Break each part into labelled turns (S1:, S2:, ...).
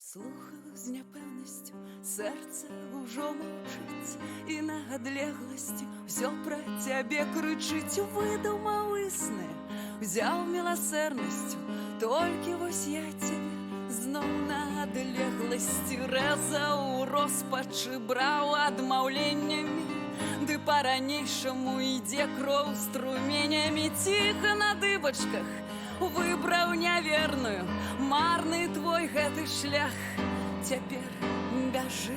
S1: Слухаю з няпэўнасцю, сэрца ўжо маўчыць, і на адлегласці ўсё пра цябе крычыць. Выдумаў існы, узяў міласэрнасцю, толькі вось я цябе зноў на адлегласці рэзаў, роспачы браў адмаўленнямі, ды па-ранейшаму ідзе кроў струменямі. Ціха на дыбачках выбраў няверную, марны твой гэты шлях. Цяпер бяжы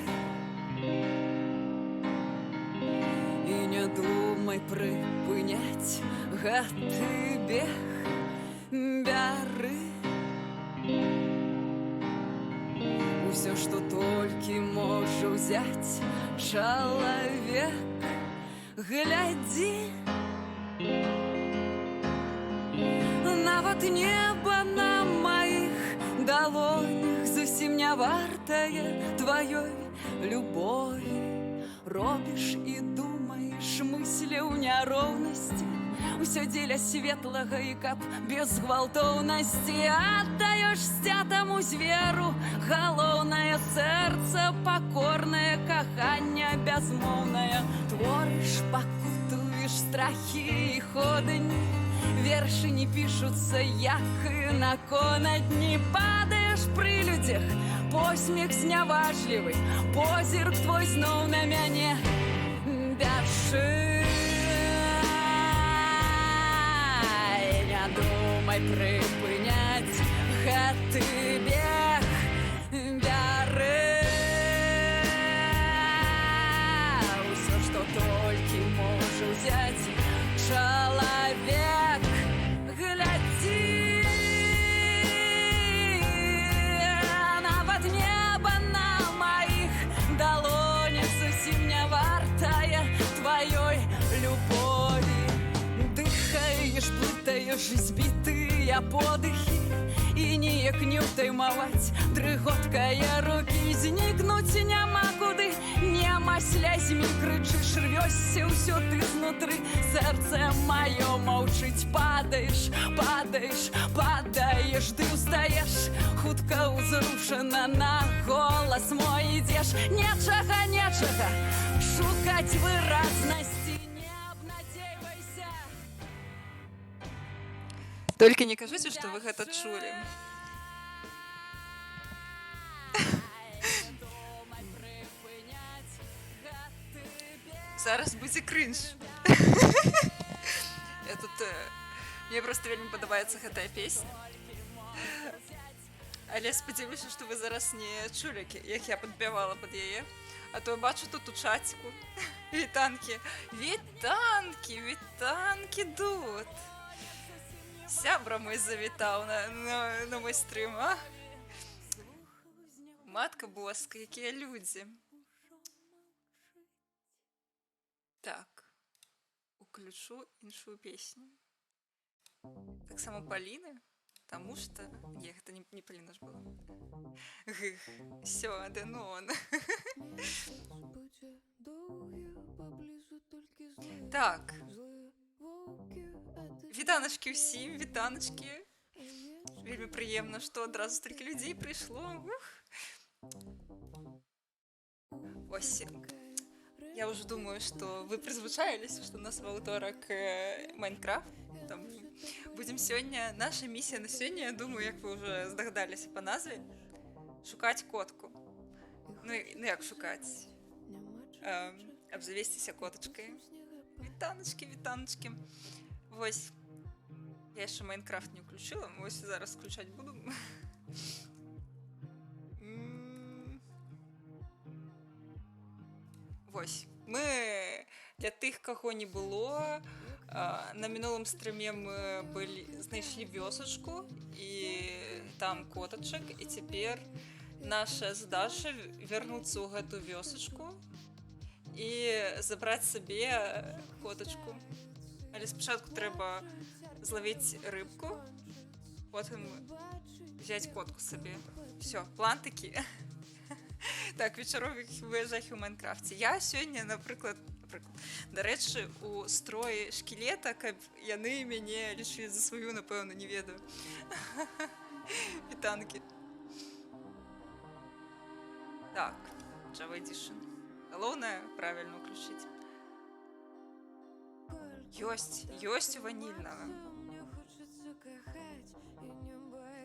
S1: і не думай прыпыняць гэты бег. Бяры усё, што толькі можа ўзяць чалавек. Глядзі, нават неба на маіх далонях зусім не вартае тваёй любові. Робіш і думаеш мыслі ў няроўнасці, усё дзеля светлага і каб без гвалтоўнасці. Аддаеш сцятаму зверу галоўнае сэрца, пакорнае каханне бязмоўнае. Творыш, пакутуеш страхі і ходні, вершы не пішуцца, як і на конадні. Падаеш пры людзях, посмех зняважлівы, позірк твой зноў на мяне. Бяжы, не думай прыпыняць гэты бег. Бяры усё, што толькі можа ўзяць чалавек. Глядзі, нават неба на маіх далонях зусім не вартае тваёй любові. Дыхаеш, блытаеш збітыя подыхі, і ніяк не ўтаймаваць дрыготкае рукі. Знікнуць няма куды, няма слязьмі, крычыш, рвёшся ўсё ты знутры. Сэрца маё маўчыць, падаеш, падаеш, падаеш, ды ўстаеш. Хутка ўзрушана на голас мой ідзеш. Нечага, нечага шукаць выразнасці, не абнадзейвайся.
S2: Толькі не кажыце, што вы гэта чулі. Зараз будзе крынж. Я тут... Мне проста вельмі падабаецца гэтая песня. Але спадзяюся, што вы зараз не чулі, як я падпявала пад яе. А то я бачу тут у чаціку вітанкі. Вітанкі, вітанкі тут. Сябра мой завітаў на мой стрым, а? Матка боска, якія людзі. Так, уключу іншую песню. Таксама Паліны, таму што... Не, гэта не Паліна ж была. Всё, Аденон. Так. Вітаначкі ўсім, вітаначкі. Вельмі прыемна, што адразу столькі людзей прыйшло. Ось. Я ўжо думаю, што вы прызвычаіліся, што у нас ва ўторак Майнкрафт. Будзем сёння... Наша місія на сёння, я думаю, як вы ўжо здагадаліся па назве, шукаць котку. Ну як шукаць? Абзавесціся котачкай. Вітаначкі, вітаначкі. Вось. Я яшчэ Майнкрафт не ўключыла, вось зараз включаць буду. Вось. Мы для тых, каго не было, на мінулым стрыме мы знайшлі вёсачку і там котачак, і цяпер наша задача вярнуцца ў гэту вёсачку і забраць сабе котачку. Але спачатку трэба злавіць рыбку, потым взяць котку сабе. Всё, план такі. Так, вечаровых выязджахі ў Майнкрафце. Я сёння, напрыклад, дарэчы, у строі шкілета, каб яны мяне лічылі за сваю, напэўна, не ведаю. Вітанкі. Так, Java Edition. Галоўнае правільна ўключыць. Ёсць у ванільнага.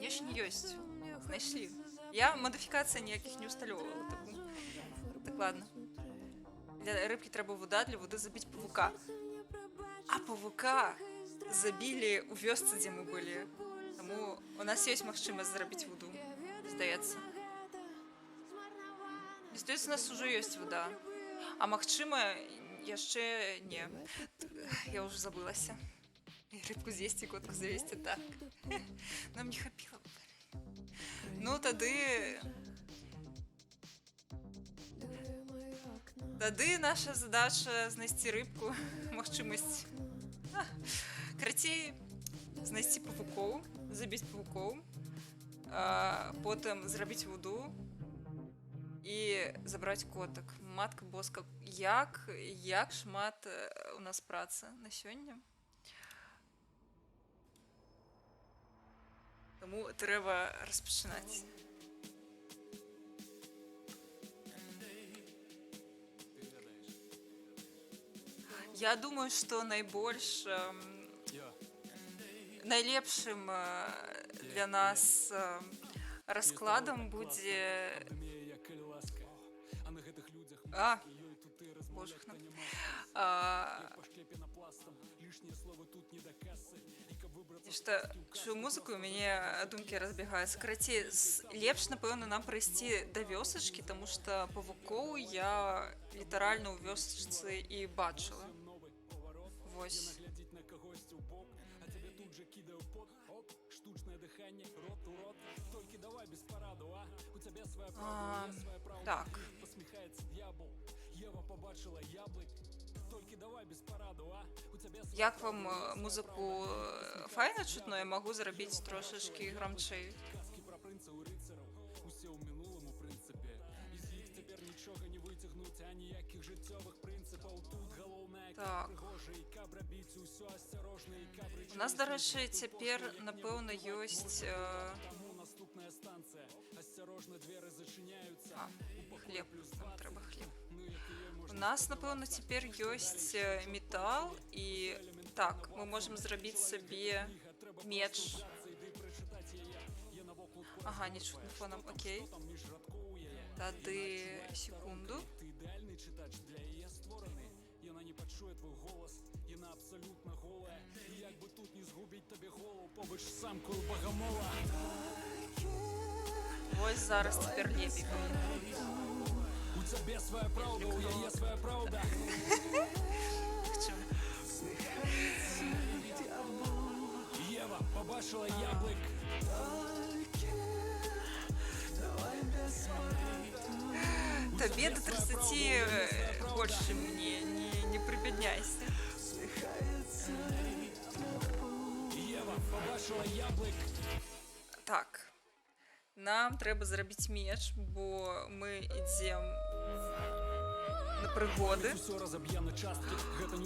S2: Нешта ёсць. Знайшлі. Я модыфікацый ніякіх не ўсталёўвала, таму... Так, ладно. Для рыбкі трэба вода, для воды забіць павука. А павука забілі ў вёсцы, дзе мы былі. Таму у нас ёсць магчымасць зрабіць воду, здаецца. Здаецца, у нас ужо ёсць вода. А магчыма, яшчэ не. Я ўжо забылася. І рыбку з'есці, котку завесці, так. Нам не хапіла. Ну, тады наша задача знайсці рыбку, магчымасць. Карацей, знайсці павукоў, забіць павукоў, потым зрабіць воду і забраць котак. Матка боска, як шмат у нас праца на сёння. Таму трэба распачынаць. Я думаю, што найлепшым для нас раскладам будзе... Чую музыку, у мяне думкі разбегаюцца. Карацей, лепш, напэўна, нам прыйсці да вёсачкі, таму што павукоў я літаральна ў вёсачцы і бачыла. Вось. Так. Як вам музыку файна чутно? Я магу зрабіць трошачкі грамчэй. Так. У нас, дарэчы, цяпер, напэўна, ёсць... Хлеб. Нам трэба хлеб. У нас, напэўна, цяпер ёсць метал і... Так, мы можам зрабіць сабе меч. Ага, не чутно фонам, окей. Тады, секунду. Вось зараз цяпер лепей.
S3: У цябе свая праўда, у яе свая праўда. Ева побачила яблык.
S2: Табе до 30 больше мне, не прибедняйся.
S3: Ева побачила яблык.
S2: Так. Нам трэба зрабіць меч, бо мы ідзем на прыгоды.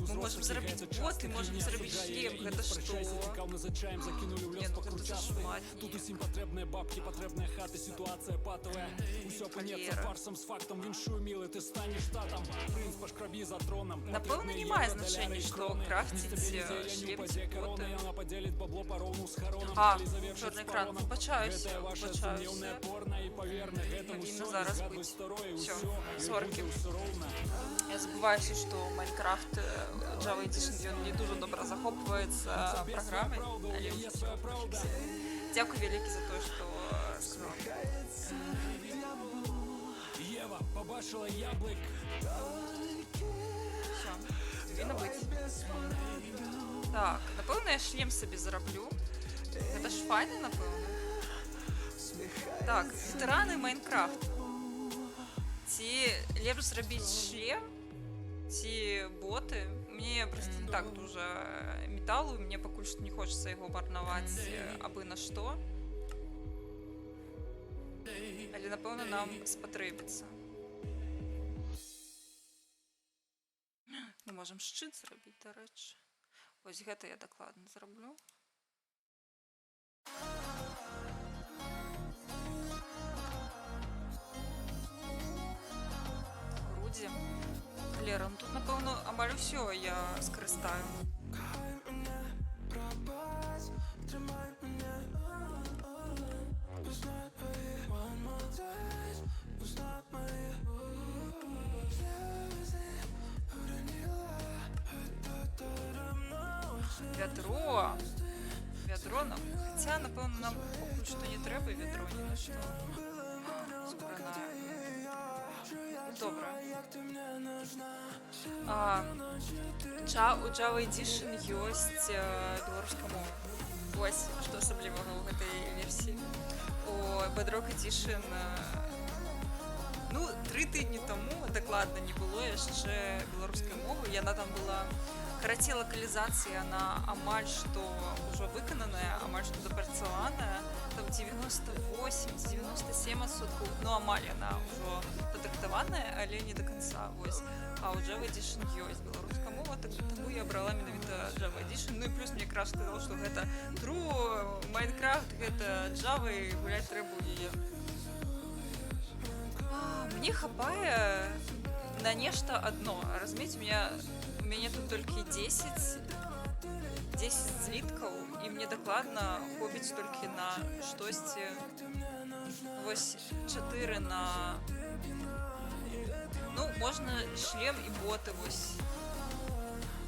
S2: Мы можам зрабіць боты, можам зрабіць шлем. Гэта што? Не, ну гэта зашмат.
S3: Тут усім патрэбныя бабкі, патрэбная хата, сітуацыя патавая. Усё панецца фарсам з фактам, віншую, мілы, ты станеш татам. Прынц пашкрабі за троном.
S2: Напэўна, не мае значэння, што крафціць шлем ці боты. А, чорны экран. Выбачаюся. Павінна зараз быць. Всё, соркі. Я забываюся, што Майнкрафт Java Edition не дуже добра захоплюється програмою, але дякую вялікі за те, що сказав.
S3: Єва побачила яблик.
S2: Все, повинно бути. Так, напевно, я шлем собі зароблю. Це ж файно, напевно. Так, ветерани Майнкрафт. Ці лепш зробити шлем, ці боти. Мені просто не так дуже металу, мені поки що не хочеться його марнувати аби на що. Але, напевно, нам спотребиться. Ми можемо щит зробити, до речі. Ось гэта я докладно зроблю. Валера, ну тут, напевно, амаль усё я скористаю. Вядро. Вядро нам. Хоча, напевно, нам поки що не треба вядро ні на що. Збираю. Добре. У Java Edition ёсць беларуская мова. Вось, што асаблівага ў гэтай версіі. У Bedrock Edition, ну, 3 тыдні таму дакладна не было яшчэ беларускай мовы. Яна там была, карацей, лакалізацыя, яна амаль што ўжо выкананая, амаль што дапрацаваная. Там 98-97%, ну амаль яна ўжо падрыхтаваная, але не да канца. Вось. А ў Java Edition ёсць беларуская мова, таму я брала менавіта Java Edition. Ну і плюс мне якраз сказала, што гэта true, Minecraft, гэта Java, і гуляць трэба ў яе. Мне хапае на нешта адно. Разумееце, у мяне тут толькі 10 звіткаў, і мне дакладна хопіць толькі на штосьці. Вось 4 на... Ну, можна шлем і боты, вось.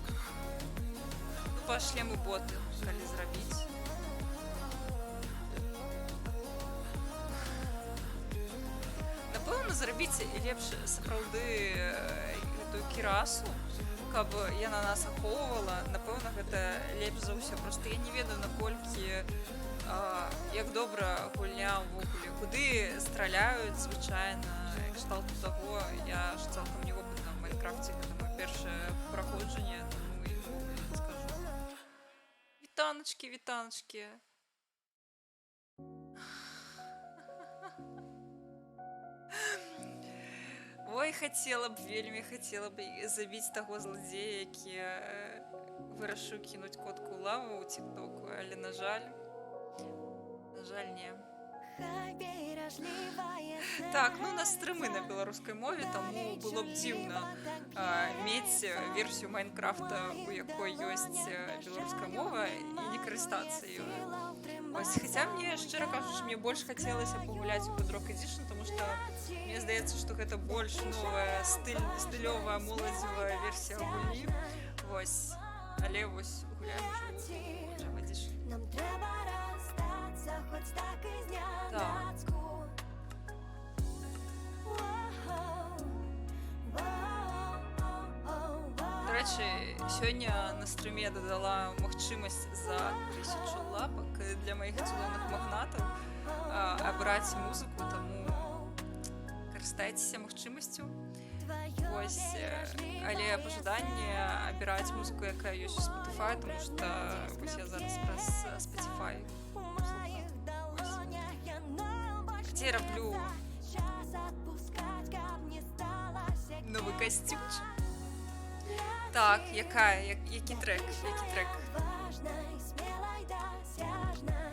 S2: Ну, па шлем і боты, калі зрабіць. Напэўна, зрабіць лепш сапраўды гэтую кірасу, каб яна нас ахоўвала. Напэўна, гэта лепш за ўсё. Проста я не ведаю, наколькі, як добра гульня ўвогуле. Куды страляюць, звычайна, кшталту таго. Я ж цалкам неопытна ў Майнкрафце. Гэта маё першае праходжанне, таму і не скажу. Вітаначкі, вітаначкі. Ой, вельмі хацела б забіць таго злодзея, які вырашыў кінуць котку ў лаву ў тик-току, але, на жаль, не. Так, ну у нас стрымы на беларускай мове, таму было б дзіўна мець версію Майнкрафта, у якой ёсць беларуская мова, і не карыстацца ёю. Хаця мне, шчыра кажучы, мне больш хацелася пагуляць у Bedrock Edition, тому што мне здаецца, што гэта больш новая, стылёвая, моладзевая версія гульні. Вось. Але вось гуляем ужо у Java Edition. Так. До рэчы, сёння на стрыме дадала магчымасць за 1000 лапак для маіх цудоўных магнатаў абраць музыку, таму карыстайцеся магчымасцю. Вось, але пажаданне абіраць музыку, якая ёсць у Spotify, тому што вось я зараз праз Spotify где раблю новы касцюмчик. Так, які трек?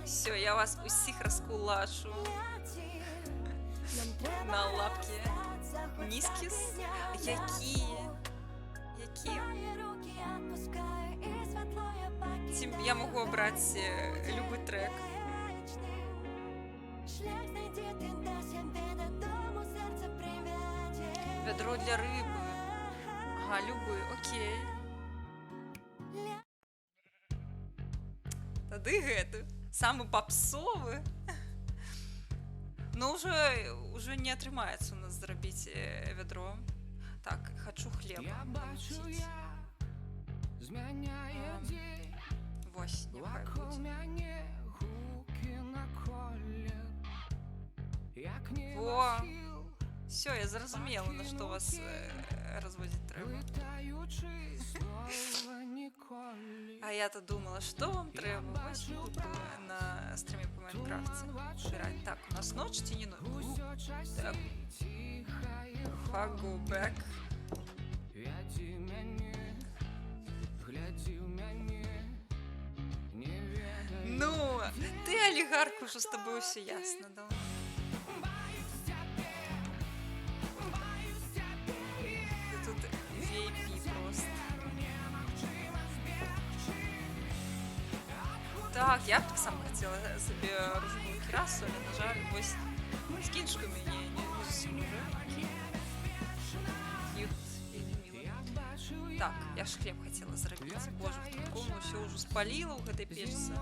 S2: Все, я вас усіх раскулашу на лапки. Низкіс? Які? Я могу обрать любой трек. Ведро для рыбы. Ага, любой, окей. Тады гэты. Самы попсовы. Но уже не атрымаецца у нас зрабіць ведро. Так, хочу хлеба. Вось, няхай будзе. Во! Все, я зразумела, на што вас разводзіць трэба. А я-то думала, што вам трэба? Вось буду на стриме по Майнкрафте убирать. Так, у нас ночь, ці не ночь? Так. Fuck, go back. Ну, ты олигарх, уже с тобой все ясно, да? Тут Так, я б так само хотіла собі рожеву кірасу, але, на жаль, ось з кінчиками не зовсім уже. К'ют і мило. Так, я ж хлеб хотіла зробити. Боже, в такому все уже спалила у гэтай печцы.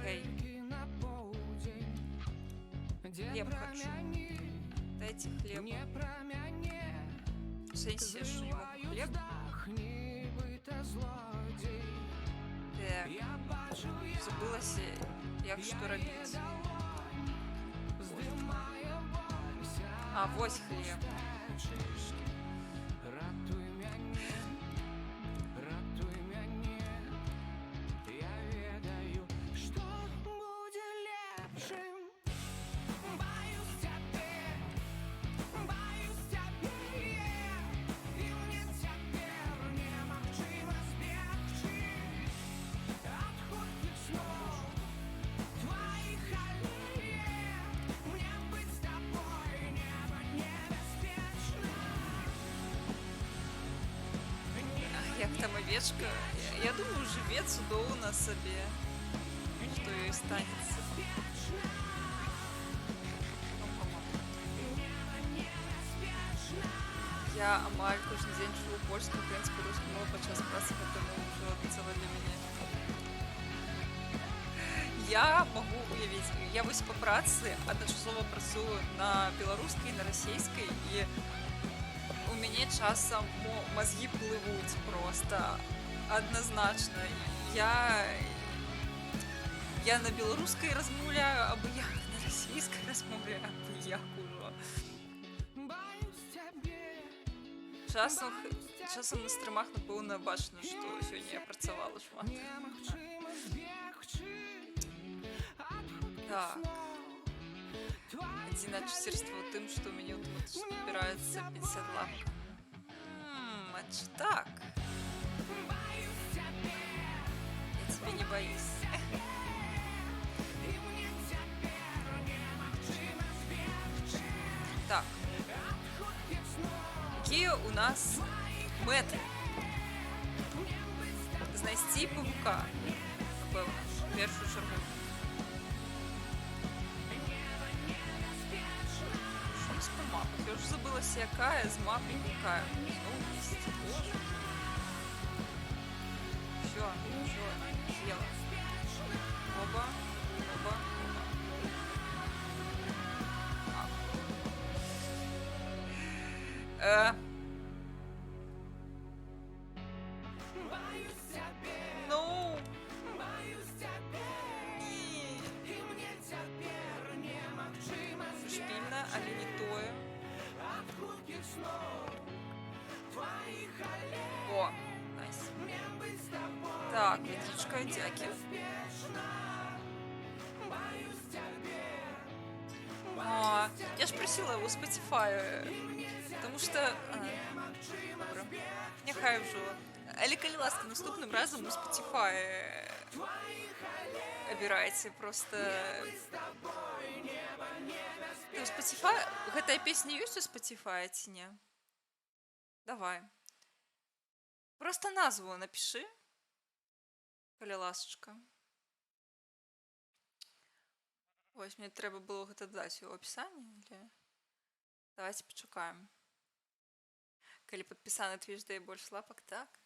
S2: Гей. Хлеб хочу. Дайте хлеб. В сенсі, що не можу хлеб. Так. Забылася, як што рабіць. А, вось хлеб. Як там овечка? Я думаю, живе цудоўна сабе, што ёй станецца. Я амаль кожны дзень чую польскую, украінскую, рускую мову падчас працы, гэтаму ўжо цэле для мяне. Я магу уявіць, я вось па працы адначасова працую на беларускай, на расейскай, і у мяне часам мазгі плывуць проста адназначна. Я на беларускай размаўляю, або я на расійскай размаўляю, або як ужо. Часам на стрымах, напэўна, бачна, што сёння я працавала шмат. Так. Адзінае чацірства ў тым, што ў мяне аўтаматычна набіраецца 50 лапак. Так. Я тебе не боюсь. Так. Какие у нас мэты? Знайсці павука. Напэўна, в першую чаргу. Я уже забылася, якая з мапы якая. Все, съела. Оба. Ну. Шпільна, але не тое. О, найс. Так, ветричка, дяки. Я ж просила его Spotify, потому что... Добре. Няхай вже. Але калі ласка, наступным разом у Spotify обирайте просто... Spotify... Гэтая песня ёсць у Spotify, ці не? Давай. Просто назву напиши. Калі ласочка. Вось, мне трэба было гэта дадаць у опісанні. Давайте пачакаем. Калі падпісаны Twitch дае больш лапак, так?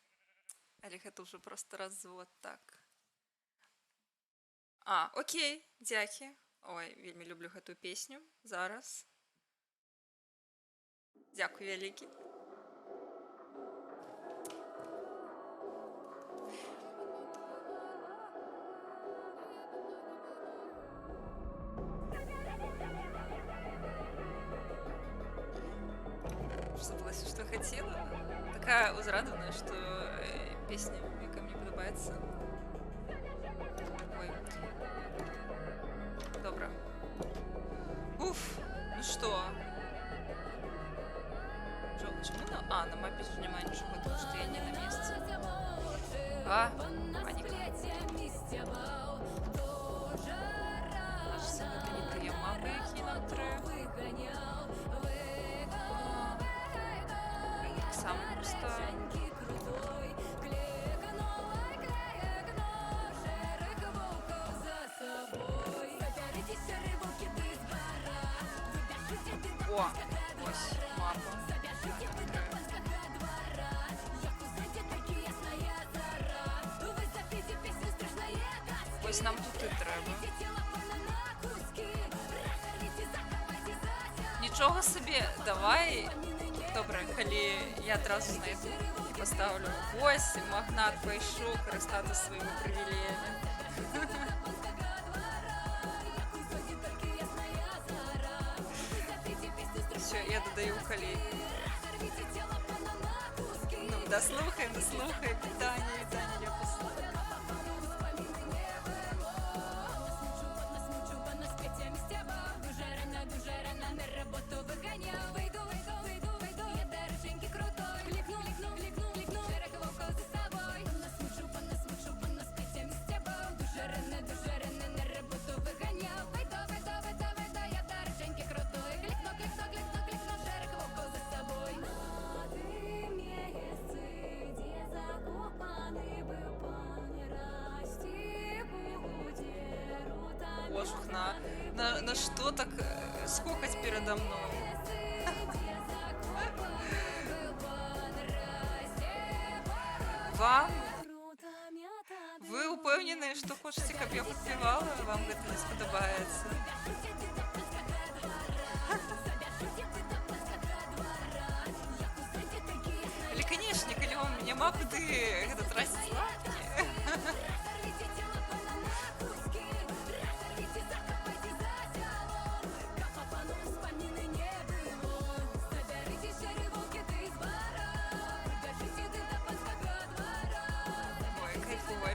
S2: Але гэта ўжо просто развод, так. Окей, дзякі. Ой, вельмі люблю гэтую песню. Зараз. Дзякуй вялікі. Забылася, што хацела. Такая узрадаваная, што песня, якая мне падабаецца. Ой. Добра. Уф, ну што? Чаму на мапе ж няма нічого, тому што я не на месцы. Паніка. Кажется, гэта не тыя мапы, які нам трэба. Сам просто... О, ось мапа. Ось нам тут і треба. Нічого собі, давай. Добре, коли я одразу знайду і поставлю ось, магнат прийшов користати своїми привілеями. Все, я додаю Халі. Ну, дослухаємо, вітання, я послухаю. Божух, на что так скокать передо мной? Вам? Ви упевнені, що хочете, щоб я підспівала? Вам це не сподобається? Але, конечно, коли вам нема куди тратити лапки.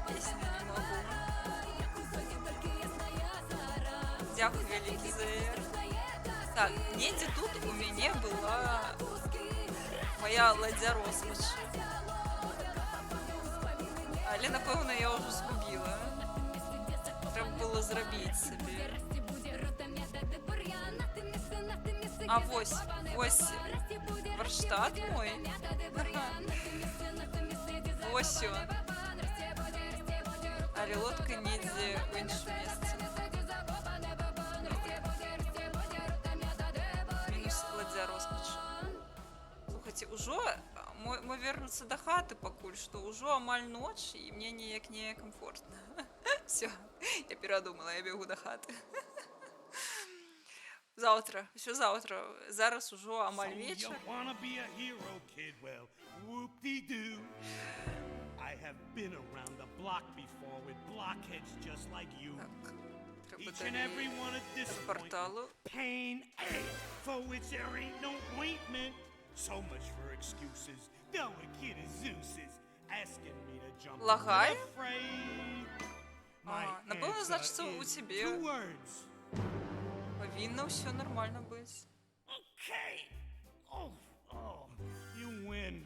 S2: Песня, не могу. Дякую, великий ЗР. Так, где тут у меня была моя ладья розпачі. Але, напевно, я вже згубила. Треба було зробити собі. А, ось Верштат мой. Ось он. Але лодка недзе в іншому місці. Мінус ладзя розпач. Слухайте, ужо мы вернуться до хаты пакуль, что ужо амаль ноч, и мне ніяк не комфортно. Все, я передумала, я бегу до хаты. Завтра, еще завтра. Зараз ужо амаль вечер.
S4: I have been around the block before with blockheads just like you. Each and every one of disappointment, pain, ache, for which there ain't no ointment. So much for excuses. Delicate as Zeus is asking me to jump.
S2: Лагай?
S4: Ага,
S2: напевно, значить, у тебе. Повинно все нормально быть.
S4: Okay. Oh, you win.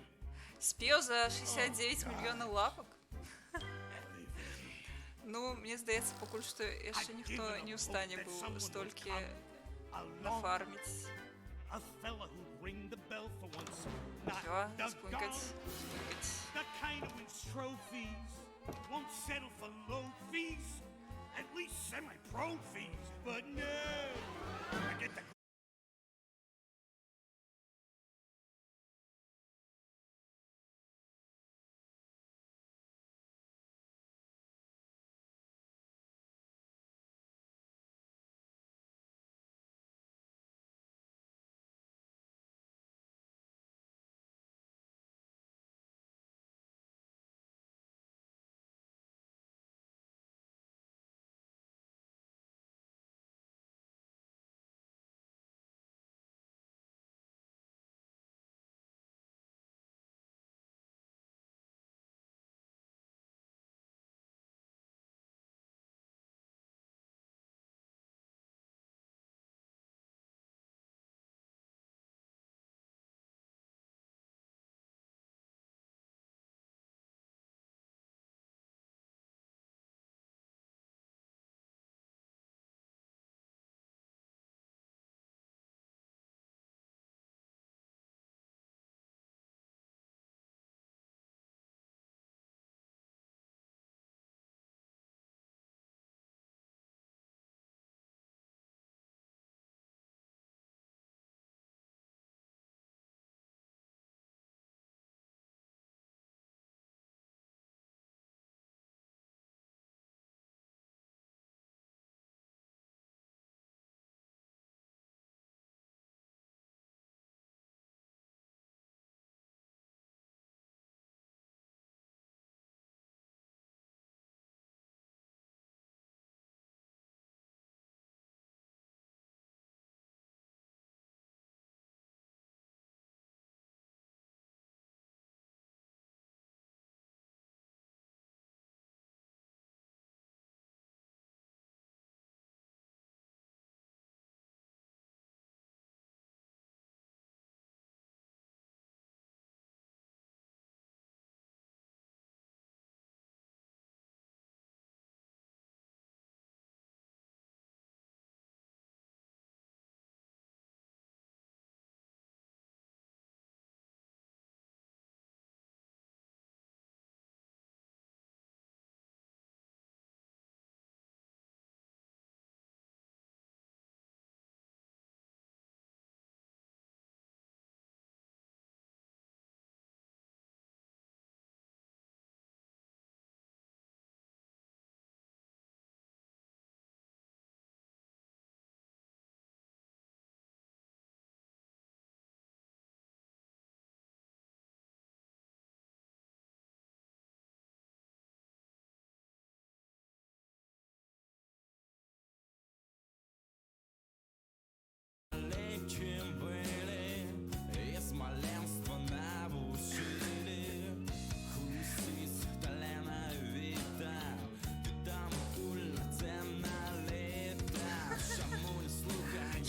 S2: Спів за 69 мільйонів лапок? Ну, мені здається, поки що ще ніхто не в стані був стільки нафармити. Все, спунькать.
S4: At least semi-pro fees, but no. I get the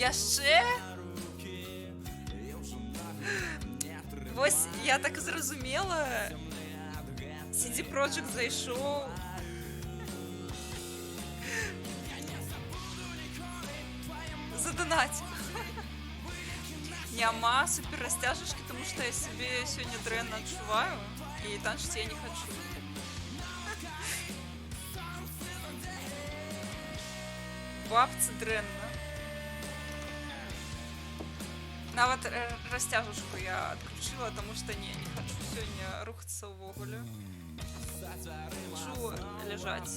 S2: Яшчэ? Вось, я так зразумела, CD Projekt зайшоў задонатил. Няма супер растяжечки, потому что я себе сегодня дрэнна адчуваю, и танчить я не хочу. Бабцы дрэнна. Нават растяжечку я отключила, потому что не хочу сегодня рухаться увогуле. Хочу лежать.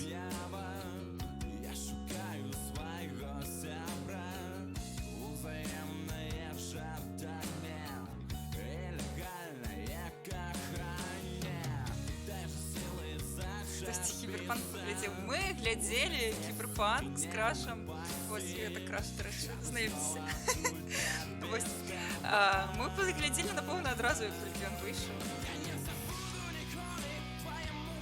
S2: То есть Киберпанк глядел. Мы глядели Киберпанк с Крашем. Вот это Краш, до речі, знайомтеся. Ось. Ми поглядели, напевно, одразу, як тільки він вийшов.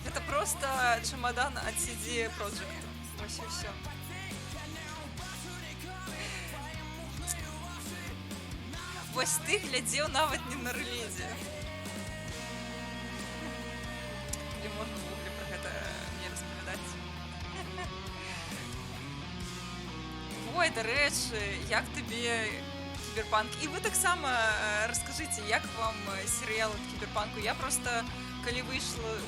S2: Это просто чемодан от CD Projekt. Ось і все. Ось ти глядів навіть не на релізі. Или можна було б про гэта мне розповідати? Ой, до речі, як тобі Кіберпанк? І ви так само розкажіть, як вам серіал від Кіберпанку? Я просто, коли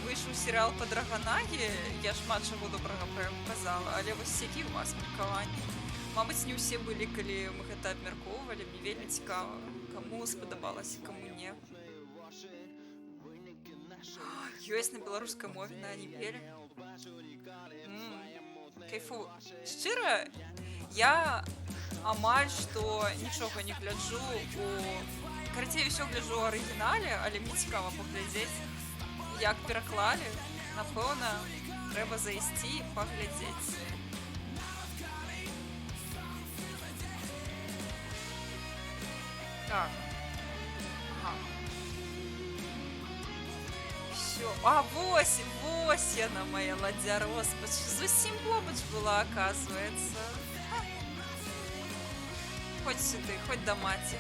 S2: вийшов серіал по Драгонагі, я шмат чого доброго про його казала, але ось які у вас міркування? Мабуть, не всі були, коли ми гэта обмірковували, мені вельми цікаво, кому сподобалось, кому не. Ёсць на беларускай мове на Анівелі. Кайфово. Шчыра, я амаль што нічога не гляджу у... Карацей, усё гляджу ў арыгінале, але мне цікава паглядзець, як пераклалі. Напэўна, трэба зайсці і паглядзець. Так. Ага. Всё. А, вось яна, моя ладдзя роспач. Зусім побач была, оказывается. Хоть сюды, хоть до мати.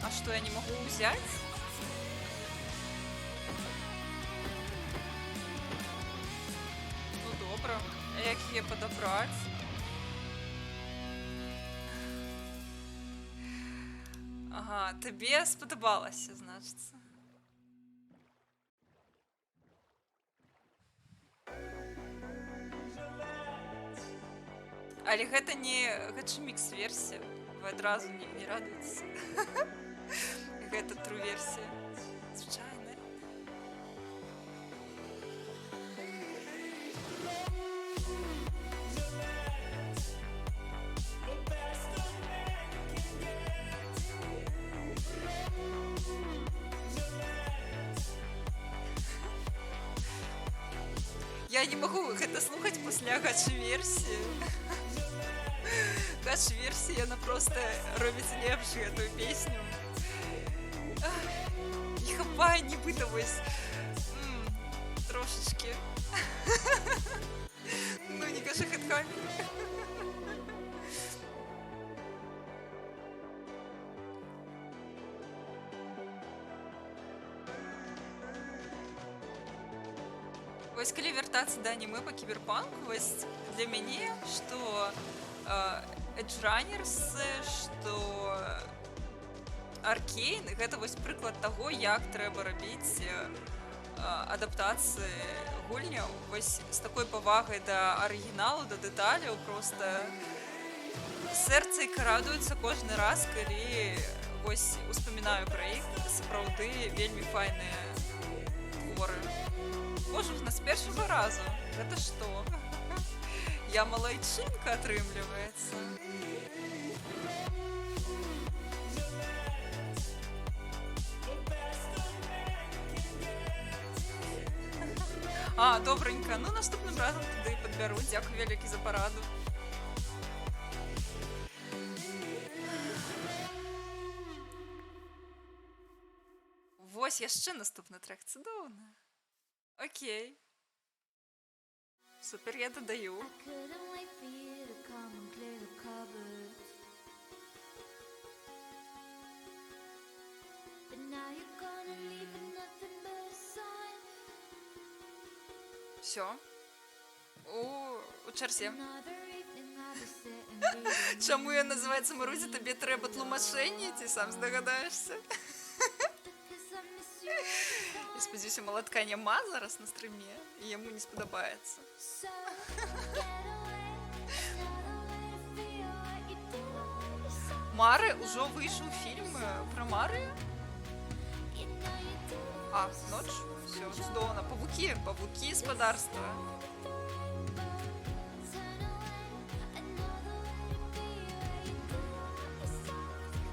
S2: А что, я не могу взять? Ну, добро. А як її подобрать? Ага, тобі сподобалося, значиться. Але гэта не гачмікс-версія. Вы адразу не радуйтесь. Гэта тру-версія. Звычайная. Я не могу гэта слухаць пасля гачы-версіі. Гачы-версія, яна просто робіць лепш гэтую песню. Не хапае нібыта вось трошечки. Ну, не кажи хэдкамі. Вось калі вяртацца да анімэ па Кіберпанку, вось для мяне, што Edge Runners, што Аркейн, гэта вось прыклад таго, як трэба рабіць адаптацыі гульняў вось з такой павагай да арыгіналу, да дэталяў, просто сэрца радуецца кожны раз, калі вось успамінаю пра іх, сапраўды вельмі файныя творы. Боже, з першага разу. Гэта што? Я малайчынка, атрымліваецца. А, добренька. Ну, наступным разам туды падбяру. Дзякуй вялікі за параду. Вось яшчэ наступны трек. Цудоўна. Окей. Супер, я додаю. Все. У чарзе. Чаму я называецца Марузя, табе трэба тлумачэнне, ці сам здагадаешся? Я спадзяюся, малатка няма зараз на стрыме, і яму не спадабаецца. Мары, ўжо выйшаў фільм пра Мары? А, ноч? Все, цудоўна. Павукі спадарства.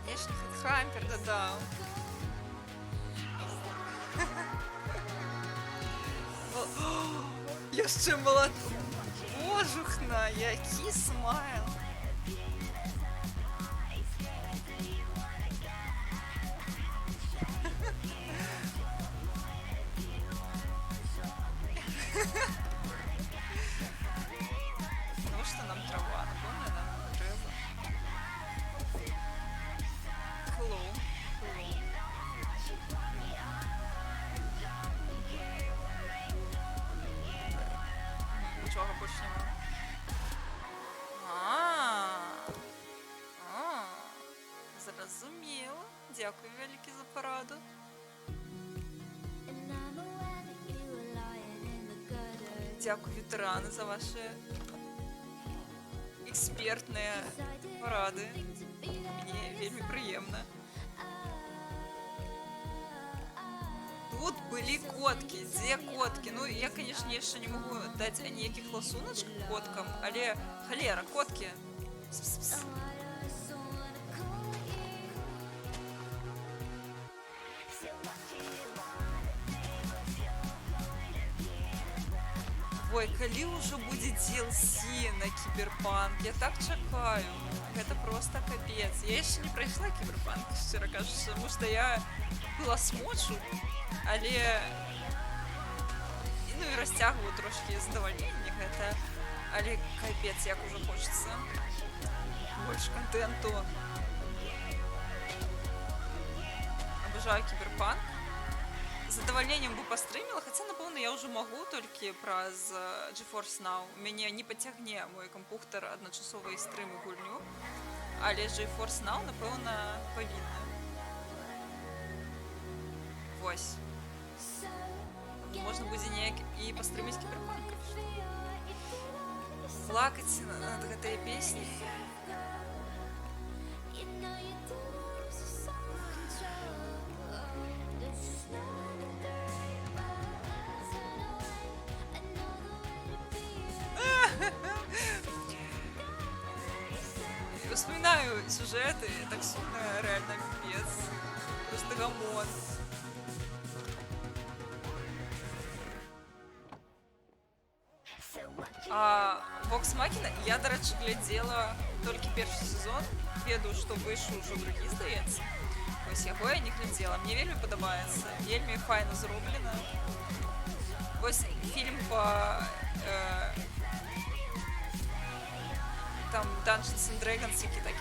S2: Конечно, Хампер дадаў. Яшчэ малатка. Божухна, які смайл. Навошта нам трава? Напэўна, нам трэба. Клоун. Нічога больш няма. Зразумела. Дзякуй вялікі за параду. Дзякуй, ветэраны, за ваши экспертныя парады. Мне вельмі прыемна. Тут былі коткі. Дзе коткі? Ну, я, конечно, яшчэ не могу даць ніякіх ласуначак коткам, але халера, коткі. Пс-пс-пс. Ой, калі ўжо будзе DLC на Кіберпанк? Я так чакаю. Гэта просто капец. Я яшчэ не прайшла Кіберпанк, шчыра кажучы, таму што я была смочу, але ну і расцягваю трошкі задавальненне гэта, але капец, як ужо хочацца больш контенту. Абажаю Кіберпанк. З задавальненнем бы пастрыміла, хаця, напэўна, я ўжо магу толькі праз GeForce Now. У мяне не пацягне мой кампухтар адначасовай стрымы гульню, але GeForce Now, напэўна, павінна. Вось. Можна будзе неяк і пастрыміць Кіберпанк. Плакаць над гэтай песняй. Вспоминаю сюжеты, так сильно реально пипец. Просто гамон. А Vox Machina я, до речі, глядела толькі першы сезон. Ведаю, што выйшаў ужо другі, здаецца. Вось яго я не глядела. Мне вельмі падабаецца. Вельмі файна зроблена. Вось фільм по там Dungeons and Dragons, які такі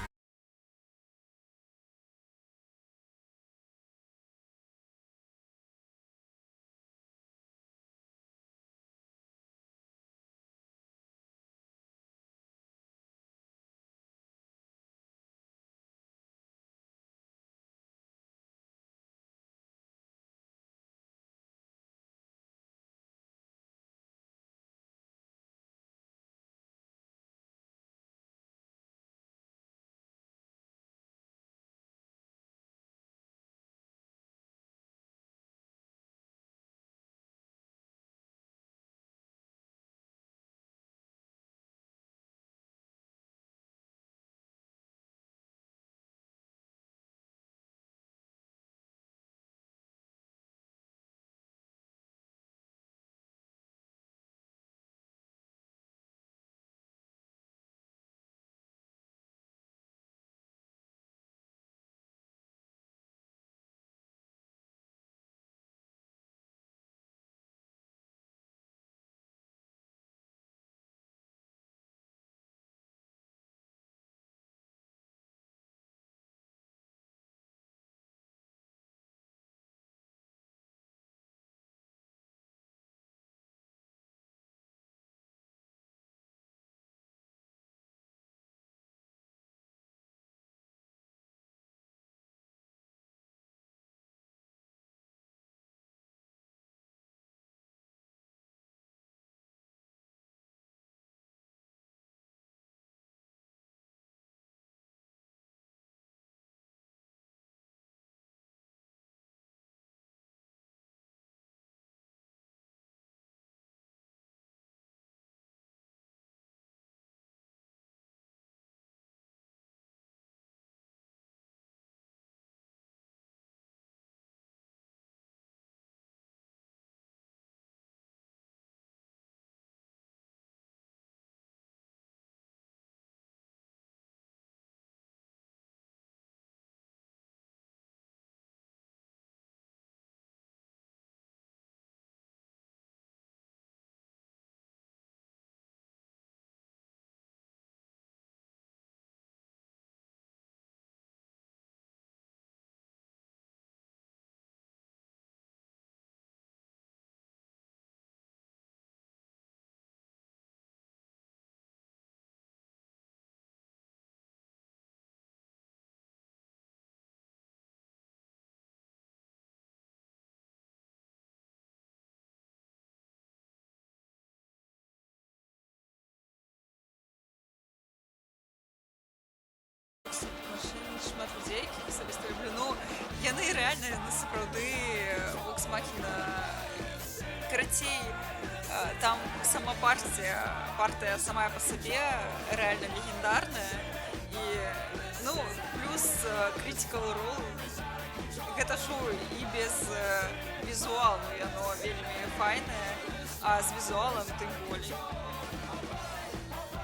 S2: людзей, якіх асабіста люблю. Ну, яны рэальна насапраўды Vox Machina. Карацей, там сама партыя самая па сабе рэальна легендарная. І, ну, плюс Critical Role. Гэта шоу і без візуалу яно вельмі файнае, а з візуалам тым болей.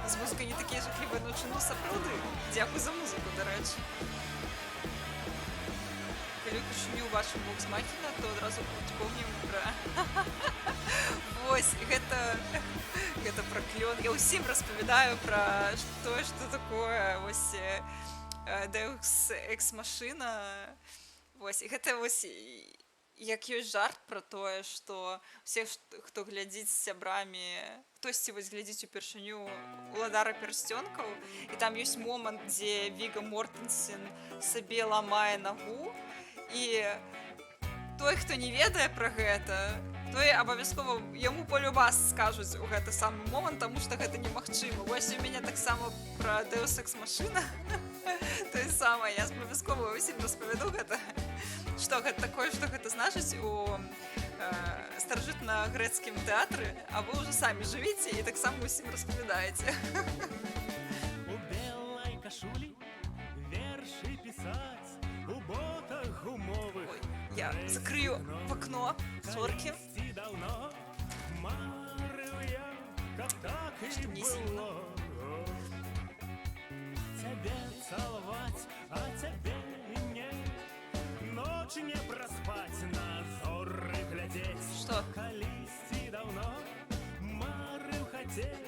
S2: З музыкай не такія жахлівыя, ну сапраўды. Дзякуй за музыку, дарэчы. Калі ўпершыню ўбачым Vox Machina, то адразу успомнім пра... Вось, гэта пра клён. Я ўсім распавядаю пра тое, што такое вось Deus Ex Machina. Вось, і гэта вось, як ёсць жарт пра тое, што ўсе, хто глядзіць з сябрамі, хтосьці вось глядзіць упершыню «Уладара пярсцёнкаў», і там ёсць момант, дзе Віга Мортэнсен сабе ламае нагу, і той, хто не ведае пра гэта, той абавязкова яму полюбас скажуць у гэты самы момант, таму што гэта немагчыма. Вось у мяне таксама пра Deus Ex Machina. Тое самае, я абавязкова ўсім распавяду гэта. Што гэта такое, што гэта значыць у старажытна-грэцкім тэатры, а вы ўжо самі жывіце і таксама ўсім распавядаеце.
S5: У белай кашулі вершы пісаць, у ботах гумовых.
S2: Ой, я закрыю в окно соркі.
S5: Давно марыў я, каб так і
S2: не сильно.
S5: было. Цябе цалаваць, а цябе не. Ноч не праспаць, на зоры глядзець.
S2: Што?
S5: Калісьці даўно марыў хацеў,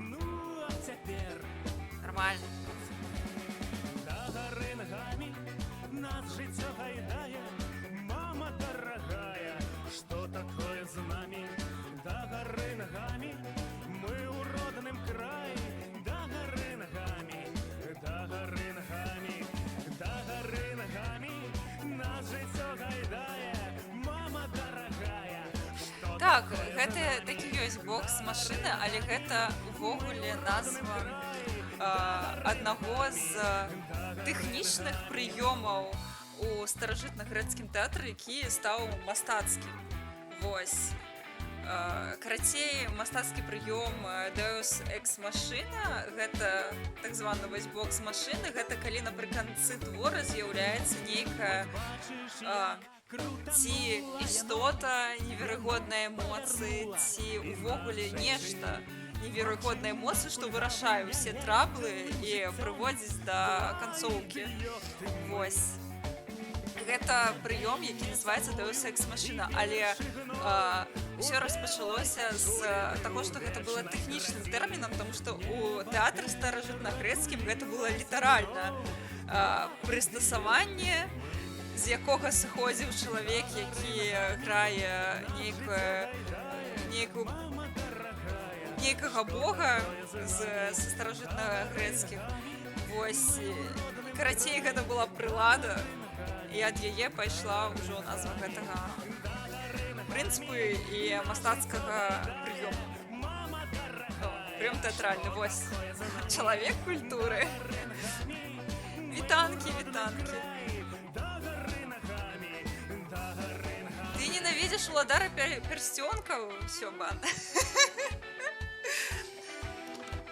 S5: ну а цяпер
S2: Нормально.
S5: да гары нагамі нас жыццё гайдае. Мама дорогая, что такое з намі? Да гары нагамі мы ў родным краі. Да гары нагамі, да гары нагамі, да гары нагамі нас жыццё гайдае. Мама дорогая, что
S2: Так, гэта такі ёсць Vox Machina, але гэта увогуле назва аднаго з тэхнічных прыёмаў у старажытна-грэцкім тэатры, які стаў мастацкім. Вось. Карацей, мастацкі прыём Deus Ex Machina, гэта так званы вось Vox Machina, гэта калі напрыканцы твора з'яўляецца нейкая ці істота, неверагодныя эмоцыі, ці увогуле нешта неверагодныя эмоцыі, што вырашае ўсе траблы і прыводзіць да канцоўкі. Вось. Гэта прыём, які называецца Deus Ex Machina, але ўсё распачалося з таго, што гэта было тэхнічным тэрмінам, таму што ў тэатры старажытна-грэцкім гэта было літаральна прыстасаванне, з якога сыходзіў чалавек, які грае нейкага бога з старажытна-грэцкіх. Вось, карацей, гэта была прылада, і ад яе пайшла ўжо назва гэтага прынцыпу і мастацкага прыёму. Прыём тэатральны, вось. Чалавек культуры. Вітанкі, вітанкі. Ты ненавідзіш уладара пярсцёнкаў? Усё, бан.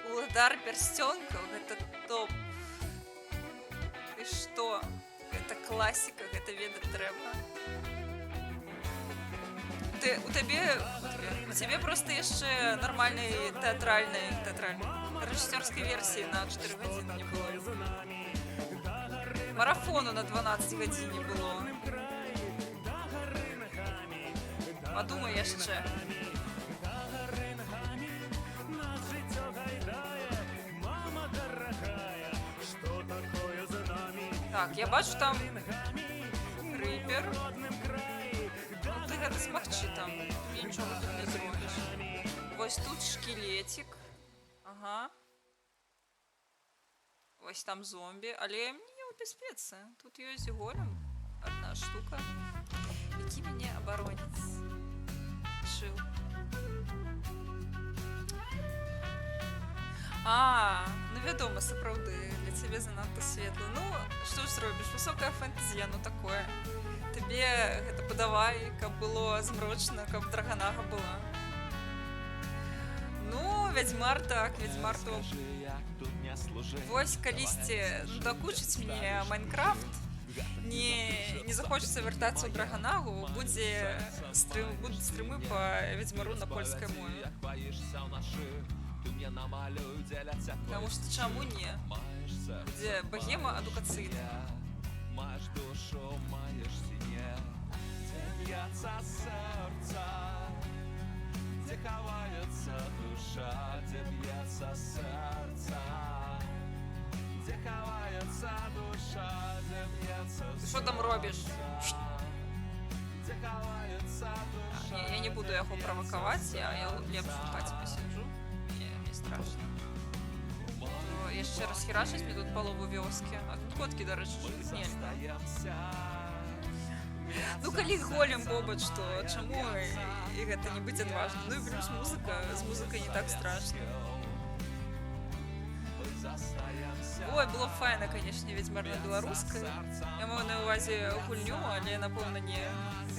S2: Уладар пярсцёнкаў — гэта топ. Ты што? Гэта класіка, гэта ведаць трэба. У цябе проста яшчэ нармальнай тэатральнай рэжысёрскай версіі на 4 гадзіны не было. Марафону на 12 гадзін не было. Падумай яшчэ. Так, я бачу там Рыпер. Ну, ты гэта смагчы там. Нічога тут не зробіш. Вось тут шкілетик. Ага. Вось там зомбі. Але мне ў бяспецы. Тут ёсць голем. Одна штука. Які мяне абароніць. Шыў. Ну вядома, сапраўды, для цябе занадта светла. Ну, што ж зробіш, высокая фэнтэзі, яно такое. Табе гэта падавай, каб было змрочна, каб драгонага была. Ну, Вядзьмар так, Вядзьмар топ. Вось калісьці дакучыць мне Майнкрафт, не захочется вяртацца ў драгонагу, будуць стрымы па Вядзьмару на польскай мове. Таму што чаму не? Будзе богема адукацыйная.
S6: Маєш душу, маєш синє, где бьется сердце, где ховается душа, где бьется сердце, где ховается душа, где бьется сердце.
S2: Ты що там робиш?
S6: Где ховается душа.
S2: Я не буду яго правакаваць, я лепш у хаце пасяджу. Мне страшно. Яшчэ раз херачыць мне тут палову вёскі. А тут коткі, дарэчы, жывуць нельга. Ну калі голем побач, то чаму і гэта не быць адважным? Ну і плюс музыка, з музыкай не так страшна. Ой, было файна, канечне, Вядзьмар на беларускай. Я маю на ўвазе гульню, але напэўна не.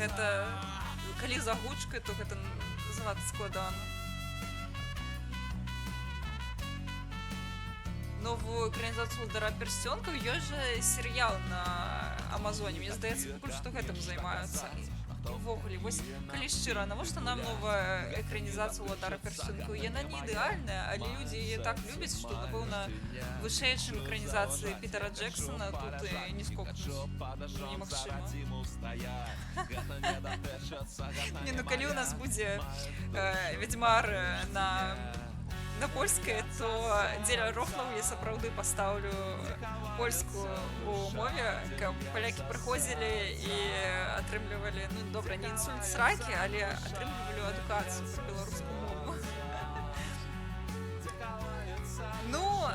S2: Гэта калі за гучкай, то гэта занадта складана. Новую экранізацыю «Удара персцёнкаў» ёсць жа серыял на Амазоне. Мне здаецца, пакуль што гэтым займаюцца. Увогуле, вось калі шчыра, навошта нам новая экранізацыя «Удара персцёнкаў»? Яна не ідэальная, але людзі яе так любяць, што, напэўна, вышэйшым экранізацыі Пітера Джексона тут не скокнуць. Немагчыма. Не, ну калі ў нас будзе Вядзьмар на польскай, то дзеля рофлаў я сапраўды пастаўлю польскую у мове, каб палякі прыходзілі і атрымлівалі, ну добра, не інсульт сракі, але атрымлівалі адукацыю пра беларускую мову. Ну,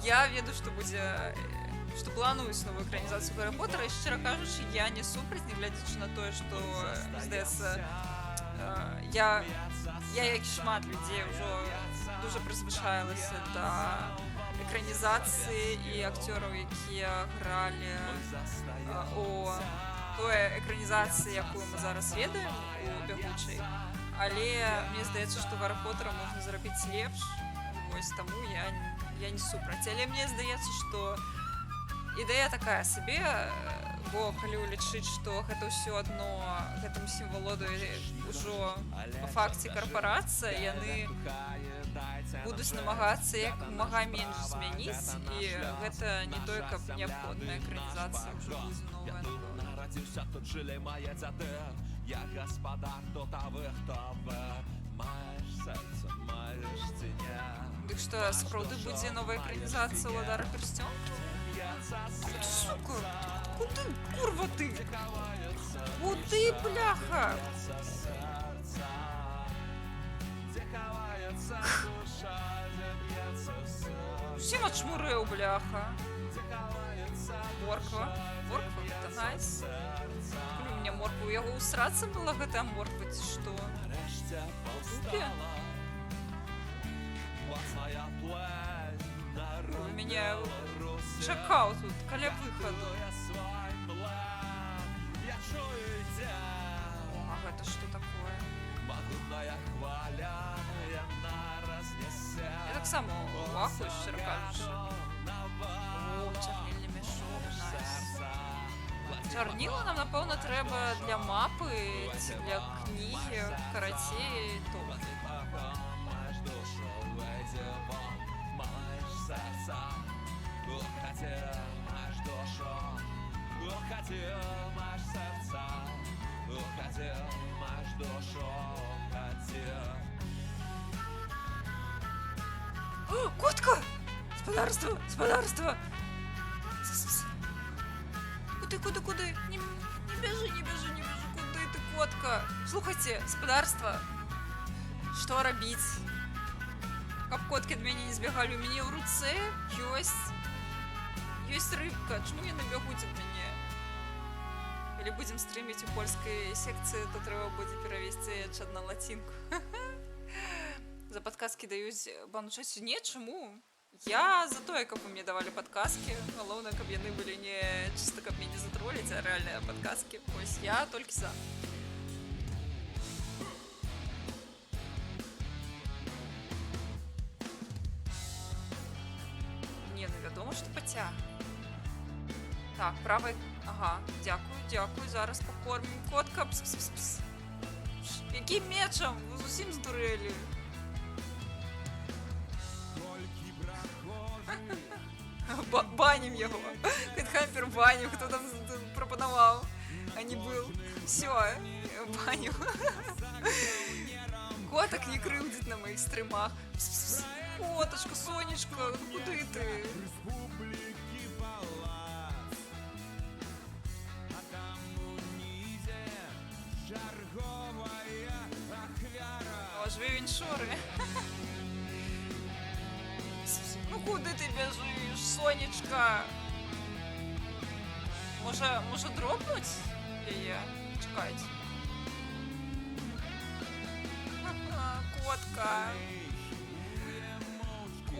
S2: я ведаю, што будзе, што плануюць новую экранізацыю Гаррі Поттера, і шчыра кажучы, я не супраць, не глядзячы на тое, што, здаецца, я, як і шмат людзей, ўжо дуже прызвычаілася да экранізацыі і акцёраў, якія гралі у той экранізацыі, якую мы зараз ведаем у «Бягучай». Але мне здаецца, што Гаррі Поттера можна зрабіць лепш, вось таму я не супраць. Але мне здаецца, што ідэя такая сабе, бо калі лічыць, што гэта ўсё адно, гэтым усім валодае ўжо па факце карпарацыя, яны будуць намагацца як мага менш змяніць, і гэта не той, каб неабходная экранізацыя ўжо будзе новая. Дык што, сапраўды будзе новая экранізацыя «Удара персцёнкаў»? Сука, куды, курва ты? Куды, бляха? Всем отшмурэў, бляха. Морква. Морква, гэта найс. Блин, у меня морква, у яго усрацца была гэтая морква, ці што? Дупе? У меня чакаў тут, каля выхаду. А гэта што такое? Я таксама ахую, шчыра кажучы. О, чарнільны мяшок, найс. Чарніла нам, напэўна, трэба для мапы ці для кнігі, карацей, то. О, котка! Спадарства! Спадарства! Куды? Не бежи, куды ты, котка? Слухайте, спадарства, што рабіць? Каб коткі ад мяне не збегалі, у мяне ў руцэ ёсць рыбка, чаму яны бягуць ад мяне? Калі будзем стрыміць у польскай секцыі, то трэба будзе перавесці чад на лацінку. За подказки дають бану часу? Ні, чому? Я за то, як ви мені давали подказки. Головне, каб яны були не чисто, каб мені затролить, а реальні подказки. Ось я тільки за. Не, ну вядомо, що потяг. Так, правий. Ага, дякую. Зараз покормим котка. Пс-пс-пс-пс. Яким мечем? Ви зовсім здурели. Баним його. Хедхампер баним, хто там пропонував. А не був. Все, баню. Коток не кривдить на моїх стримах. Пс-пс-пс. Коточка, сонечко, куди ти? О, живі віншори. Ну куди ти біжиш, сонечка? Може дропнуть її? Чекайте. Котка.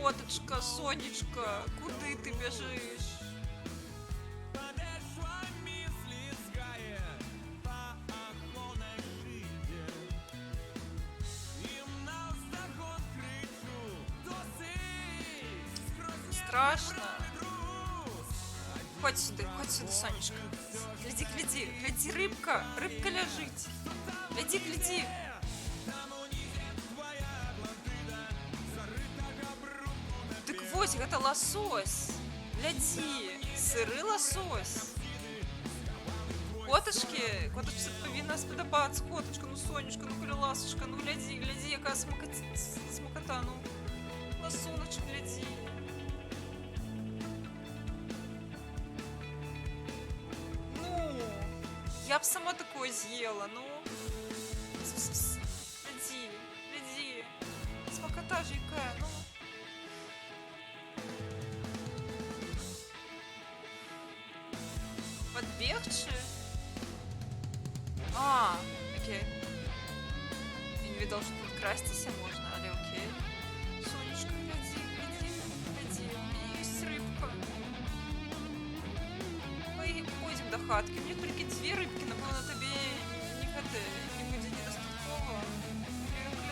S2: Коточка, сонечка, куди ти біжиш? Страшно. Ходь сюда, Сонечка. Гляди, рыбка лежит. Гляди. Так вот, это лосось. Гляди, сырый лосось. Коточки повинна сподобаться. Коточка, ну Сонечка, ну колеласочка, ну гляди, яка смакота, ну. Лосуночек, гляди. Я б сама такое съела, ну. Гляди. Смакота же якая, ну. Подбегче? Окей. Я не видел, что тут крастися можно, але окей. Сонечка, гляди. Есть рыбка. Мы ходим до хатки. Мне только две рыбки, напевно, тобі не буде недостатково.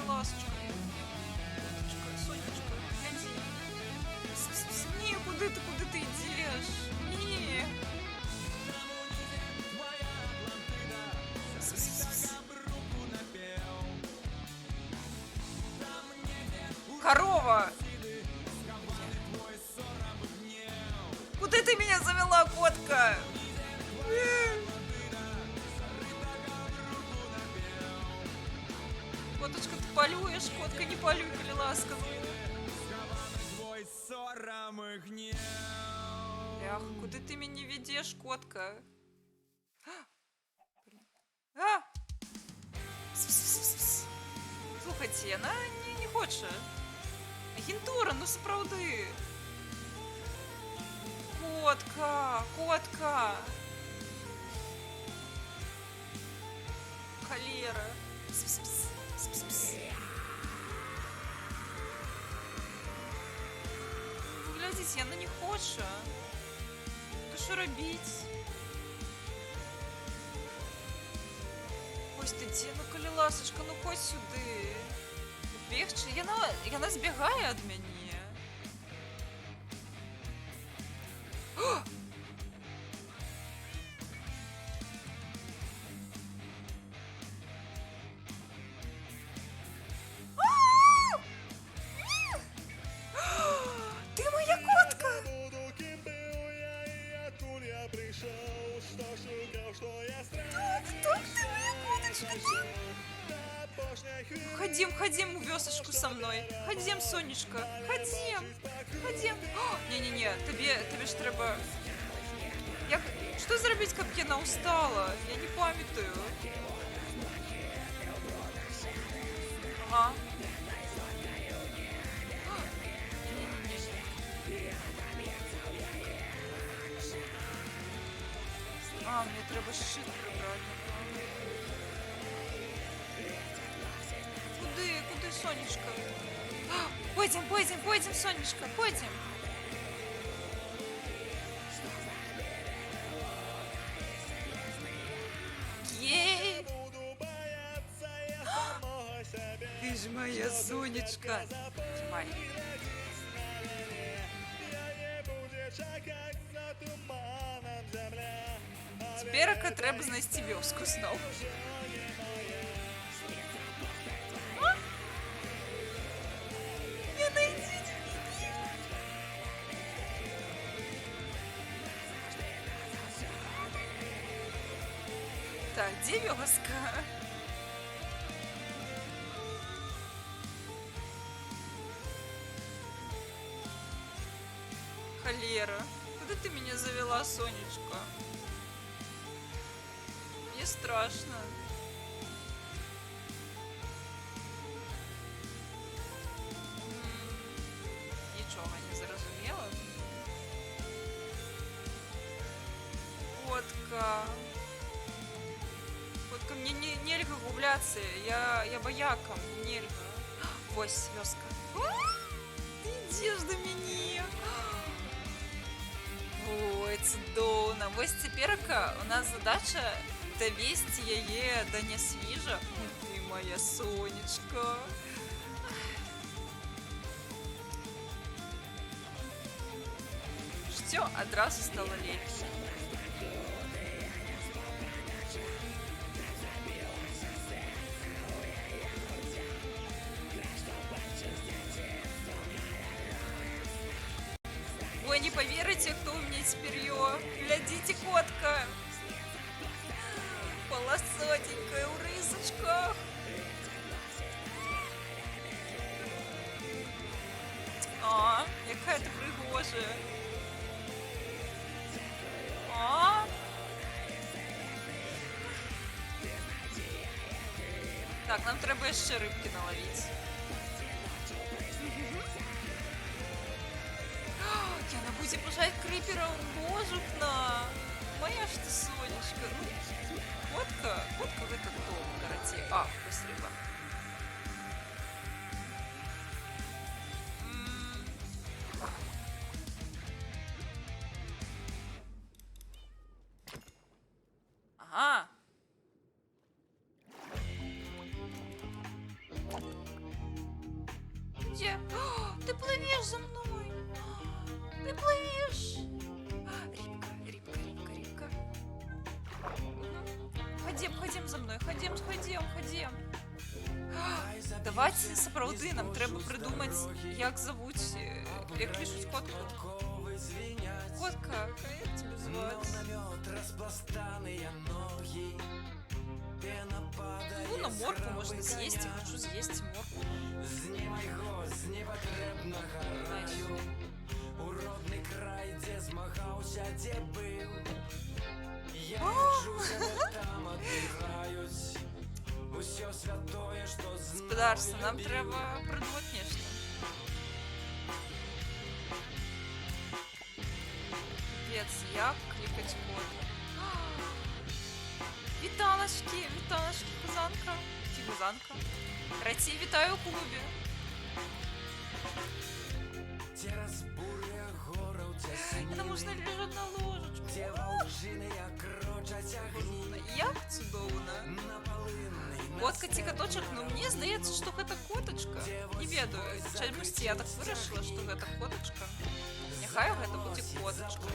S2: Ласочка. Сонечка, гляди. Ні, куди ти йдеш? Ні. Корова! Куда ты меня завела, котка? Коточка, ты полюешь, котка, не полюй, коли ласка. Эх, куда ты меня ведешь, котка? Слухайте, она не хочет. Агентура, ну справді. Котка. Холера. Ви глядите, она не хочет. То що робіть? Ось ти, ну коли ласочка, ну ходь сюди. Бігче, яна збігає від мене. Ти моя котка! Так, ты моя коточка! Ходим в вёсочку со мной. Ходим, Сонечка. Ходим. Не-не-не, тебе ж треба... Что зробить, как я устала? Я не памятаю. Ага. Мне треба щит прибрати. Куди, сонечко. Пойдем, пойдем, пойдем, Сонечка, пойдем. Ей! Ты же моя Сонечка. Тримай. Теперь треба знайти вёску снова. Не найдите. Так, где вёска? Холера, куда ты меня завела, Сонечка? Мне страшно. Нічого не зрозуміла. Котка. Котка, мне нельга губляться. Я бояка, мне нельга. Ось, вёска. Ти йдеш до мене. Ой, цудовно. Ось теперка у нас задача довести яе до Несвіжа. Ты моя Сонечка. Все, одразу стало легче. Ой, не поверите, кто у меня теперь ё. Глядите, котка. Полосатенькая у рысочках. А, какая ты пригожая. А? Так, нам треба ще рибки наловить. Я на буду пожать крипера можухна. Моя ж ты Сонечка. Ну, котка в этот дом, короче. А, пусть рыба. Ага. Где? О, ты плывешь за мной. Ты плывешь. Рибка. Ходим за мной. Ходим. Давайте сапраўды, нам треба придумать, як зовут, як пишуть котку. Котка, как тебя звать? Ну, на морку можно съесть, я хочу съесть морку.
S5: Уродный край, где змагаўся, где был. Я там отдыхаюсь. Усё святое, что
S2: Господарство, нам треба придумать нечто. Пец, як кликать код. Віталочки, козанка. Гузанка. Раці, вітаю у клубі. Это можно лежать на ложечку. Як цудоўна. Котка ці каточак, ну мне здаецца, што гэта котачка. Не ведаю, чамусьці я так вырашыла, што гэта котачка. Няхай гэта будзе котачка.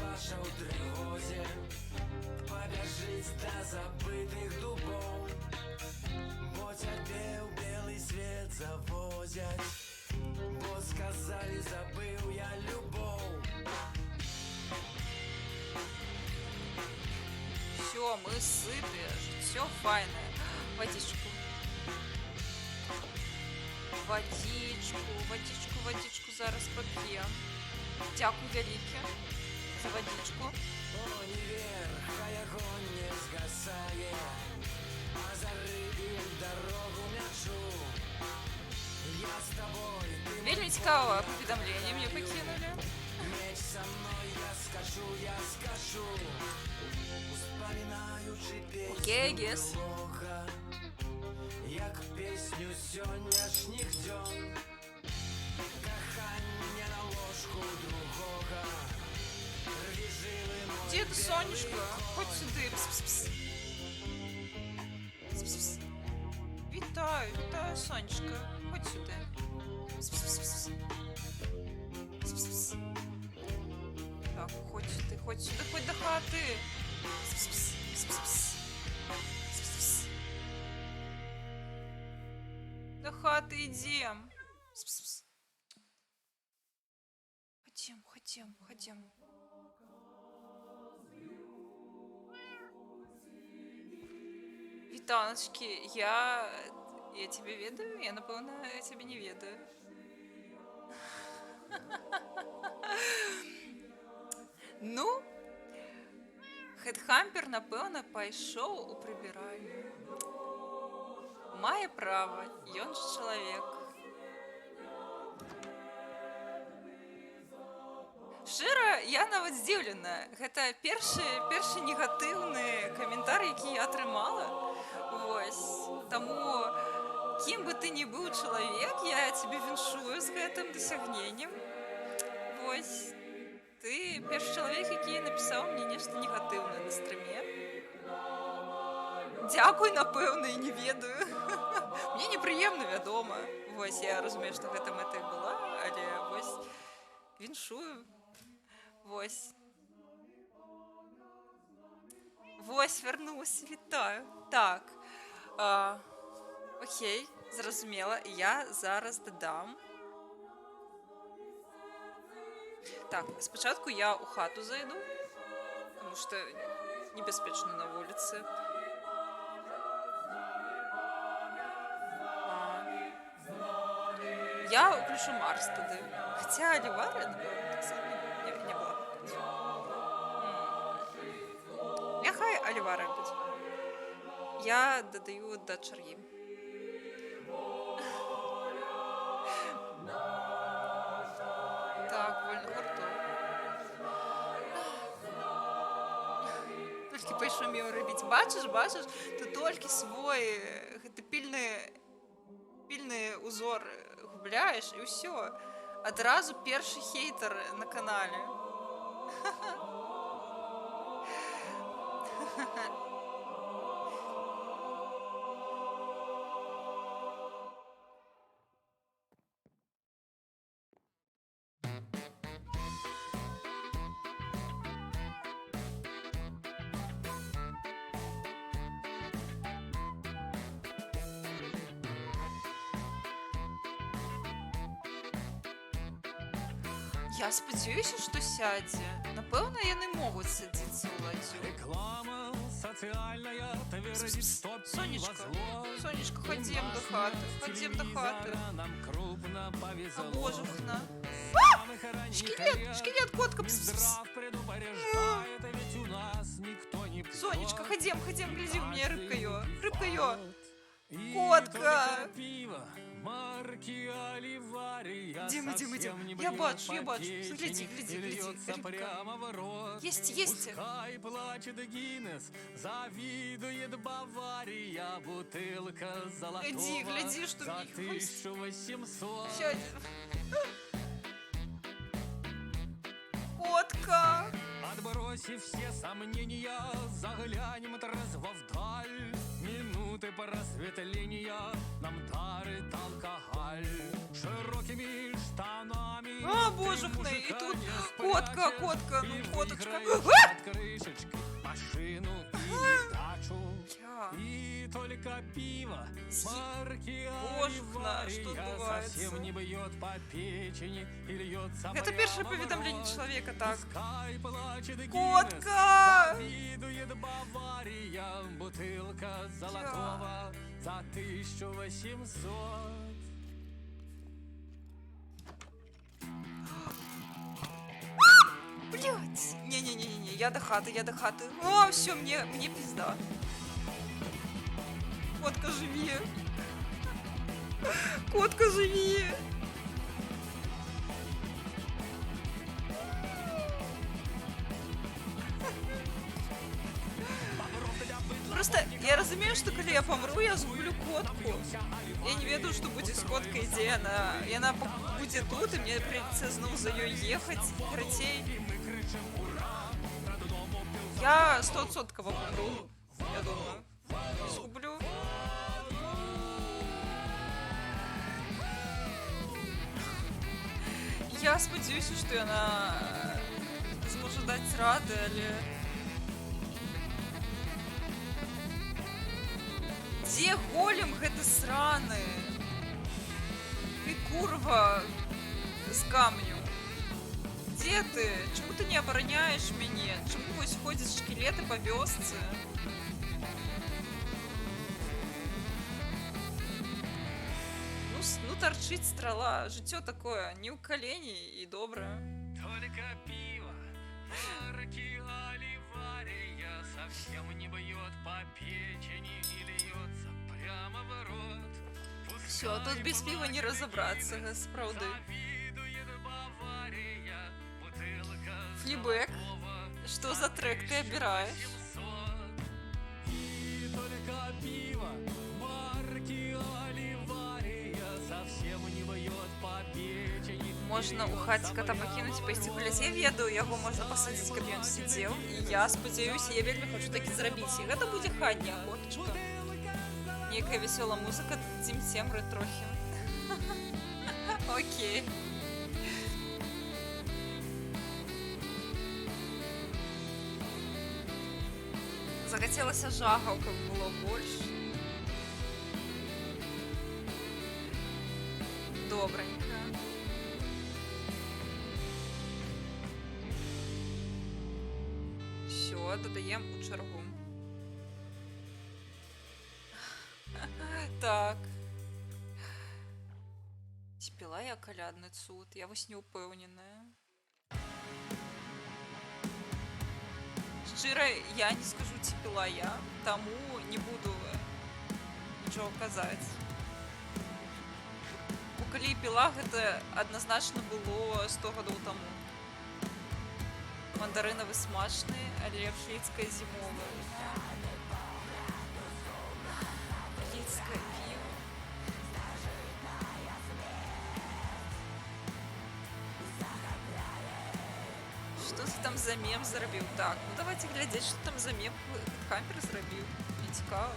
S5: Побежись до забытых дубов, бо цябе ў белый свет завозять, бо сказали, забыл я любовь.
S2: Все, мы сытые, все файное. Водичку зараз поп'ємо. Дякую вяліке за водичку.
S5: О, неверх, хай огонь не згасає, а за рыбью дорогу мяжу. Я с тобой, ты
S2: Вельмі цікаве повідомлення мені покинули.
S5: меч со мной, я скажу. Вспоминаючи
S2: Окей,
S5: песню
S2: гес.
S5: плохо, як песню сённяшніх дзён. Каханне на ложку другога. Рві жылы мой
S2: Дід Сонечко, ходь сюди. Пс-пс-пс. Пс-пс-пс. Вітаю, вітаю, Сонечко. Ходь сюди. Пс-пс-пс. Пс-пс-пс. Так, ходь сюди, ходь до хати. Пс-пс-пс. Пс-пс-пс. Пс-пс-пс. До хати йдем. Пс-пс-пс. Ходім. Вітаночки, я тебе ведаю? Я, напевно, тебе не ведаю. Ну, хедхампер, напевно, пайшоў у прыбіральню. Мае права, ён ж чалавек. Шчыра, я нават здзіўлена. Гэта першы негатыўны каментар, які я атрымала. Вось. Таму, кім бы ты ні быў чалавек, я цябе віншую з гэтым дасягненнем. Вось. Ты першы чалавек, які напісаў мне нешта негатыўнае на стрыме. Дзякуй, напэўна, і не ведаю. Мне непрыемна, вядома. Вось, я разумею, што гэта мэта і была, але вось, віншую. Вось. Вось, вярнуся, вітаю. Так. Окей, зразумела. Я зараз дадам. Так, спачатку я у хату зайду, потому что небяспечна на вуліцы. Я уключу Марс тады. Хаця Алівара, напэўна, таксама не была. Няхай Алівара будзе. Я дадаю да чаргі. Так, вольно гурту. Толькі пайшумеў рабіць. Бачыш, ты толькі свой гэты пільны узор губляеш, і ўсё. Адразу першы хейтер на канале. Я спадзяюся, што сядзе. Напэўна, яны могуць садзіцца ў ладдзю.
S3: Реклама социальная, ты верить, стоп,
S2: Сонечка, ходім до хати.
S3: Нам крупно повезло.
S2: Божухна.
S3: Шкелет,
S2: Шкелет, котка.
S3: Минздрав предупреждает, ведь у нас никто не пьет.
S2: Сонечка, ходім, гляди, у меня рыбка ё.
S3: И
S2: Котка.
S3: только пиво марки Оливария
S2: Идем.
S3: совсем не
S2: Я
S3: бьет
S2: бачу.
S3: по
S2: Гляди,
S3: печени и льется
S2: рыбка.
S3: прямо в рот.
S2: Есть.
S3: Пускай плачет Гиннес, завидует Бавария, бутылка золотого
S2: Гляди, что
S3: за
S2: мне хвост.
S3: 1800.
S2: Сядь. Котка.
S3: Отбросив все сомнения, заглянем трезво вдаль. Минуты просветления нам дарит алкоголь. Широкими штанами
S2: Божухна,
S3: ты
S2: и тут
S3: мужика не
S2: котка,
S3: спрячешь,
S2: ну,
S3: и
S2: коточка.
S3: выиграешь под крышечкой машину или дачу.
S2: Бля.
S3: И только пиво марки
S2: Божухна,
S3: Оливария
S2: что отбывается?
S3: совсем не бьет по печени и льется
S2: Это
S3: прямо
S2: первое
S3: в
S2: поведомление
S3: рот.
S2: человека, так.
S3: Пускай плачет Гиннес,
S2: Котка!
S3: завидует Бавария, бутылка золотого за 1800.
S2: Блять. Не, я до хаты. О, все, мне пизда. Котка, живи. Котка, живи. Просто я разумею, што калі я памру, я згублю котку. Я не ведаю, што будзе з коткай, дзе яна будзе тут, і мне прыйдецца зноў за ёй ехаць. Карацей, я 100% памру, я думаю. Згублю. Я спадзяюся, што яна зможа даць рады, але... Дзе голем гэты сраны? Ты курва з камню. Дзе ты? Чаму ты не абараняеш мяне? Чаму вось ходзяць шкілеты па вёсцы? Ну торчыць страла. Жыццё такое, не ў калені і добра.
S6: Только пиво, марки Оливария совсем не бьет по печени и льется прямо в рот.
S2: Всё, тут без пива не разобраться, справды. Флибэк, что за трек ты обираешь?
S6: И только пиво, марки Оливария совсем не бьет по печени.
S2: Можна ў хаце кота пакінуць, пайсці гуляць. Я ведаю, яго можна пасадзіць, каб ён сидзеў. І я спадзяюся, я вельмі хочу такі зрабіць. І гэта будзе хатняя котачка. Нейкая весёлая музыка, цімцемры трохі. Окей. Захацелася жагаў, каб было больш. Добранька. Всё, додаем у чаргу. Так. Ці піла я калядны цуд? Я вось не ўпэўненая. Шчыра, я не скажу, ці піла я, таму не буду нічого казаць. Бо калі піла, гэта адназначна было 100 гадоў таму. Мандарынавы смачны, але фліцкае зімовае. Фліцкае піва. Што ты там за мем зрабіў? Так, ну давайте глядзець, што там за мем Хаммер зрабіў. Мне цікава.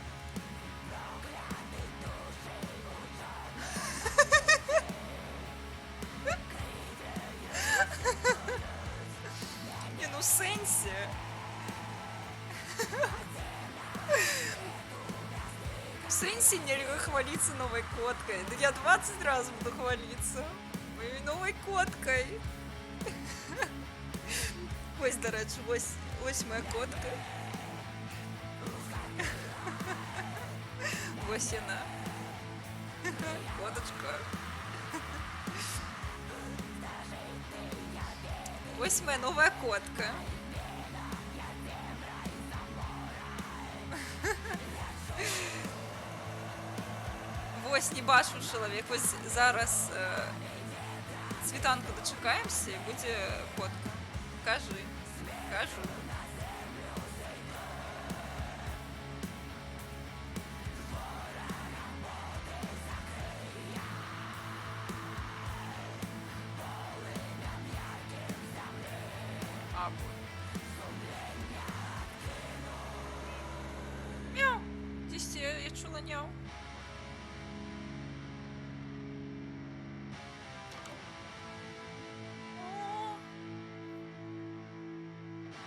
S2: Не, ну в сэнсе. В сэнсе нельга хвалиться новой коткой. Да я 20 раз буду хвалиться моей новой коткой. Ось, до речі, ось моя котка. Ось яна. Коточка. Ось моя новая котка. Вось не бачу чалавек. Вось зараз світанку дачакаемся і будзе котка. Кажи. Кажу. Мяу. Здесь я чула няу.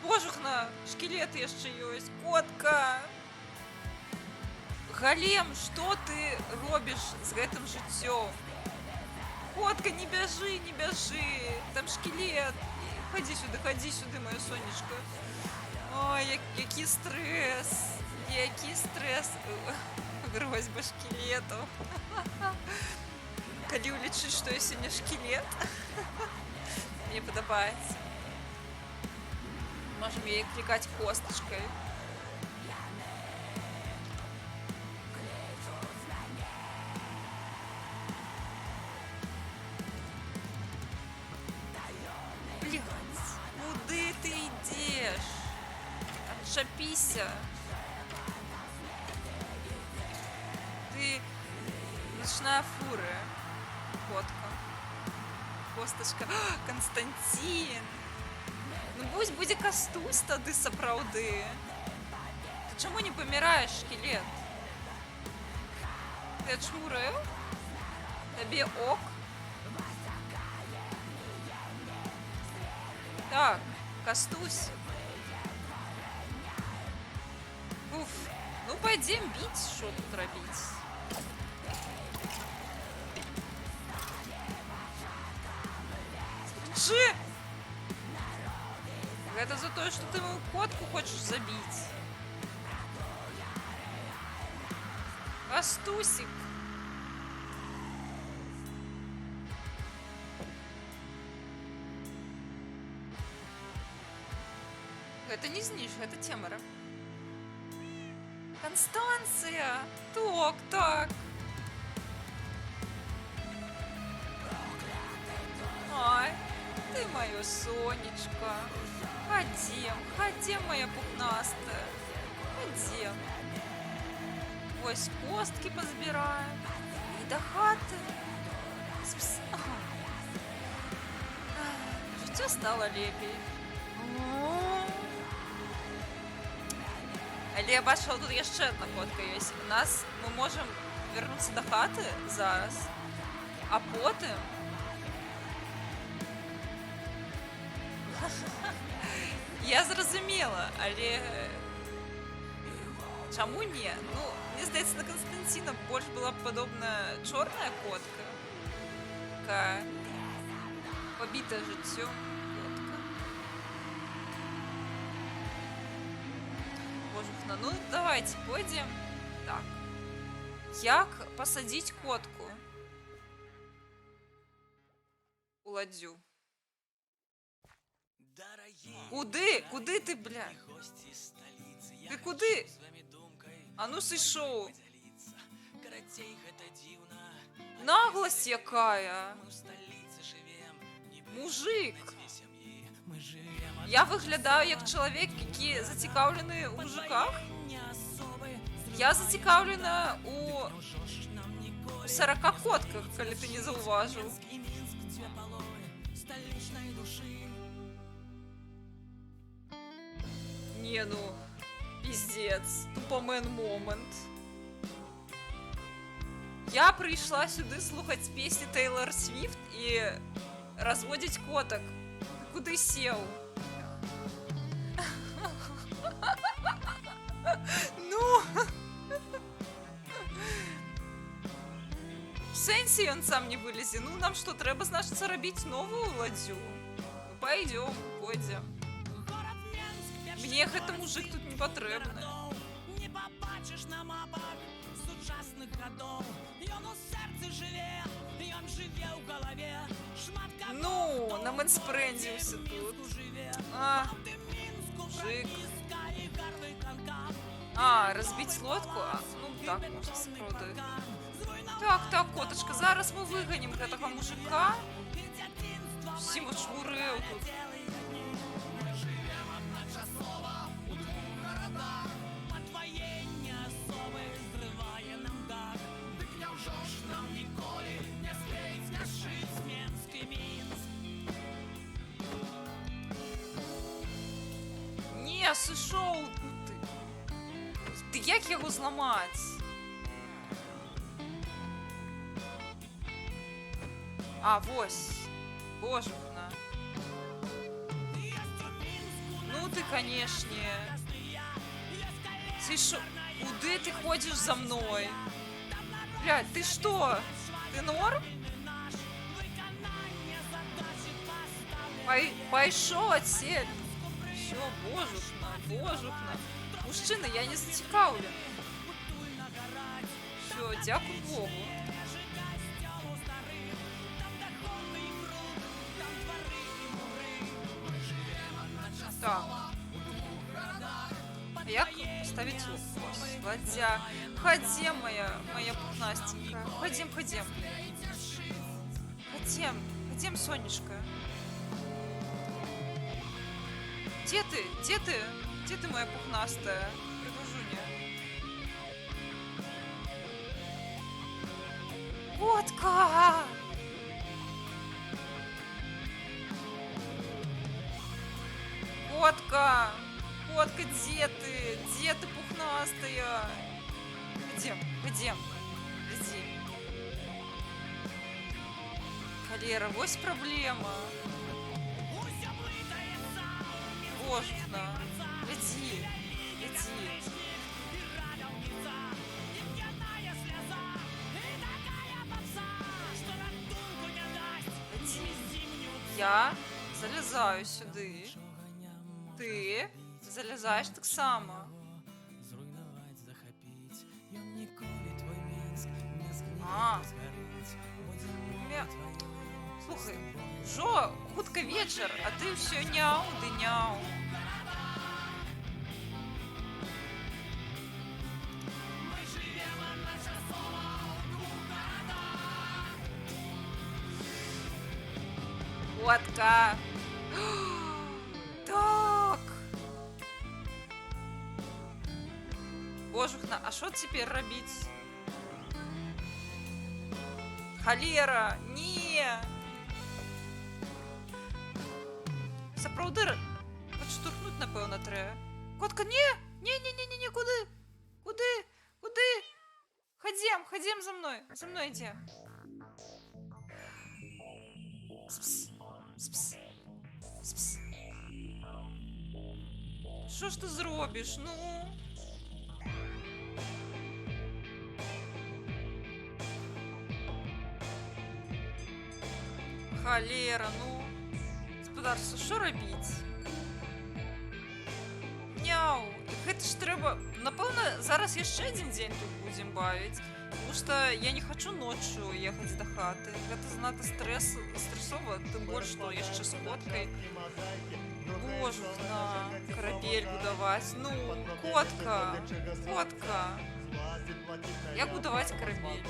S2: Божухна, шкілеты яшчэ ёсць. Котка! Галем, што ты робіш з гэтым жыццём? Котка, не бяжы, не бяжы. Там шкілет. Хадзі сюды, маё сонечка. Ой, які стрэс. Які стрэс. Грозьба шкілетаў. Калі ўлічыць, што я сёння шкілет. Мне падабаецца. Можем ей кликать косточкой. Блядь, куда ты идешь? Отшапися. Ручная фуры. Котка. Косточка. А, Константин. Ну пусть будзе Кастусь тады сапраўды. Ты чаму не паміраеш, шкілет? Ты ачмурыў? Табе ок? Так, Кастусь. Уф. Ну пойдем бить, что тут робить. Скажи! Это за то, что ты мою котку хочешь забить. Кастусик. Это не зниж, это Темора. Констанция! Так. Ай, ты мое сонечко. Ходим, моя пухнастая. Ходим. Ось костки позбираем. И до хаты. Життя стало лепей. Але я бачила, тут яшчэ одна котка ёсць. Мы можем вернуцца да хаты зараз, а потым я зразумела, але чаму не? Ну, мне здаецца, на Константина больш была падобна чорная котка, такая побітая жыццём котка. Божухна, ну давайте пойдем. Так. Як посадить котку у ладью? Куды ты, бля? Ты куды? А ну сышоў. Наглость якая. Мужик. Я выглядаю як чалавек, які зацікаўлены ў мужиках. Я зацікаўлена у 40 котках, калі ты не заўважыў. Не, ну, пиздец, тупомен момент. Я прийшла сюди слухати пісні Тейлор Свіфт і розводити коток. Куди сів? Ну, в сенсі він сам не вилізе. Ну, нам що, треба, значить, робити нову ладью? Ну, пойдем, пойдем. Мне гэты мужик тут не патрэбны.
S5: Не побачиш на мапах сучасних гадов. Ён у серці жыве, ён жыве ў галаве.
S2: Ну, намэнспрэндзіўся тут. А, мужик. А, разбить лодку? А, ну так, можна сапраўды. Так, коточка, зараз мы выганем гэтага мужика. Всім ачмурэў тут. Не, сышоў ты. Ты як яго зламаць? А, вось. Божухна. Ну ты, канешне. Сышоў. Куды ты ходишь за мной? Блядь, ты что? Ты норм? Пайшоў адсель. Все, божухна. Мужчина, я не зацікаўлен. Все, дякую Богу. Так. Як ставить ладья? Ходим, моя пухнастенькая. Ходим, Сонечка. Где ты, моя пухнастая? Пригожуня. Котка! Котка! Котка, где ты? Где ты, пухнастая? Пойдем, пойдем. Иди. Холера, вось проблема. Божественно. Иди, иди. Я залезаю сюди. Ти залізаєш так само. А. Слухай, Жо, хутка вечір, а ти все няу, ди няу. Котка. Так. Божухна, а що тепер робити? Холера, ні. Сапраўды, подштурхнуть, напевно, треба. Котка, ні, ні, куди? Куди? Куди? Ходім за мною. За мною йди. Спс. Спс. Спс. Що ж ти зробиш? Ну? Холера, ну. Господарство, що робіть? Няу. Гэта ж трэба... Напэўна, зараз яшчэ адзін дзень тут будзем бавіць. Потому что я не хочу ночью ехать до хаты. Это занадто стрессово, тем больше, что яшчэ с коткой. Боже, на корабель будовать. Ну, котка, котка. Як будовать корабель?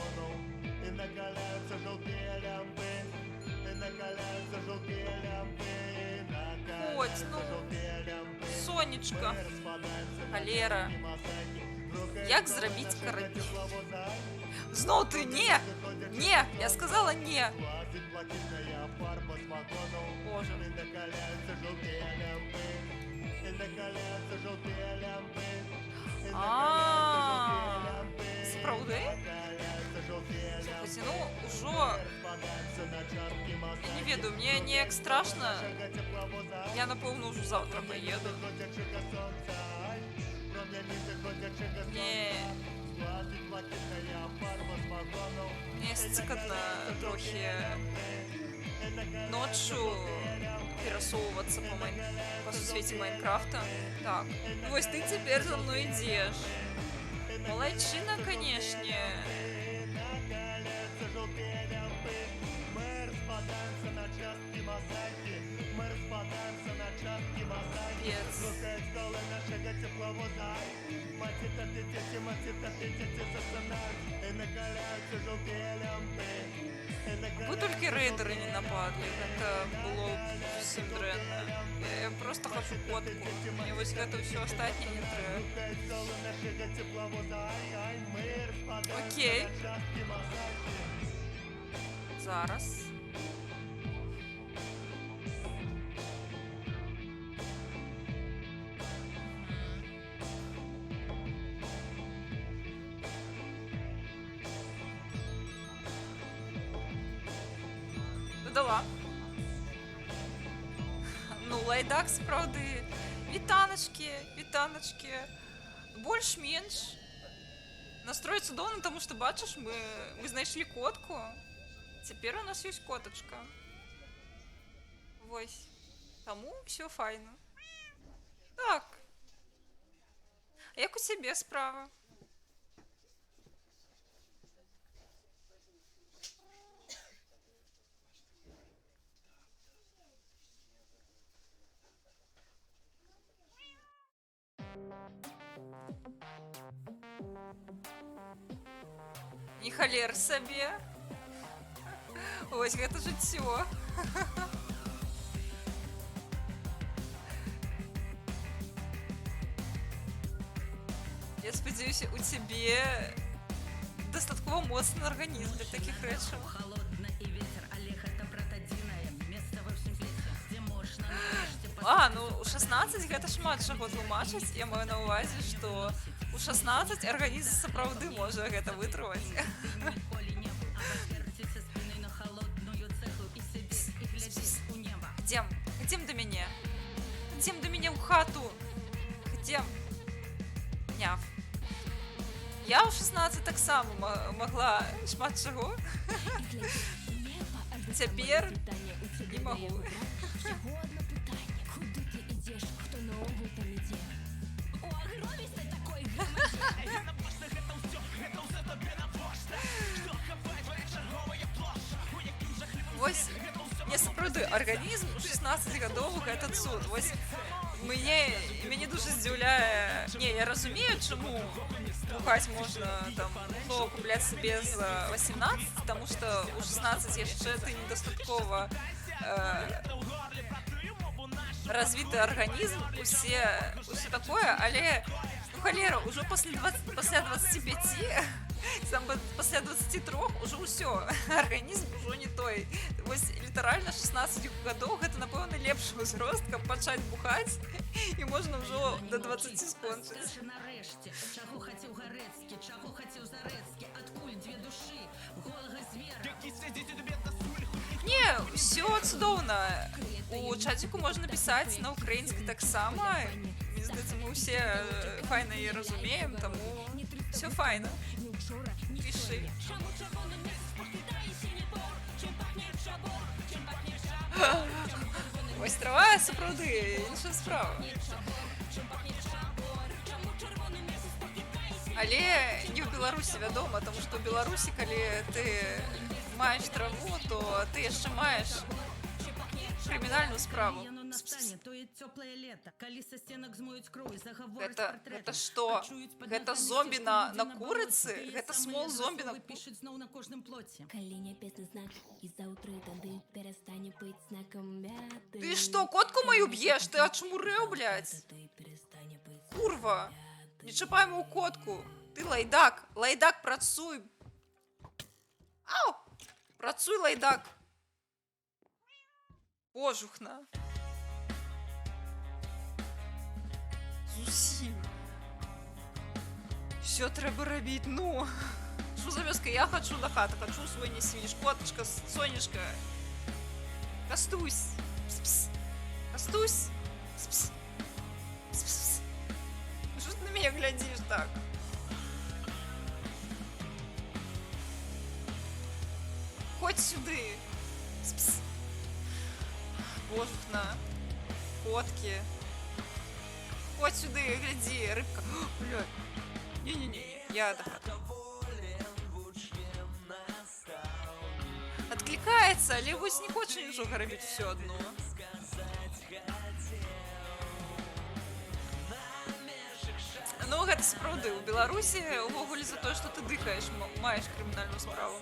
S2: Коть, ну, сонечка. Холера. Як зробити корабель? Знову ти, ні! Ні! Я сказала ні! Боже. Справді? Слухайте, ну, уже... Я не ведаю, мне неяк страшно. Я, напевно, уже завтра поеду. Не. Мне стикотно трохи ночью пересовываться по свете Майнкрафта. Так, ну вот ты теперь за мной идешь. Молодчина, конечно. Вы только рейдеры не нападли, это было совсем дрянно. Я просто хочу котку, мне вот это все остальное не треба. Окей. Зараз. Додала. Ну, лайдак, справді. Вітаночки, вітаночки. Больш-менш. Настрой цудовно, тому що, бачиш, ми знайшли котку. Тепер у нас є коточка. Ось. Тому все файно. Так. А як у себе справа? Не холер сабе. Ось гэта жыццё. Я спадзяюся, у цябе недастаткова моцны арганізм для такіх рэчаў. Ну у 16 гэта шмат чаго тлумачыць. Я маю на ўвазе, што у 16 арганізм сапраўды можа гэта вытрываць. Ідзем да мяне. Ідзем да мяне ў хату. Ідзем. Няв. Я ў 16 таксама магла шмат чаго. Цяпер не магу. Вось, мне сапраўды арганізм 16-гадовых гэта цуд. Вось мяне дуже здзіўляе. Не, я разумею, чаму бухаць можна там купляць сабе з 18, таму што у 16 яшчэ ты недастаткова развіты арганізм, усе такое, але халера, ўжо пасля 25, пасля 23 ўжо ўсё, арганізм ўжо не той. Вось літаральна 16 гадоў гэта, напэўна, лепшы ўзрост, каб пачаць бухаць, і можна ўжо да 20 скончыць. Не, ўсё цудоўна. У чаціку можна пісаць на ўкраінскай таксама. Мне здаецца, мы ўсе файна і разумеем, таму ўсё файна. Пішы. Вось трава сапраўды іншая справа. Але не ў Беларусі, вядома, таму што ў Беларусі, калі ты маеш траву, то ты яшчэ маеш крымінальную справу. Гэта што? Гэта зомбі на курыцы? Гэта смол зомбі на курыцы? Ты што, котку маю б'еш? Ты ачмурэў, блядь? Курва! Не чапай мою котку! Ты лайдак! Лайдак, працуй! Ау! Працуй, лайдак! Пожухна! Зусім! Всё трэба рабіць, ну! Што за вёска? Я хачу на хату, хачу свой не свіш. Котачка, сонечка! Кастусь! Пс-пс! Кастусь! Пс-пс! Пс-пс! Что ты на меня глядишь так? Хоть сюды. Пс-пс. Божухна. Котки. Хоть сюда, гляди, рыбка. Блядь. Не-не-не, я дохожу. Откликается, але вось не хоче нічога робити все одно. Ну, гэта сапраўды, у Беларусі увогуле за тое, што ты дыхаеш, маеш крымінальную справу.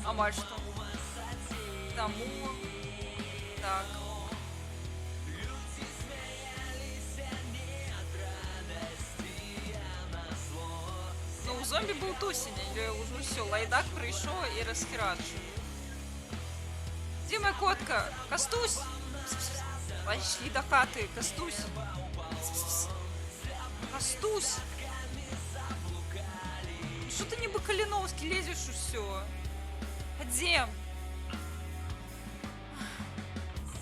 S2: Амаль што. Таму... Так. Ну, у зомбі быў тусень, але ўжо ўсё, лайдак прыйшоў і расхерачыў. Дзе моя котка? Кастусь! Пайшлі да хаты, Кастусь! Кастусь! Что ты нібы Каліноўскі лезеш усё? Хадзем!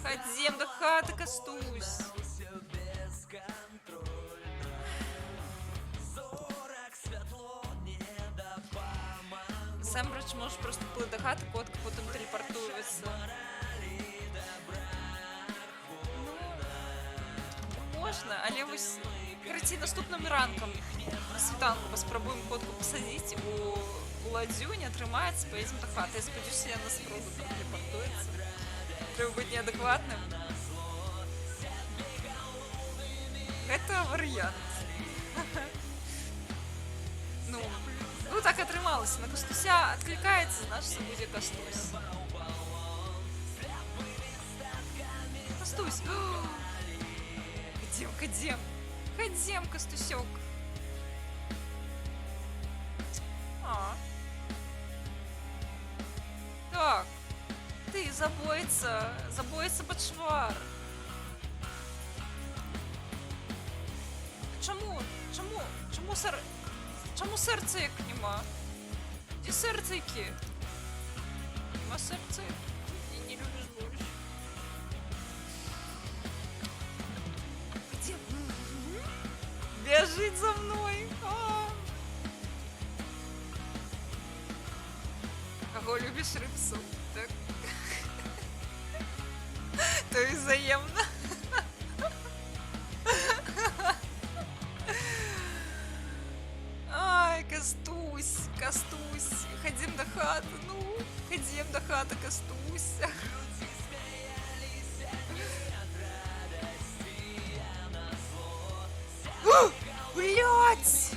S2: Хадзем да хаты, Кастусь! Сэмбрач можешь просто плыть до хаты, котка потом телепортуется. Ну, можно, але вось карацей наступным ранкам на світанку паспрабуем котку пасадзіць у ладдзю, не атрымаецца, поедзем да хаты. Я спадзяюся, яна сапраўды телепортуецца. Трэба быць неадэкватным. Гэта варыянт. Ну так атрымалася, на Кастуся адклікаецца, значыць будзе Кастусь. Кастусь! Хадзем, Кастусёк! Забойца пачвар. Чому серце як нема? Де серце яке? Нема серце? Ти не любиш борщ. Где? Бежит за мной. Кого любишь рыбцу? Так. То и взаимно. Ай, Кастусь. Ходим до хаты, ну. Ходим до хаты, Кастусь. Блять!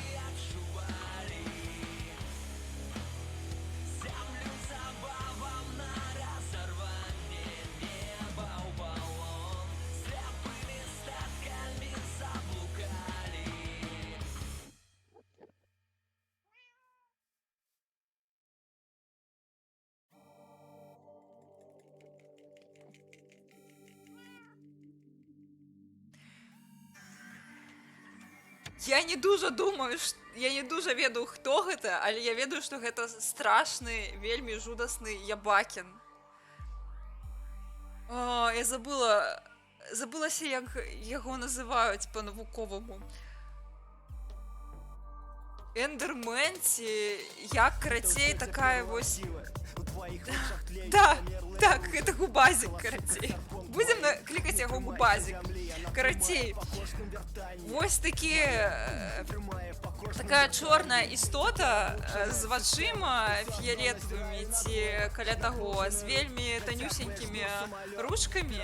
S2: Я не дуже думаю, я не дуже ведаю, хто гэта, але я ведаю, што гэта страшны, вельмі жудасны Ябакін. Я забылася, як яго называюць па-навуковаму. Эндермен ці як, карацей, такая вось... Да, так, гэта губазік, карацей. Будзем клікаць яго губазік. Карацей, вось такая чорная істота з вачыма фіялетавымі ці каля таго, з вельмі танюсенькімі ручкамі.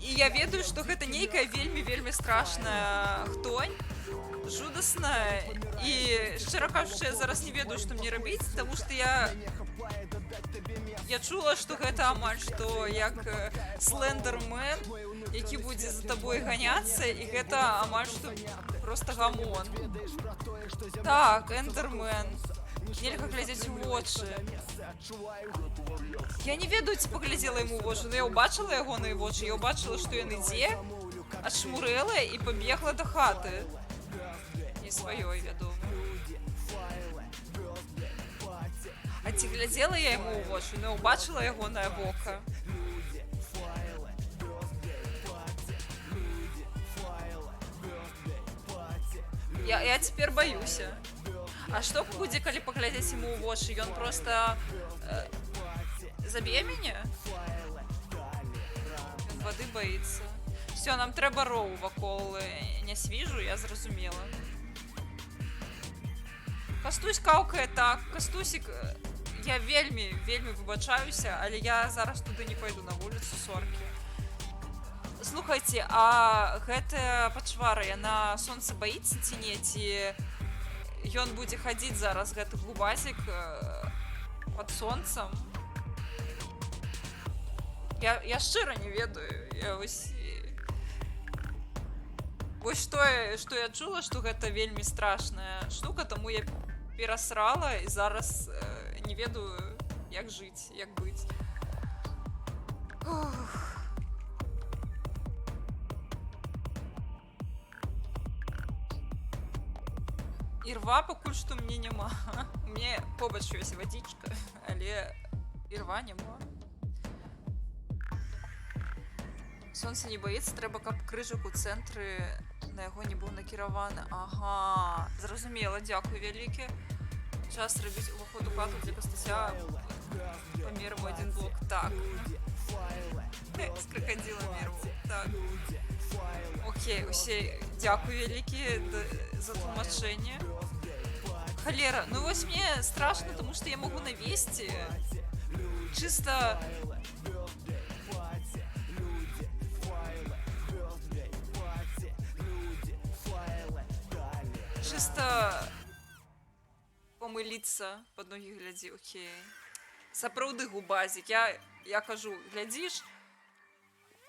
S2: І я ведаю, што гэта нейкая вельмі страшная хтонь, жудасная. І, шчыра кажучы, я зараз не ведаю, што мне рабіць, таму што я чула, што гэта амаль што як Слендермен, які будзе за табой ганяцца, і гэта амаль што проста гамон. Так, Эндермен. Нельга глядзець у вочы. Я не ведаю, ці паглядзела яму ў вочы, но я ўбачыла ягоныя вочы, я ўбачыла, што ён ідзе, адшмурэла і пабегла да хаты. Не сваёй, вядома. А ці глядзела я яму ў вочы, но ўбачыла ягонае вока. Я цяпер баюся. А што будзе, калі паглядзець яму ў вочы? Ён проста заб'е мяне? Ён вады баіцца. Всё, нам трэба роў вакол нясвіжу, я зразумела. Кастусь каўкае так, Кастусік, я вельмі выбачаюся, але я зараз туды не пайду на вуліцу Соркі. Слухайце, а гэтая пачвара, яна сонца баіцца ці не? Ці ён будзе хадзіць зараз, гэты губазік, пад сонцам? Я шчыра не ведаю. Вось што я чула, што гэта вельмі страшная штука, таму я перасрала і зараз не ведаю, як жыць, як быць. Ірва пакуль што мне няма. У мяне побач ёсць вадзічка, але ірва няма. Сонца не баіцца, трэба, каб крыжык у цэнтры на яго не быў накіраваны. Ага, зразумела, дзякуй вялікі. Час рабіць уваход у хату для Кастуся памерам у адзін блок. Так. З кракадзілам мерву. Так. Окей, усе, дзякуй вялікі за тлумачэнне. Халера, ну вось мне страшна, таму што я магу навесці чыста... Чыста памыліцца, пад ногі глядзі, окей. Сапраўды губазік, я кажу, глядзіш,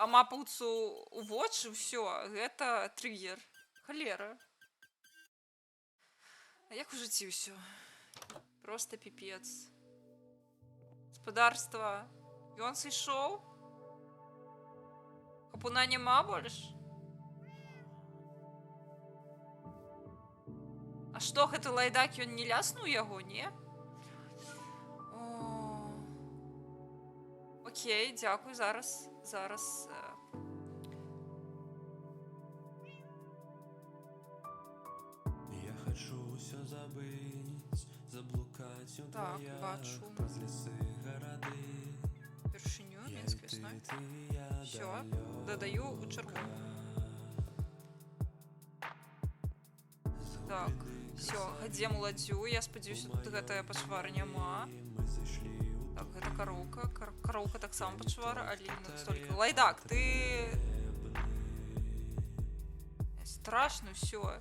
S2: а мапаўцу у вочы, ўсё, гэта трыгер. Халера. А як у жыцці ўсё? Проста піпец. Гаспадарства Ён сышоў? Хапуна няма больш? А што, гэты лайдак, ён не ляснуў яго, не? Окей, дзякуй, зараз.
S5: Я хочу все забыть, заблукать у
S2: Так,
S5: твоя,
S2: бачу.
S5: праз лесы, гарады.
S2: Вершиню, Минск весной.
S5: Я
S2: Все, додаю у чергу. Так, все, гадзем ладзю. Я спадзяюся, тут гэтая пачвара няма. Так, гэта кароўка. Кароўка таксама пачвара, але не настолькі. Лайдак, ты... Страшно все.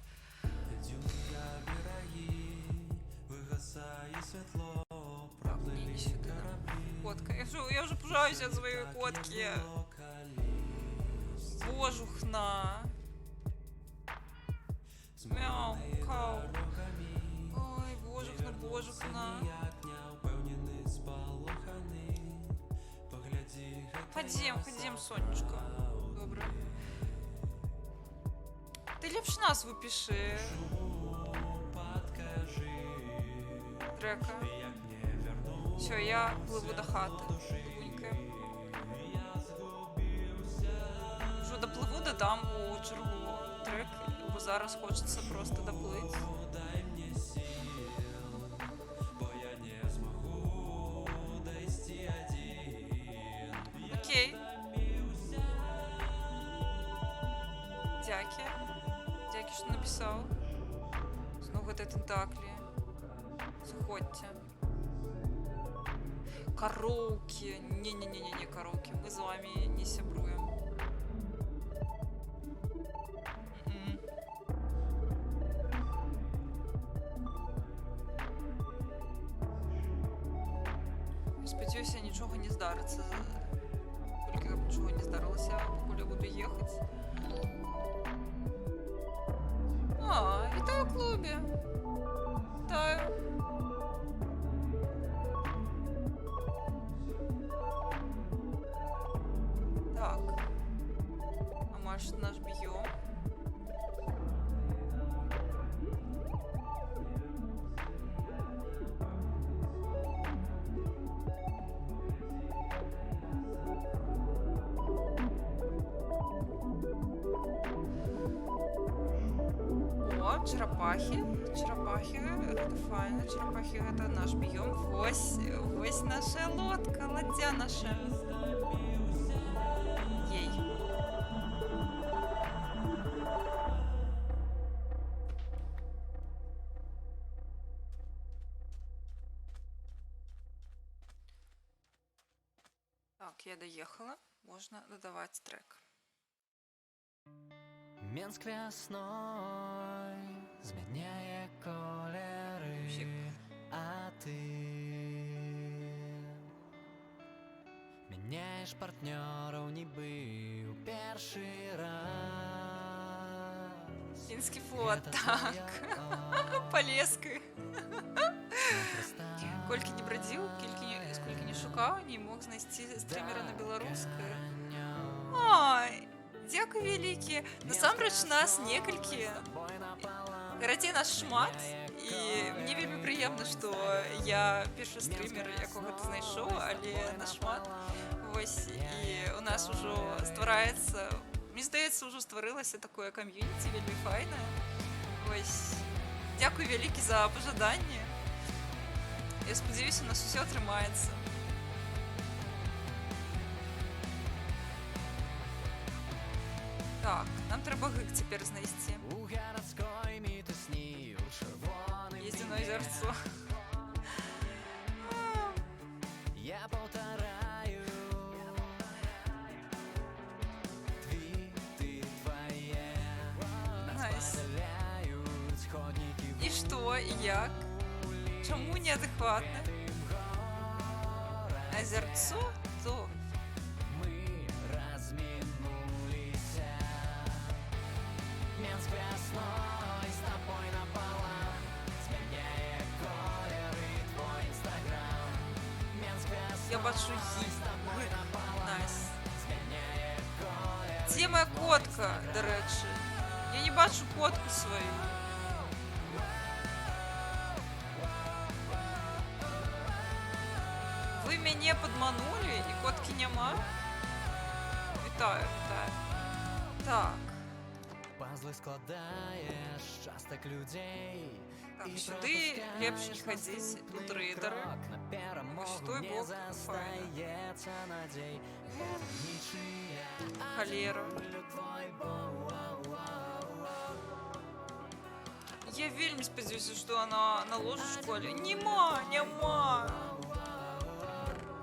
S2: Так, не сюда. Котка. Я уже пужаюсь от своей котки. Божухна. Мяу, кау. Ой, божухна. Ходим, Сонечка. Добре. Ты лепш назву пиши. Трека. Все, я пливу до хати. Вже допливу, додам у чергу трек, бо зараз хочеться просто доплити. Окей. Дяки, що написав. Знову гэта тентаклі. Заходьте. Караоке. Не, караоке. Мы с вами не сябруем. Сподіваюся, нічого не здариться. Тільки нічого не здарилося, поки я буду їхати. Вітаю в клубі. Вітаю. Так. А марш наш бьем. О, черепахи, это файно, черепахи это наш бьем. Вось наша лодка, ладья наша. Ей. Так, я доехала, можно додавать трек.
S6: Менск весной змяняе колеры, а ты мяняешь партнёраў нібы ў першы раз.
S2: Финский флот, так. Полеской. Колькі не бродзіў, сколько не шукаў, не мог знайсці стрімера на беларускай. Ой, дзякуй вялікі. Насамрэч нас некалькі. Карацей, нас шмат. І мне вельмі прыемна, што я першы стрімер, якога ты знайшоў, але нас шмат. Вось, і у нас ужо ствараецца, мне здаецца, ужо стварылася такое кам'юніці вельмі файнае. Вось, дзякуй вялікі за пажаданне. Я спадзяюся, у нас усё атрымаецца. Так, нам трэба гык цяпер знайсці.
S6: У гарадской мітусні ў чырвоным
S2: Ездзіно азярцо.
S6: я паўтараю твіты твае.
S2: Найс.
S6: Паляюць ходнікі
S2: І што, і як? Чаму неадэкватна? Азярцо? То.
S6: мы размінуліся. Менск вясной з табой напалам змяняе колеры твой інстаграм. Менск
S2: Я
S6: вясной
S2: бачу гік. Де моя котка, до речі? Я не бачу котку свою. Ви мене підманули і котки нема? Вітаю, вітаю. Так.
S6: Пазли складаєш, часток людей.
S2: Так,
S6: І
S2: сюди лепше не
S6: пропускаєш
S2: ходіть, тут
S6: наступний
S2: рейдери.
S6: крок. На перемогу
S2: Шестой
S6: не
S2: блок,
S6: застається надій. Нічия.
S2: Холера.
S6: Твой бог.
S2: Я вельми сподіваюся, що вона на ложечку, але нема.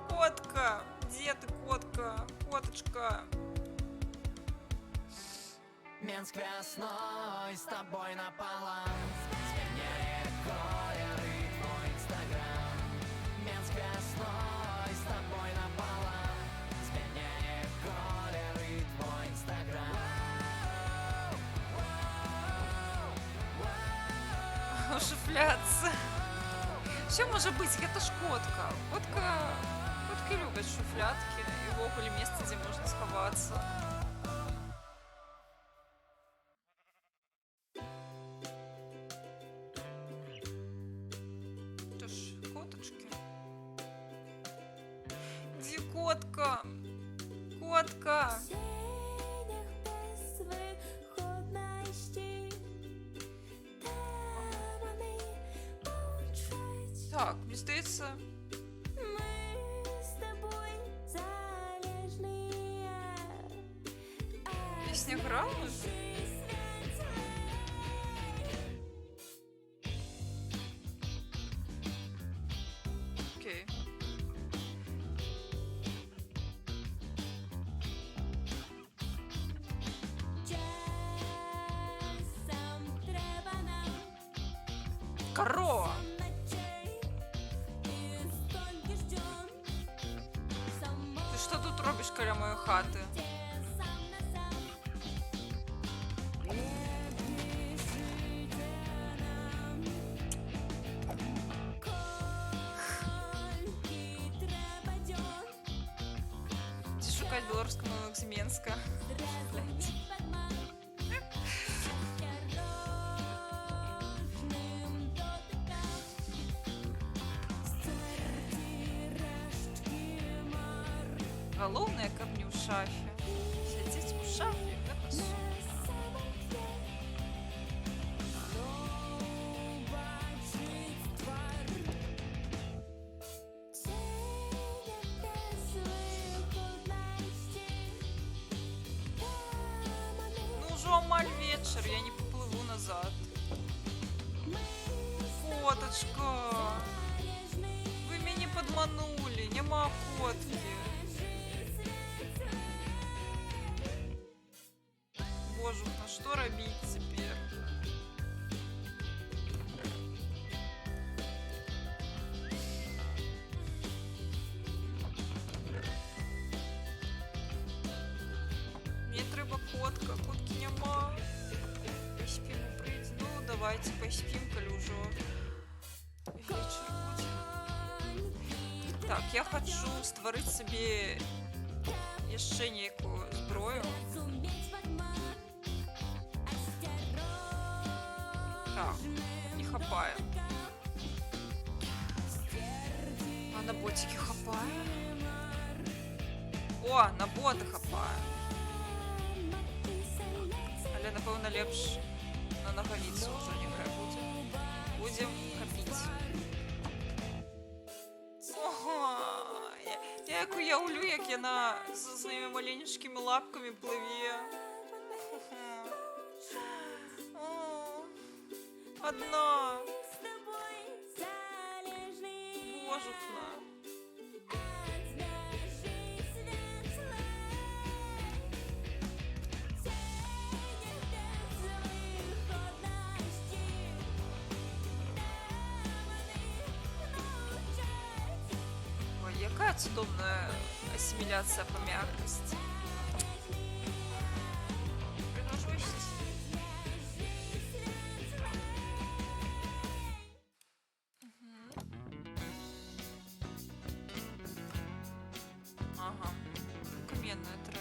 S2: Котка, где ты, котка, коточка?
S6: Минск весной с тобой напалом. Сменяет колеры твой инстаграм. Минск весной с тобой напалом. Сменяет колеры твой инстаграм.
S2: Шуфляться. Що може бути? Це ж котка. Котки люблять шуфлятки і вогулі місце, де можна сховатися. Це ж коточки. Де котка? Котка! Так, мені здається... Пісня грала? Окей. Корова! Ти що тут робиш біля моєї хати? Ці шукать білоруську мову з Мінська. Головне, каб не ў шафе. Сядзець у шафе, гэта супер. Ну ўжо амаль вечар, я не поплыву назад. Коточка! Вы мяне падманули, няма котки. Боже, ну что робить теперь? Мне треба котка, котки нема. Поспим прийти. Ну, давайте поспим, коли уже вечер будет. Так, я хочу створити собі ще ніяку зброю. Так, не хапає. А на ботики хапає? О, на боти хапає. Але, напевно, лепш на ноговицу вже нехай буде. Будем копити. Ого! Я як уявлю, як я з своїми маленькими лапками пливе. Одна. Божухна. Ой, яка чудовна асиміляція по м'якості. Приношуєшся? Ага. Каменная тра.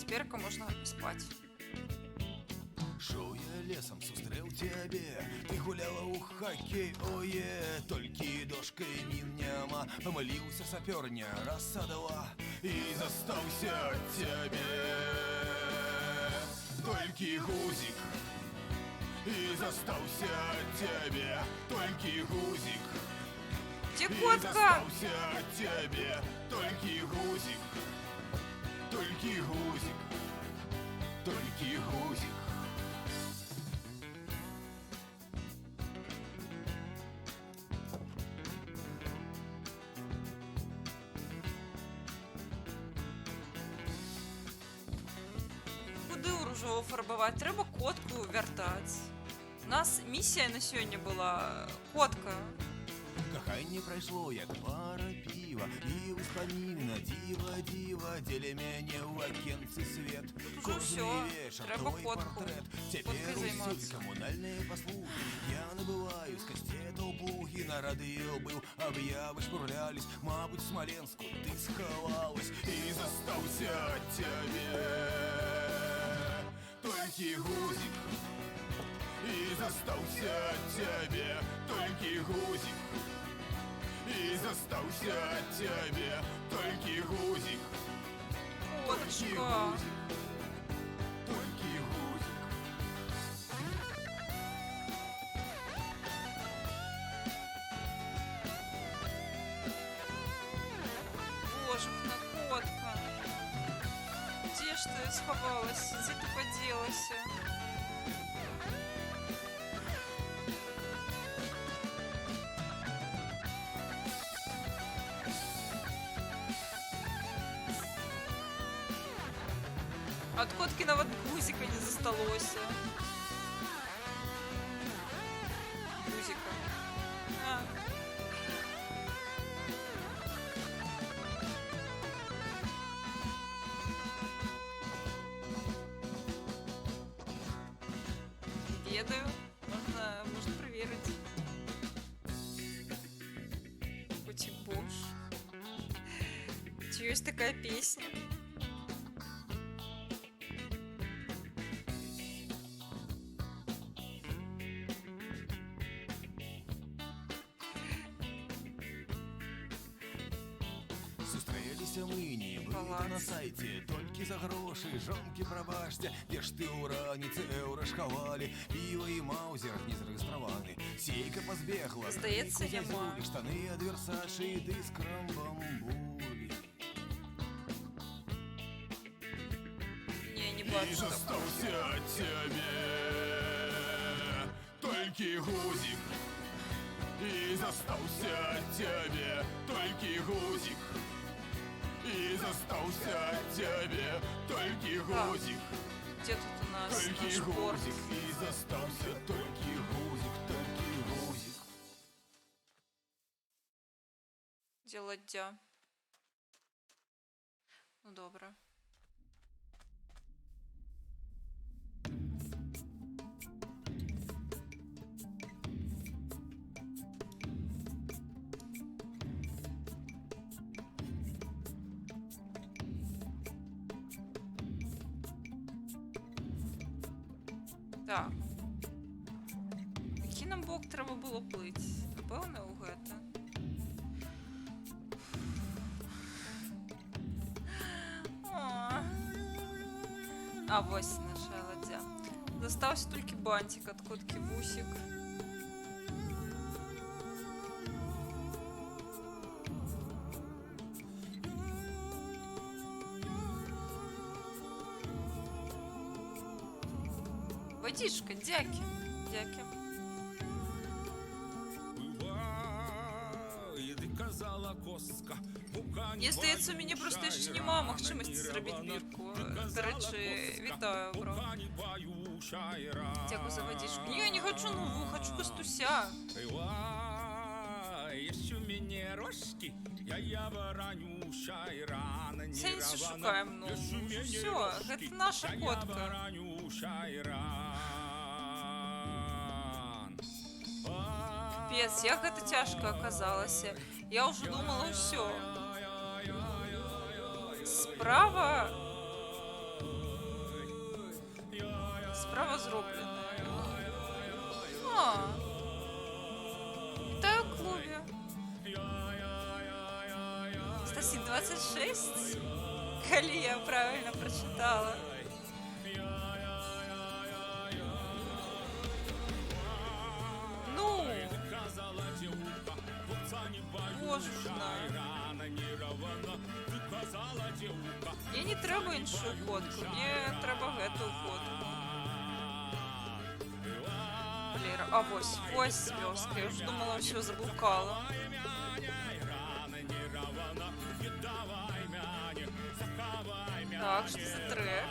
S2: Цяперка можна спаць.
S7: Шел я лесом, сустрел тебе, ты гуляла у хоккей, ое, толькі дошкой няма, помолился саперня, рассадала, и застался тебе. Толькі гузик, и застался тебе, толькі гузик.
S2: Где
S7: И
S2: котка?
S7: застался тебе, толькі гузик, толькі гузик, толькі гузик.
S2: Куди у ружову фарбувати? Треба котку вертати. У нас місія на сьогодні була котка.
S7: Кохання пройшло, як пара пива, і успоміна, дива, діля мене в окенці свет.
S2: Тут уже все, треба котку. Коткою займатися.
S7: Комунальні послуги, я набываю з кастету плуги, на радіо був, об'яви шпурлялись, мабуть, в Смоленську ти сховалась, і застався тебе. Толькі гузик, и застался тебе, толькі гузик, и застался тебе, толькі гузик, толькі
S2: Коточка.
S7: гузик, толькі гузик.
S2: Боже, котка. Где ж ты сховалась? Где ты поделась? От котки нават гузика не засталося. Гузика. А. Ведаю. Можна перевірити. Котик Бош. Чи есть такая песня?
S7: Сустрэліся мы не былі
S2: Баланс.
S7: на сайце, толькі за грошы, жонкі прабачце, дзе ж ты ў раніцы еўра шхавалі, піва і маузер не зарэгістраваны, сейка пазбегла,
S2: Здаецца,
S7: крыку
S2: няма.
S7: зазюлі, штаны ад Версачы, дыскрам бамбулі.
S2: Не, не
S7: І
S2: бачу.
S7: застаўся тебе, толькі гузик, і застаўся тебе, толькі гузик, і застаўся тебе, толькі гузик,
S2: Где тут у нас
S7: толькі
S2: наш порт?
S7: гузик, і застаўся толькі гузик, толькі гузик.
S2: Где ладдя? Ну, добре. Так. Який нам бок треба було плити? Напевне, у гета. А вось наша ладдя. Застався тільки бантик от котки Вусик. Водичка, дяки. Дяки. Мені здається, мені просто ще нема можливості зробити бірку. До речі, вітаю, бро. Дякую за водичку. Ні, я не хочу нову, хочу костуся. Сенсі шукаємо нову. Все, це наша котка. Капец, як это тяжко оказалося. Я уже думала, все. Справа Справа зроблена. А. Вітаю в клубі. Стасі 26? Коли я правильно прочитала. Ну. Божушна. Мне не треба іншу фотку, мне треба гэту фотку. Лера, а ось вёска, я уже думала, все заблукала. Так, что за трек?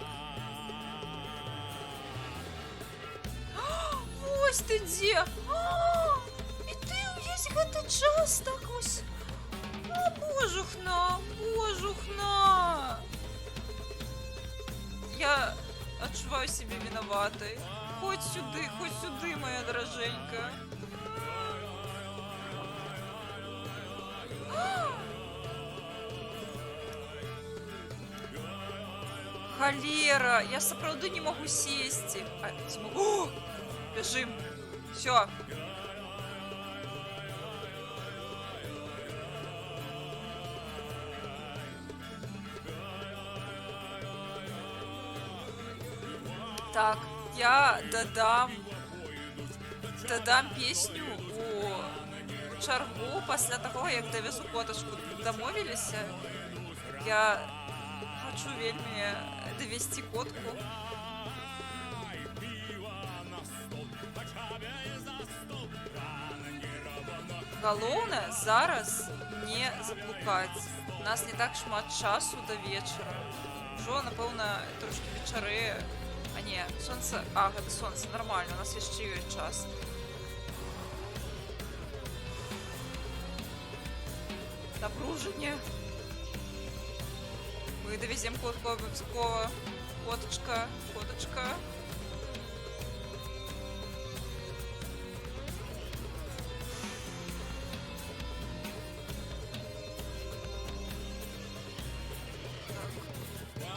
S2: Ось ты где? И ты увесь гэты час так ось. О, божухна, божухна. Я отчуваю себя виноватой. Хоть сюда, моя дороженька. Холера, я сапраўды не могу сесть. Смогу. Бежим. Все. Так, я додам песню у чаргу пасля таго, як давезу котачку. Дамовіліся. Я хочу вельмі давесці котку. Галоўнае зараз не заблукаць. У нас не так шмат часу да вечара. Ужо, напэўна, трошки вечарэе. А не, сонце... А, гэта сонце, нормально, у нас яшчэ ёсць час. Напружанне. Мы давезем котку абавязкова. Коточка, коточка.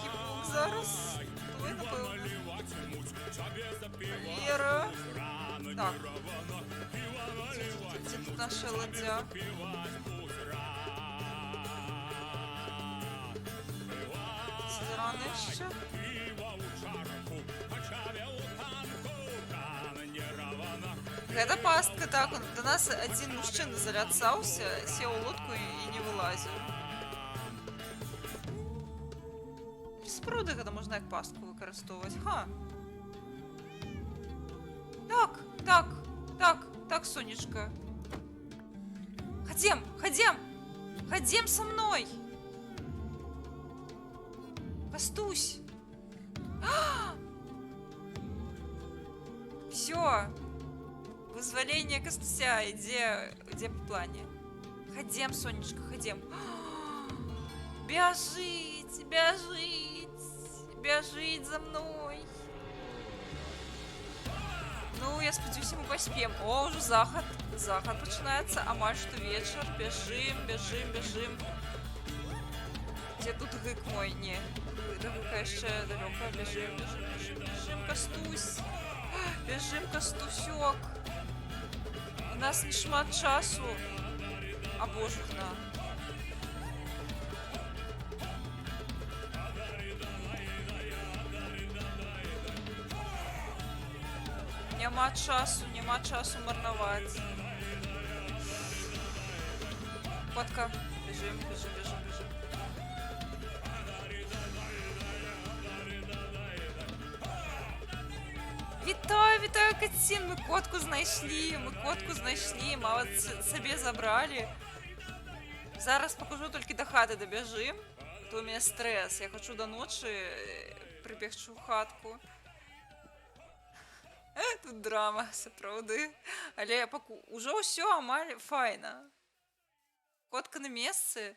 S2: Кіпнук зараз. Той, напевно. Вера. Так. Где тут наша ладья? Рано еще. Гэта пастка, так, он до нас один мужчына заляцаўся, сел у лодку и не вылазил. Сапраўды гэта можна як пастку выкарыстоўваць. Ха. Так, Сонечка. Ходим со мной. Кастусь. Все. Вызволение Кастуся. Иди по плане. Ходим, Сонечка, ходим. Бежить за мной. Ну, я спадзяюся, мы поспеем. О, уже заход начинается. Амаль что вечер. Бежим. Где тут гык мой? Не. До гыка еще далеко. Бежим, Кастусь. Бежим, Кастусек. У нас не шмат часу. А божухна. Нема часу марновать. Котка, бежим. Вітаю, Кацін, мы котку знайшли, мало себе забрали. Зараз покажу, только до хаты добежим, то у меня стресс, я хочу до ночи прибегчу в хатку. Тут драма, сапраўды. Але уже ўсё амаль файна. Котка на месцы.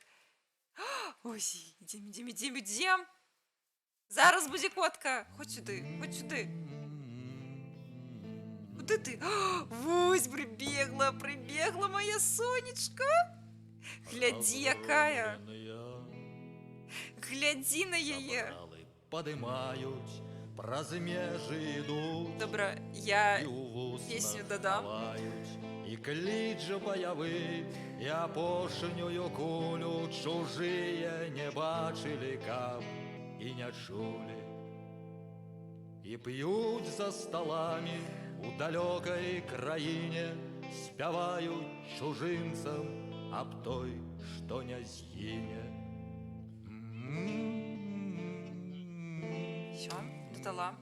S2: Ой, ідзем. Зараз будзе котка. Хоць сюды. Куды ты? Вось, прибегла моя Сонечка. Глядзі, якая. Глядзі на яе.
S6: Падымаюць
S8: Праз межы ідуть
S2: Добре, я
S8: і у вуснах
S2: песню додам.
S8: ховають, і клич же бойовий, і апошнюю кулю чужие не бачили кам і не чули. І п'ють за столами у далекой країні, спявають чужинцам об той, що не згине.
S2: Все, додала.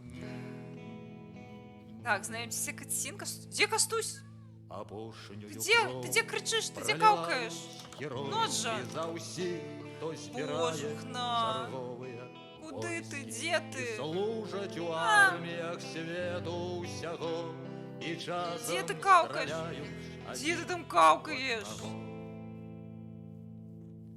S2: Так, знайомтеся, Катсінка. Де Костусь? Ты где кричишь? Ты где каукаешь? Ноджа!
S8: За усіх, хто збирає
S2: Божухна!
S8: черговые
S2: Куди ти? Де ти?
S8: служать у арміях світу усього, і часом
S2: Де ти каукаєш?
S8: страляють
S2: Де ти там каукаєш?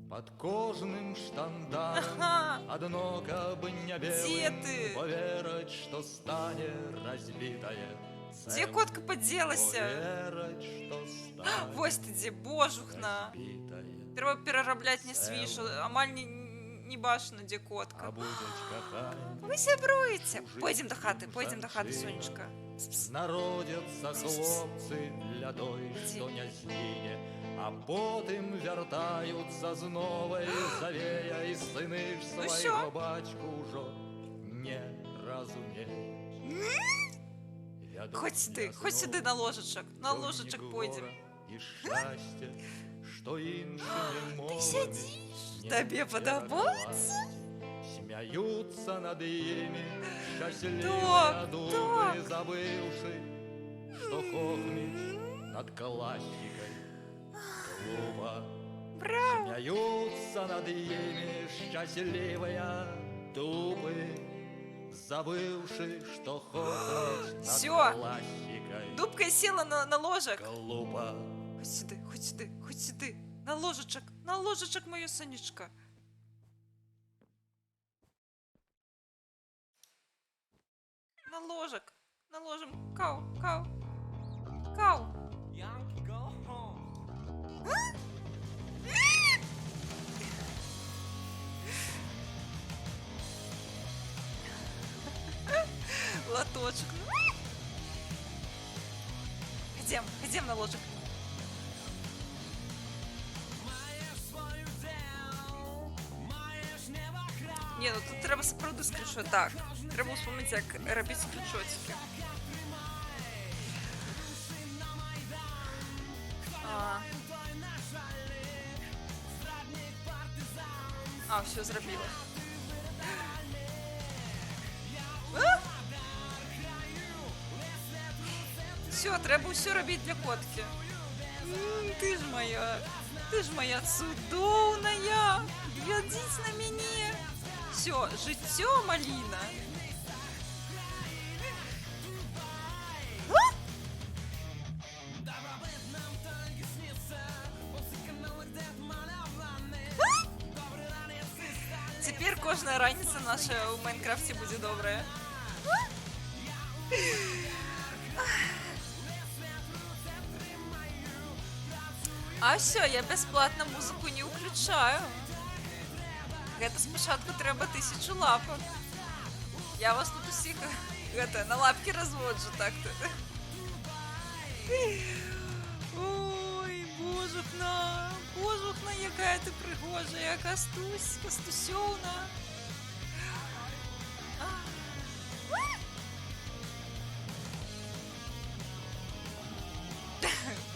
S8: под кожним штандартом
S2: Ага.
S8: одно каб не
S2: Де
S8: белым
S2: ти?
S8: поверить, що стане розбитає.
S2: Де котка поділася?
S8: Поверить, що стане
S2: Ось ти де, Божухна!
S8: розбитає.
S2: Треба переробляти не свій, що амаль не бачно, де
S8: А
S2: котка.
S8: будуть кохання,
S2: Ви сябруєте. Пойдем до хати, Сонечка.
S8: народяться хлопці для той, що не згине, а потім вертаються знову завея, і сини ж
S2: Ну
S8: свого
S2: що?
S8: батьку вже не розуміють.
S2: Хоть сюди на ложечок пойдем.
S8: І щастя, що іншими мовами
S2: сидиш,
S8: не
S2: тобі подобається?
S8: Сміються над ними щасливі
S2: Так,
S8: думи,
S2: так.
S8: забивши, що хохмить над классикой клуба.
S2: Браво!
S8: Смеются над ними счастливые дубы, забывши, что хохмить над
S2: Всё.
S8: классикой
S2: Дубка сіла на ложок.
S8: глупо.
S2: Хоть сюди. На ложечок, моя Сонечка. Наложим. Кау. Лоточек. Идем на ложек. Ні, ну тут треба справді скріншот. Так, треба вспомнити, як робити скріншотики. Все зробила. Все, треба все робити для котки. Ти ж моя цудовная. Глядіть на мене. Все, життя маліна. Тепер кожна раніця наша у Майнкрафті буде добра. А все, я бесплатно музыку не включаю. Гэта спочатку треба 1000 лапок. Я вас тут усіх на лапки розводжу так-то. Ой, божухна, яка ти пригожа, Костусьовна.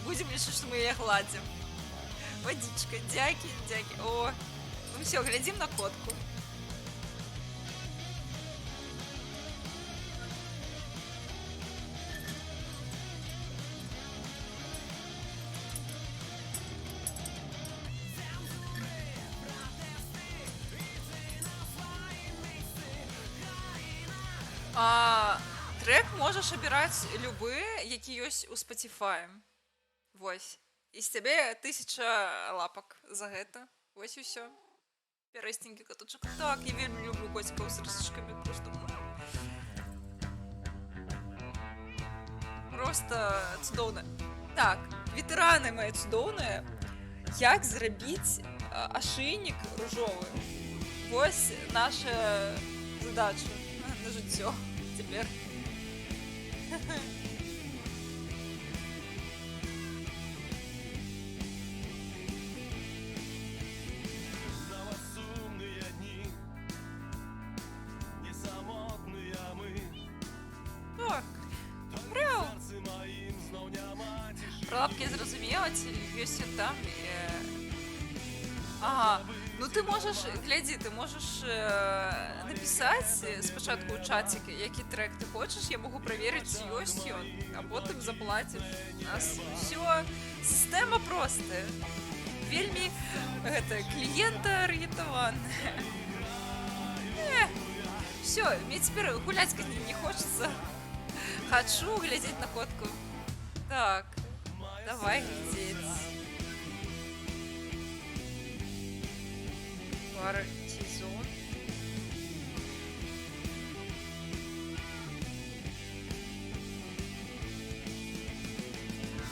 S2: Будем решить, что мы ее гладим. Водичка, дяки. О, ну все, глядим на котку. Трек можеш обирати любі, які є у Spotify. Вось. І з тебе 1000 лапок за гэта. Вось і все. Перестенький коточок. Так, я вельмі люблю котиков з рисочками. Просто цудоўна. Так, ветераны мої цудоўныя. Як зробити ошейник ружовий? Вось наша задача на життя. теперь.
S7: На вас сумные дни, не самотные мы.
S2: Так, прям.
S7: Серце моїм знов няма тиші.
S2: Про лапки я зрозуміла, ці вісі там. Ага, ну ти можеш, гляді, ти можеш написати спочатку у чатик, який трек ти хочеш, я можу перевірити, чи ось він, а потім заплатиш. У нас все, система просто. Вельми, клиента ориентована. Все, мне теперь гулять с ним не хочется. Хочу глядеть на котку. Так, давай глядеть. Партизон.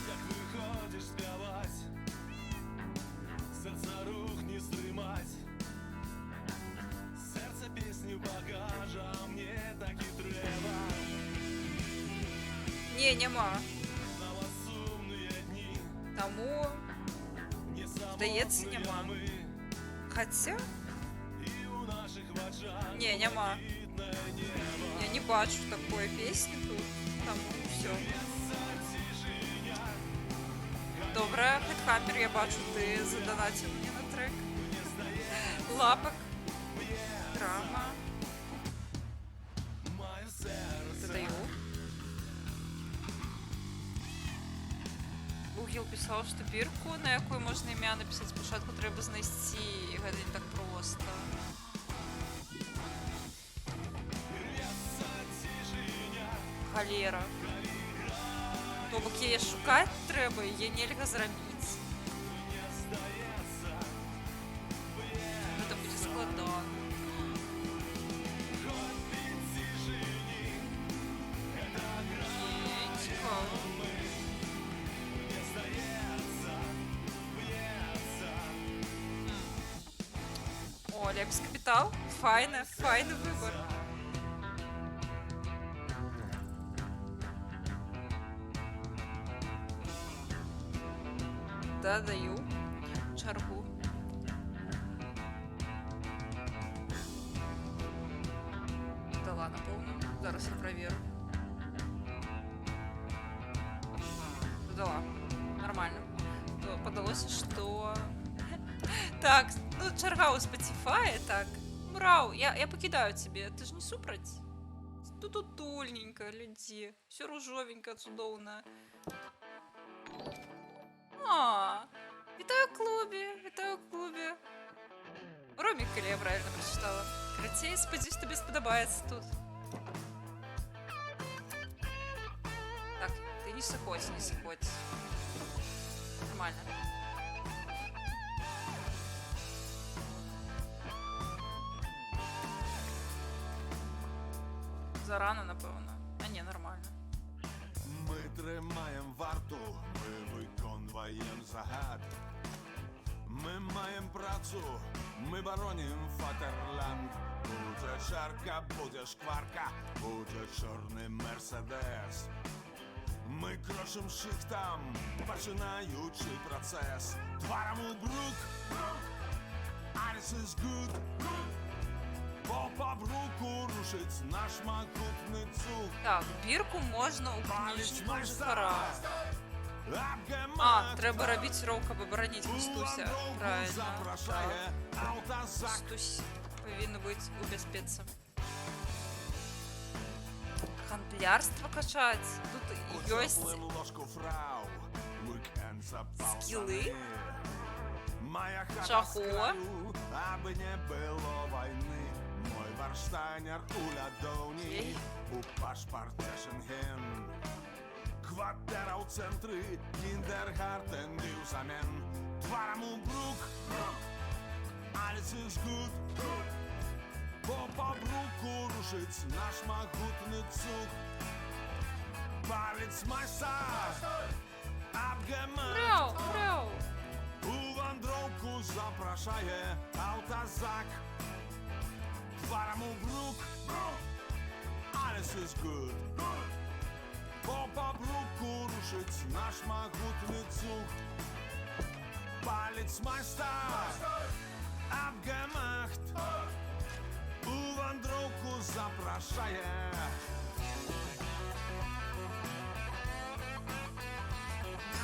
S7: Як виходиш співать, серця рух не стримать. Серце пісню багажа, мені так і треба.
S2: Не, нема.
S7: На вас сумні дні,
S2: Тому,
S7: не
S2: здається,
S7: самотні
S2: нема.
S7: ми.
S2: Хотя,
S7: І у наших очах
S2: не, нема.
S7: блакитне небо.
S2: Я не бачу такої пісні тут. Тому все. Добре, Хедхаммер, я бачу, ти задонатив мені на трек. Лапок. Драма.
S7: Маю серце.
S2: Додаю. Гугл писав, що бірку, на яку можна ім'я написати спочатку, треба знайти. І це не так просто. Холера. То бок її шукати треба, її нельга зробити. Це буде складно. Цікаво. О, Лепс Капитал. Файный выбор. Да, даю. Чаргу. Дала, напевно. Зараз я проверю. Дала. Нормально. То подалося, що... Так, ну чарга у Spotify, так. Мрау, я покидаю тебе, ты же не супроть? Тут утульненько, люди. Все ружовенько, чудовно. Вітаю в клубі, вітаю в клубі. Ромік, коли я правильно прочитала. Кратей, сподіваюсь, тобі сподобається тут. Так, ти не сиходь, не сиходь. Нормально. Зарано, напевно. А ні, нормально.
S7: Ми тримаємо варту, ми виконуємо загад. Ми маємо працю, ми бороним Фатерланд. Буде чарка, буде шкварка, буде чорний мерседес. Ми крошим шихтам, починаючи процес. Тварам у брук, alles is good. По бруку рушить наш могутний цуг.
S2: Так, бірку можна у книжку Жихара. А, треба робити рок, аби боронити Кустуся. Правильно. Так. Кустусь повинен бути у безпеці. Гандлярство качать. Тут є скіли. Чого?
S7: Аби не було війни. Мой варштайнер у лядовні, у пашпорті Шенген. Квартира у центрі, кіндергартен дівзамен. Тварам у брук, alles is good. По бруку рушить наш могутний цуг. Палець майстер,
S2: Мряу, мряу.
S7: у вандровку запрошає автозак. Тварам у брук, alles ist gut. Попа в руку рушить наш могутный Zug. Балетмайстер abgemacht. У вандровку запрошає.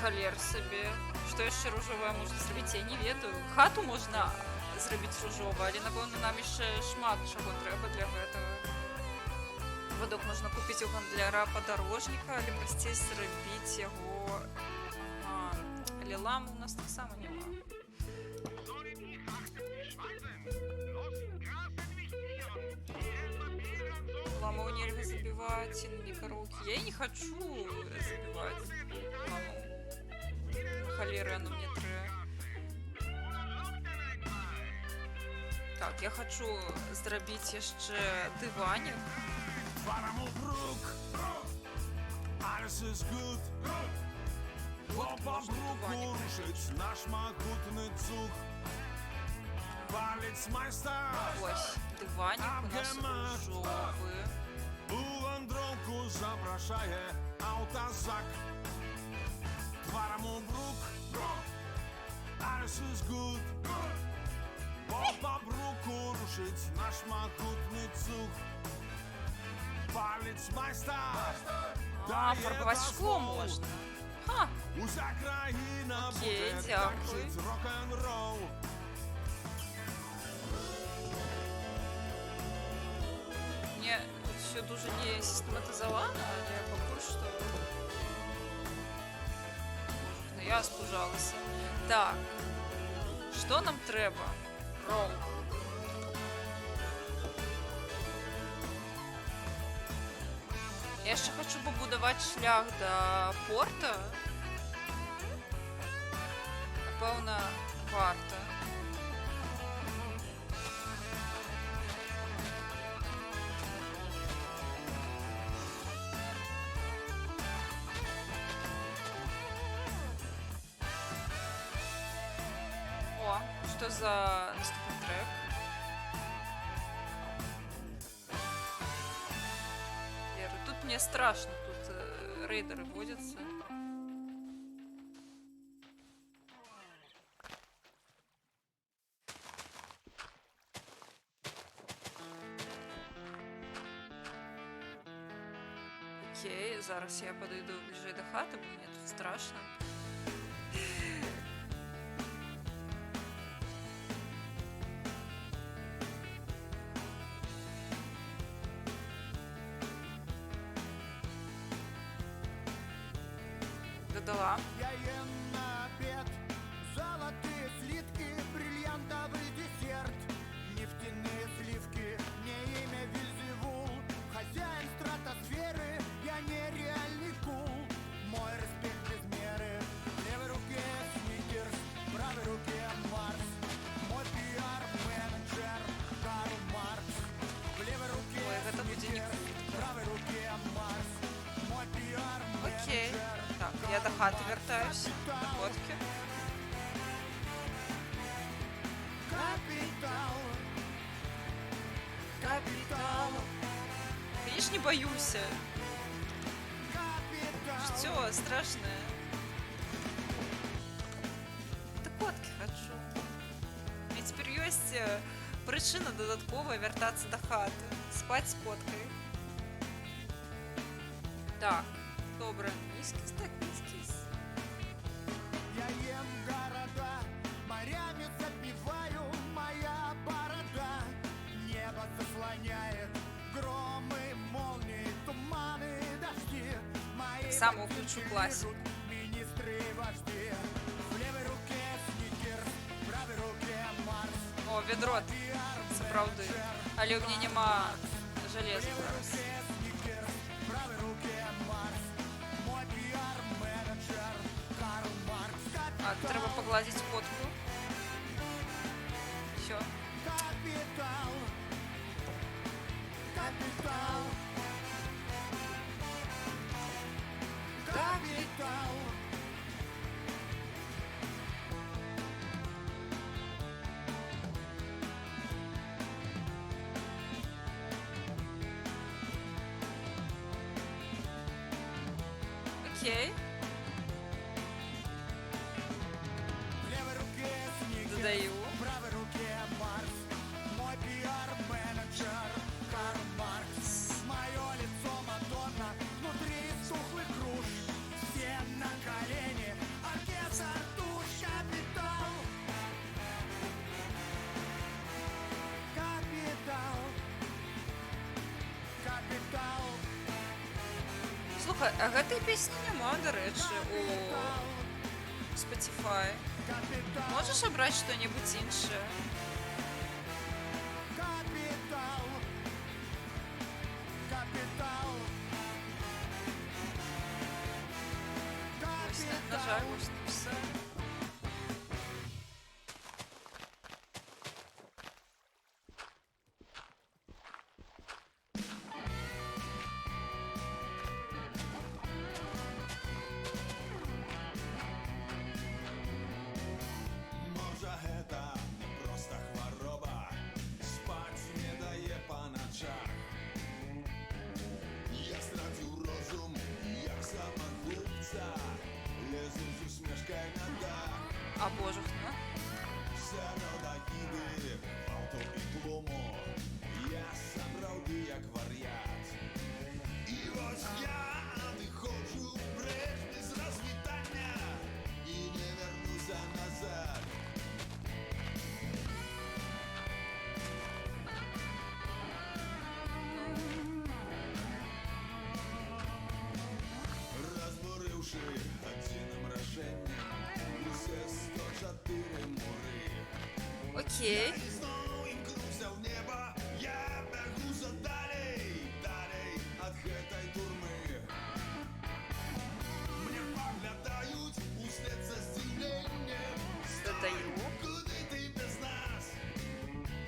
S2: Халер собі. Що ще ружове можна зробити, я не ведаю. Хату можна зробити ружову, але, напевно, нам ще шмат чого треба для этого. Водок можна купити у гандляра подорожника, але прості зробити його... Ага. Але ламу у нас так само нема. Ламу нельзя забивать, не коровки. Я и не хочу забивать ламу. Холера, оно мне треба. Так, я хочу зробити ще диванік.
S7: Тварому брук, alles ist gut. Попа в руку рушить наш могутный Zug. Балетмайстер
S2: Ось, диванік у нас ружовий.
S7: у вандровку запрошає автозак. Тварому брук, alles ist gut. Попа в руку рушить наш могутный Zug. Балетмайстер
S2: А, фарбувати шкло можна. Ха,
S7: Уся країна
S2: Окей,
S7: буде
S2: дякую.
S7: танчить рок-н-рол.
S2: мне тут все дуже не систематизовано, я поки що... Можна, я спужалася. Так, що нам треба? Ролл. Я ще хочу побудувати шлях до порта. Напевно, варто. О, що за наступний трек? Вера, тут мне страшно, тут рейдеры водятся. Окей, зараз я подойду ближе до хати, бо мені тут страшно. Додала.
S5: Я ем на обед золотые слитки, бриллиантовый десерт, нефтяные сливки, мне имя Вильзевул, хозяин стратосферы, я нереальный кул, мой респект без меры, в левой руке Сникерс, в правой руке Марс, мой пиар-менеджер Карл Маркс, в левой руке
S2: Ой, это будет не
S5: в правой руке Марс, мой пиар-менеджер.
S2: Окей. Так, я до хати вертаюсь. До фотки.
S5: Капитал,
S2: Капитал. Конечно, не боюсь.
S5: капитал.
S2: Все страшное. До котки хочу. І тепер є причина додаткова вертатися до хати. Спать з коткою. Так, добре. Низькіс, так, низькіс.
S5: Я ем города, морями забиваю, моя борода. Небо заслоняет громы, молнии, туманы, дожди. Мои
S2: Само
S5: ботинки
S2: включу классику.
S5: лижут министры и вожди. В левой руке Сникерс, в правой руке Марс.
S2: О, відро. Це правда. Але у мене нема железа зараз.
S5: Сникерс, в правой руке Марс. Мой пиар-менеджер Карл Маркс.
S2: А, треба погладити котку. Все.
S5: Капитал, капитал, капитал.
S2: Окей.
S5: В левой руке сникерс,
S2: Додаю.
S5: в правой руке Марс. Мой пиар-менеджер Карл Маркс. Мое лицо Мадонна, внутри тухлый круж. Все на колени, оркестр душ. Капитал. Капитал. Капитал.
S2: Слухай, а гэтай песні няма, дарэчы, у Spotify. Можаш абраць што-небудзь іншае?
S5: Капитал. Капитал.
S2: Вось, на жаль, вось напісала.
S7: Можа гэта не проста хвароба, спаць не дае па начах. Я страціў розум, як самагубца, лезу з усмешкай на дах.
S2: А божах, ну?
S7: Сярод агіды, аўто і тлуму, я сапраўды як вар'ят. І вось я адыходжу прэч без развітання і не вярнуся назад. Разбурыўшы адзіным рашэннем усе 104 муры.
S2: Окей.
S7: І зноў імкнуўся ў неба, я бягу за далей, далей ад гэтай турмы. Мне паглядаюць услед за здзіўленнем.
S2: Додаю.
S7: Куды ты без нас?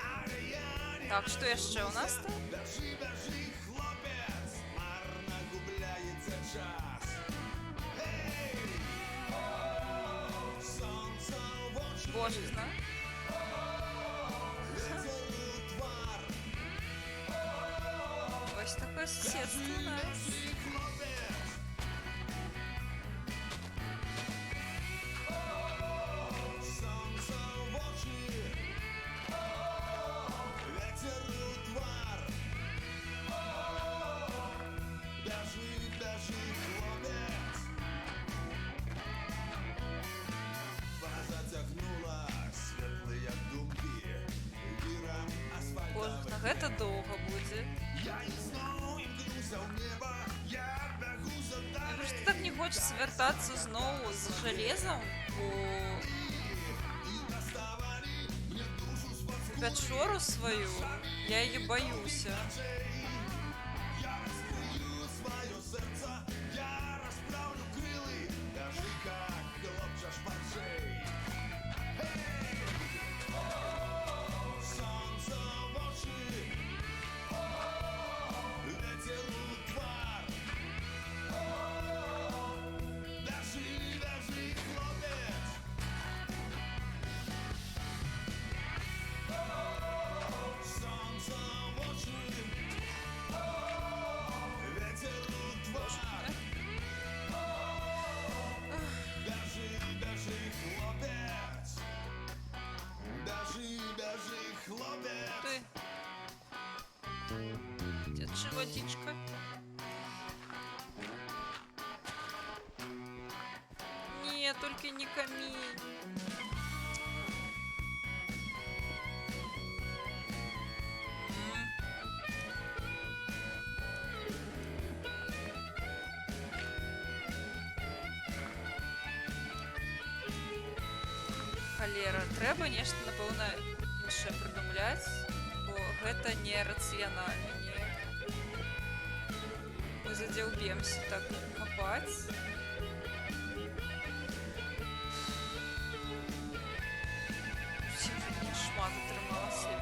S7: Але я не
S2: Так, што яшчэ ў нас тут?
S7: бяжы, бяжы, хлопец, марна губляецца час. Эй! Сонца ў вочы,
S2: Божах, ну?
S7: вецер у твар.
S2: Вось такое суседство у нас.
S7: Бяжы, хлопец. Сонца ў вочы, вецер у твар. Бяжы, бяжы, хлопец. Позацягнула светлыя думкі вірам асфальтавых.
S2: Божах, на гэта доўга будзе.
S7: Я ізноў імкнуся ў неба, я бягу за
S2: Мне
S7: далей.
S2: просто так не хочется вертаться зноў з жалезам у пячору сваю. Я яе баюся.
S7: Я раскрыю свое сердце, я расправлю крылы, даже как хлопча шпарчей. Солнце в очи, ветер у твар. Бяжи, бяжи, хлопец. Солнце в очи, ветер у твар. Бяжи, бяжи, хлопец. Бяжи, бяжи, хлопец.
S2: Ты. Тече водичка. Не, только не камень. Халера, трэба нешта, напэўна, іншае прыдумляць, бо гэта нерацыянальна неяк. Мы задзяўбемся так капаць. Шмат атрымалася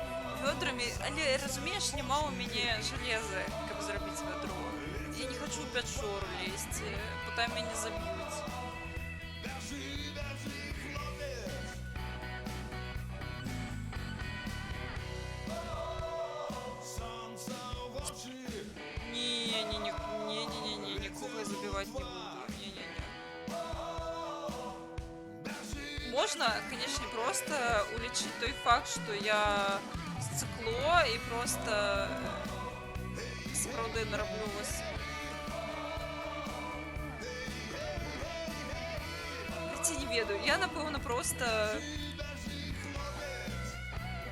S2: вёдрамі, але, разумееш, няма ў мяне жалеза, каб зрабіць вядро. Я не хочу ў пячору лезці, бо там мяне заб'юць. Не, нікога забіваць не буду. Не-не-не. можна, звісно, просто улічити той факт, що я сцикло і просто справедливо роблю ось. Хотя не ведаю, я, напевно, просто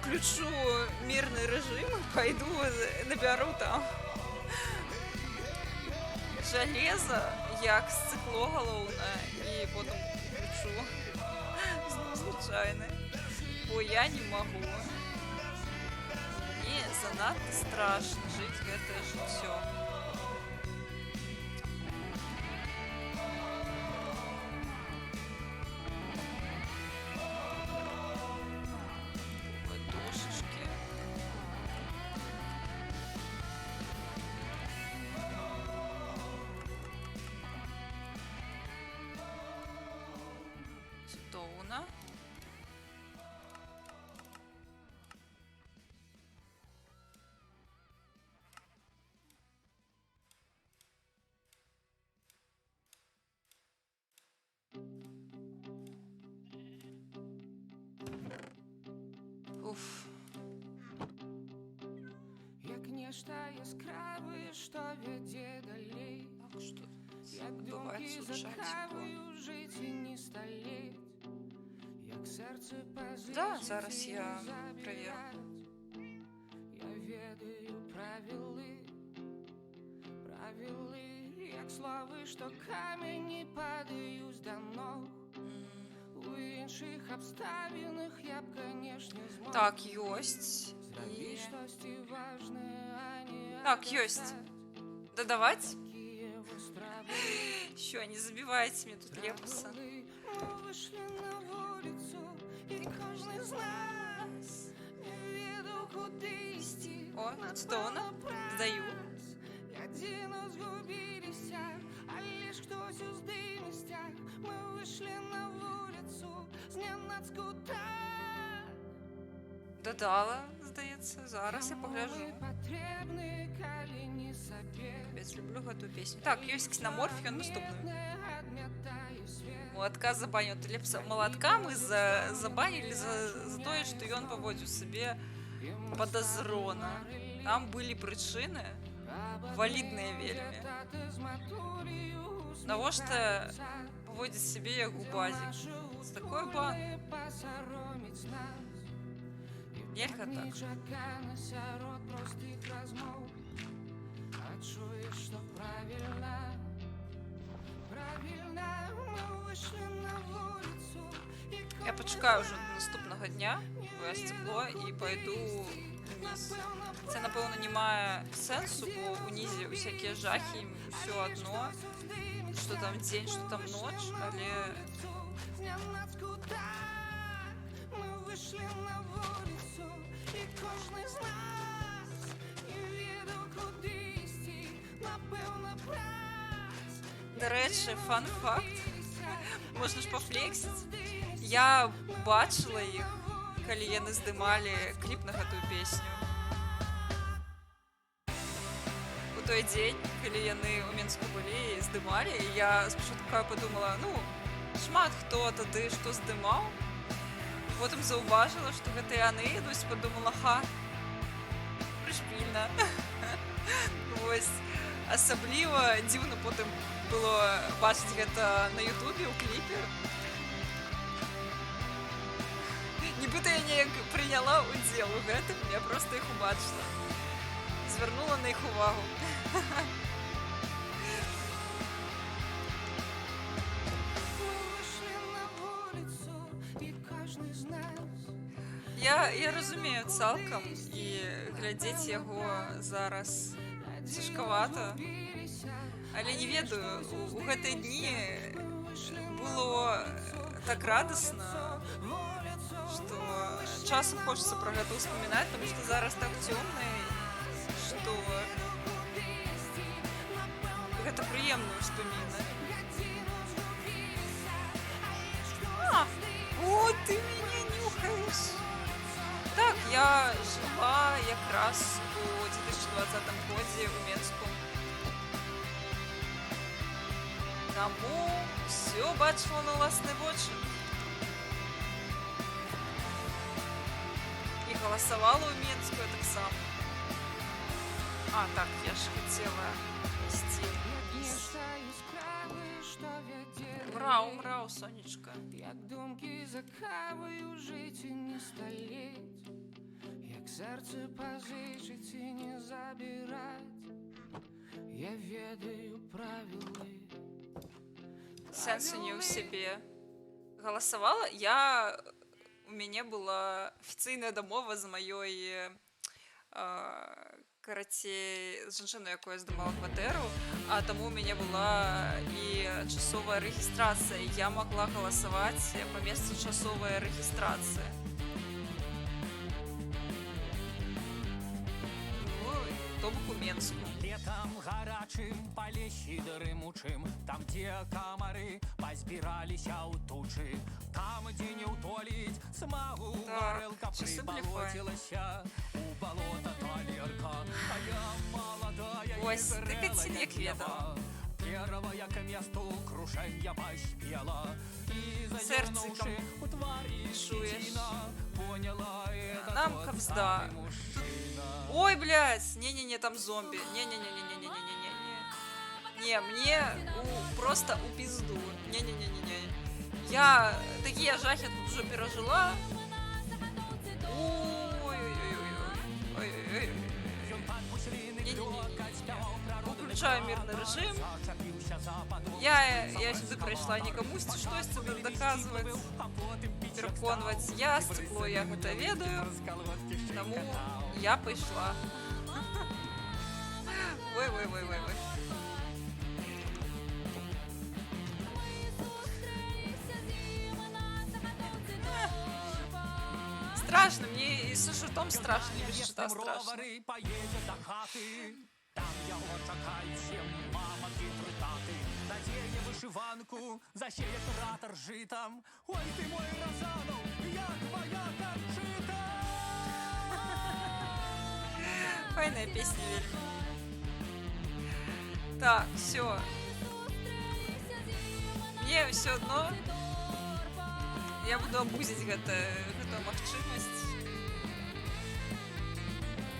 S2: включу мирный режим, пойду наберу там железо, як сцикло головне, і потім включу звичайне, бо я не можу. Мені занадто страшно жити це життя. Ладошечки. Стоуна. Уф.
S9: Як нешта яскраве, що веде далей.
S2: Так что
S9: Як думки закаваю, жить і не столеть. Як серце позиції
S2: Да, зараз я проверю.
S9: Я ведаю правили, як слови, що камені падають до ног. У інших обставинах я б, конечно, змог.
S2: Так, ёсть. И... Так, ёсть. Додавать? Еще не забивайте мне тут репуса.
S9: Мы вышли на вулицу, і кожен з нас веду кудись.
S2: О, что она? Сдаю.
S9: Один згубилися, а лиш хтось у здимостях. Ми вийшли на вулицю, зненацьку так.
S2: Додала, здається. Зараз я погляжу.
S9: Потрібні каліні собі.
S2: Опять люблю эту песню. Так, ёсть ксеноморф, он наступный. Молотка забанил. Лепса молотка мы забанили за то, что он поводил себе подозрона. Там были причины валидные вельми. Того, что поводит себе як губазик. С такой бан. Нельзя так. Я почекаю вже до наступного дня, бо я стекло, і пойду вниз. Це, напевно, не має сенсу, бо у низі всякі жахи, їм все одно, що там день, що там ніч, але... До речі, фан-факт, можна ж пофлексити. Я бачила їх, коли яны здымали кліп на гэтую песню. У той дзень, калі яны ў Мінску былі і здымалі, я спачатку подумала, ну, шмат хто тады што здымаў. Потым заўважыла, што гэта яны ідуць, подумала, ха, прышпільна. Вось, асабліва дзіўна потым было бачыць гэта на ютубе ў кліпе. Нібыта я неяк прыняла ўдзел у гэтым, я проста іх убачыла. Звярнула на іх увагу. Я разумею цалкам, і глядзець яго зараз цяжкавата. Але не ведаю, у гэтыя дні было так радасна, што часам хочется про гэта ўспамінаць, тому што зараз так цёмна, што гэта прыемна ўспамінаць. О, ты меня нюхаешь! Так, я жила якраз у 2020 годзе ў Менску. Таму ўсё бачыла на ўласныя вочы. Голосовала у Менскую так само. А, так, я ж хотела стиль.
S9: Мешаю справи, що вядзе
S2: Мрау, сонечка.
S9: як думкі закаваю жыць і не сталець, як сэрца пазычыць і не забіраць. Я ведаю правілы.
S2: Сенсу не у себе. Голосовала? У меня была офіційна дамова з маёй карацей, з жанчыною, якою я здымала кватэру, а таму у мяне была і часовая рэгістрацыя. Я могла галасаваць па месцу часовая рэгістрацыя. Ну, то бок у Менску.
S6: Летом гарачым па лесе дрымучым, там, дзе камары пазбіраліся ў тучы, там, дзе не ўтоліць смагу, гарэлка прыбалоцілася, у балота талерка, а я маладая і
S2: Ось, ты Кацін як ведала.
S6: Первая к месту крушэння паспела, і
S2: Сэрцыкам
S6: у тварі
S2: чуеш.
S6: поняла, это
S2: Нам
S6: тот
S2: капзда.
S6: самый мужчина.
S2: Ой, блядь, не-не-не, там зомби. Не-не-не-не-не-не-не-не-не. Не, мне просто у пизду. Не-не-не-не-не. Я такие жахи тут уже пережила. Ой-ой-ой-ой. Не-не-не-не-не. Выключаю мирный режим. Я сюда пришла никому что-то доказывать, переконывать. Я стекло, я это ведаю. Тому я пішла. Ой. Страшно, мне и со шутом страшно, и без шута страшно.
S6: Поедет до хаты, там яго чакаюць мамакі трытаты, надзее вышыванку, засеет ратар жытам. Ой, ты мой Разанов, як твоя кончита.
S2: Файная песня вельмі. Так, все. Мне все одно. Я буду абузіць гэтую магчымасць.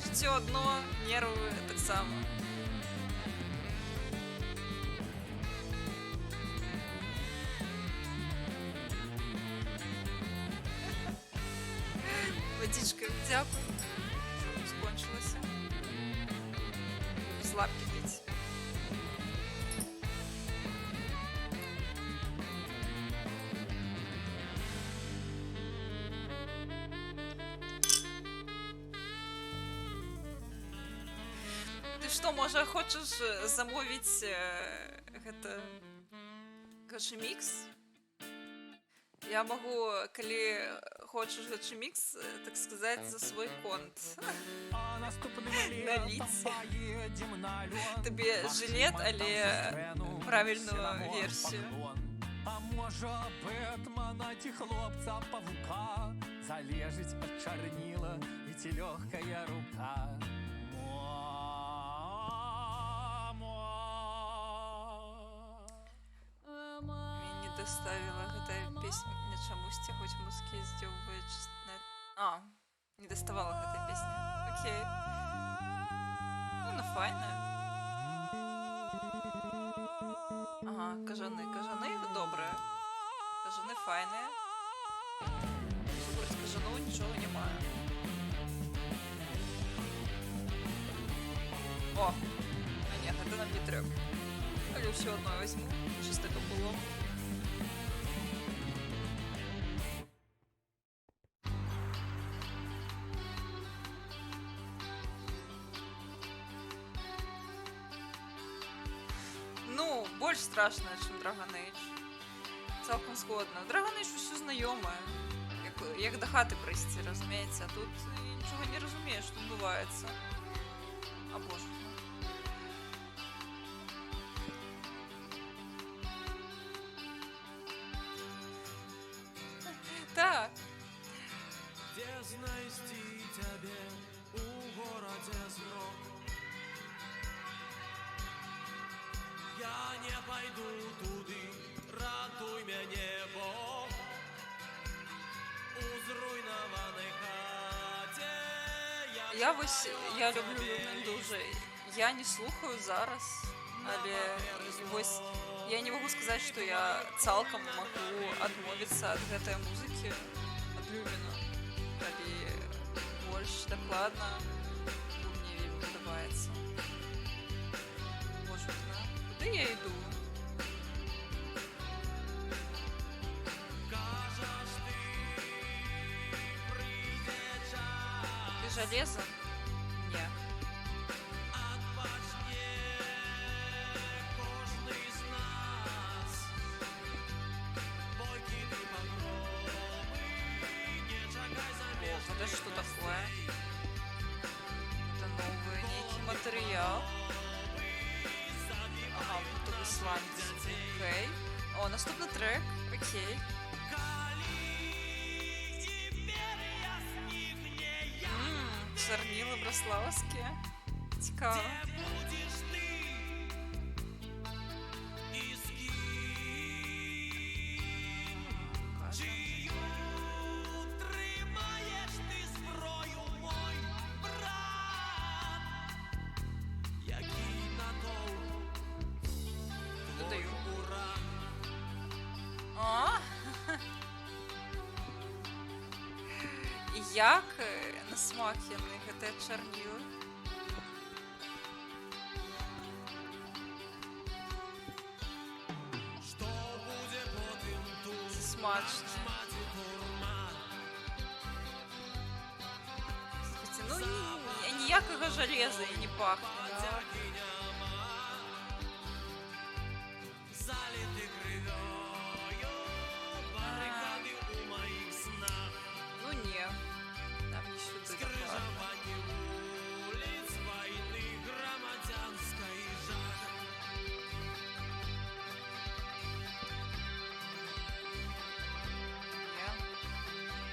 S2: Жыццё одно, нервы таксама. Водичка, дзякуй. Скончилася. Без лапки пить. Ты что, можа, хочаш замовіць гэта гачы-мікс? Я могу, калі хочаш гачы-мікс, так сказать, за свой конт наліць табе жылет, але правільную версію.
S6: А можа, Бэтмена ці хлопца павука, залежыць ад чарніла і ці лёгкая рука.
S2: Мне не доставила гэтая песня мне чамусьці, хоць музыкі здзёўваюць на... А, не доставала гэтая песня. Окей. Ну, файная. Ага, кажаны добрыя. Кажаны файныя. Супроць кажаноў нічога не маю. О! А не, гэта нам не трэба. Але ўсё адно возьму, чыста каб было. Ну, больш страшная, чым Dragon Age. Цалкам згодна. Dragon Age усё знаёмае. Як да хаты прыйсці, разумееце, а тут нічога не разумееш, што адбываецца. А боже. Так.
S10: Де знайсці цябе у горадзе змрок? Я не пайду туды, ратуй мяне, Бог. У зруйнаванай хаце
S2: Я люблю Люмен дуже. Я не слухаю зараз, але вось я не могу сказаць, што я цалкам магу адмовіцца ад гэтай музыкі, ад Люмена, калі больш дакладна мне вельмі падабаецца. Боже, куды я іду? Ты жалеза? Не. Это что такое? Это новый некий материал. Ага, будто бы слайд. Окей. О, наступный трек. Окей. Чорніли браславські. Цікаво. Як на смак яны гэтыя чарнілы? Смачна. Слухайте, ну ніякага жалеза і не пахне.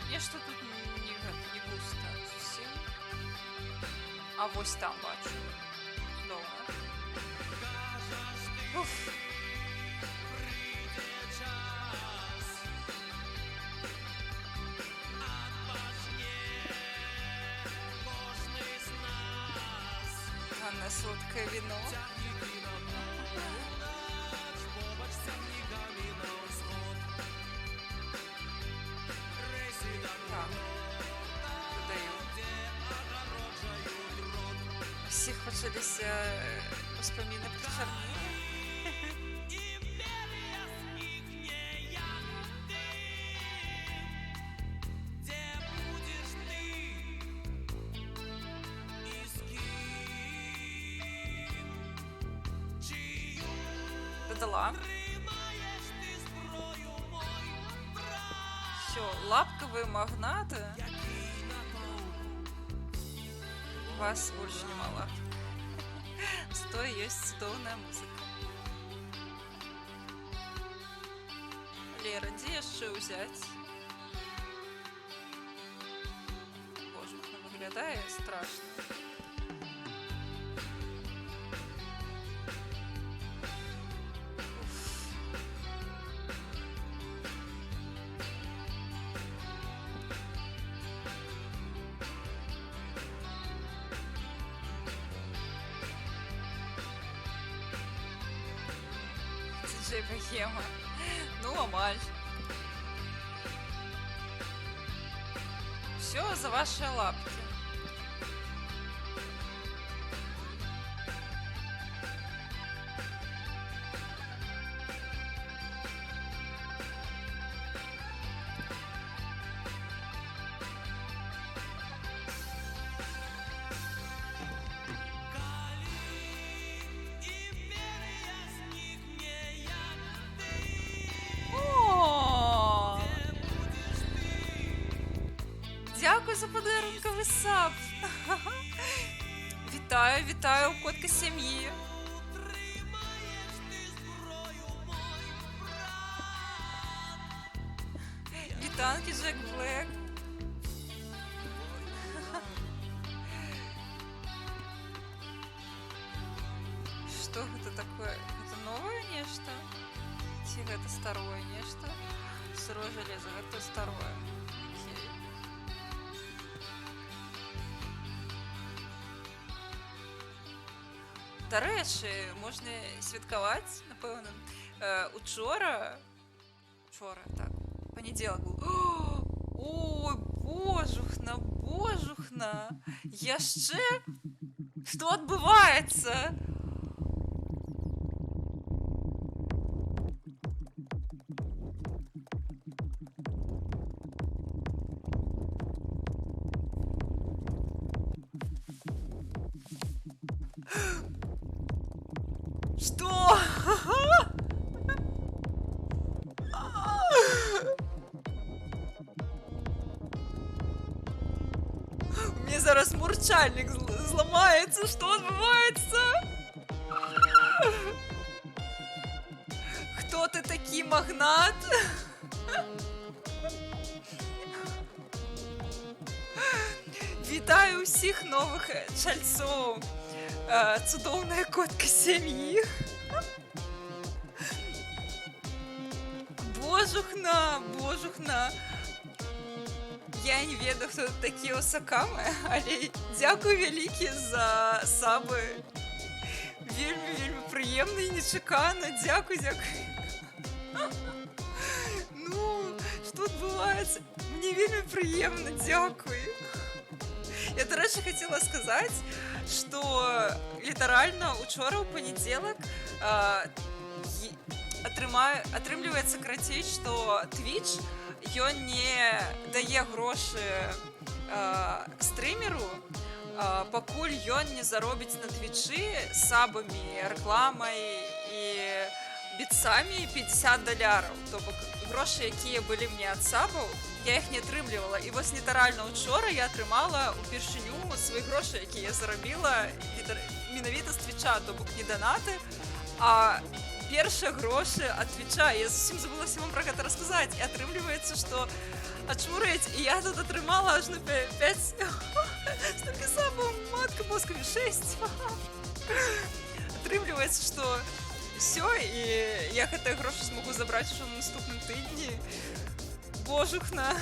S2: Нешта тут не густа зусім. А вось там бачу. Дома. Уф. Ганна, сладкое вино. Всіх почалися воспоміни про чорнілі. Додала. Все, лапковые магнаты. Вас больше немало. Зато есть цудоўная музыка. Лера, дзе яшчэ ўзяць? Боже, она выглядае страшно. Диджей Богема. Ну, амаль. Все за ваши лапки. Дякую за подарунковий саб. Вітаю, вітаю, котка сім'ї. Вітанки, Джек Блэк. Что это такое? Это новое нечто? Ці гэта старое нечто? Сырое железо, это старое. Окей. До речі, можна святкувати, напевно. Учора, так, понеділок був. Ой, божухна. Я ще? Що відбувається? Что? Мне зараз мурчальник зламається. Что відбувається? Хто ти такий, магнат? Вітаю усіх нових чальцов. Цудовная котка семьи. Божухна. Я не ведаю, хто такі Осаками, але дякую вялікі за саби. Вельмі приємно і нечекано. Дякую. Ну, що відбувається? Мені вельмі приємно, дякую. Я, до речі, хотіла сказати, що літерально учора у понеділок атрымліваецца крацей, што Twitch ён не дае грошы стрымеру, пакуль ён не заробіць на Твічы сабамі, рэкламай і бітсамі $50. То бок грошы, якія былі мне ад сабаў, я іх не атрымлівала. І вось літаральна учора я атрымала упершыню свае грошы, якія я зарабіла менавіта з Твіча, то бок не данаты, а першыя грошы ад Твіча. Я зусім забылася вам пра гэта расказаць. І атрымліваецца, што ачмурэць, і я тут атрымала аж на 5 столькі сабаў, матка боскамі, 6. Атрымліваецца, што ўсё, і я гэтыя грошы змогу забраць ужо на наступным тыдні. Божухна.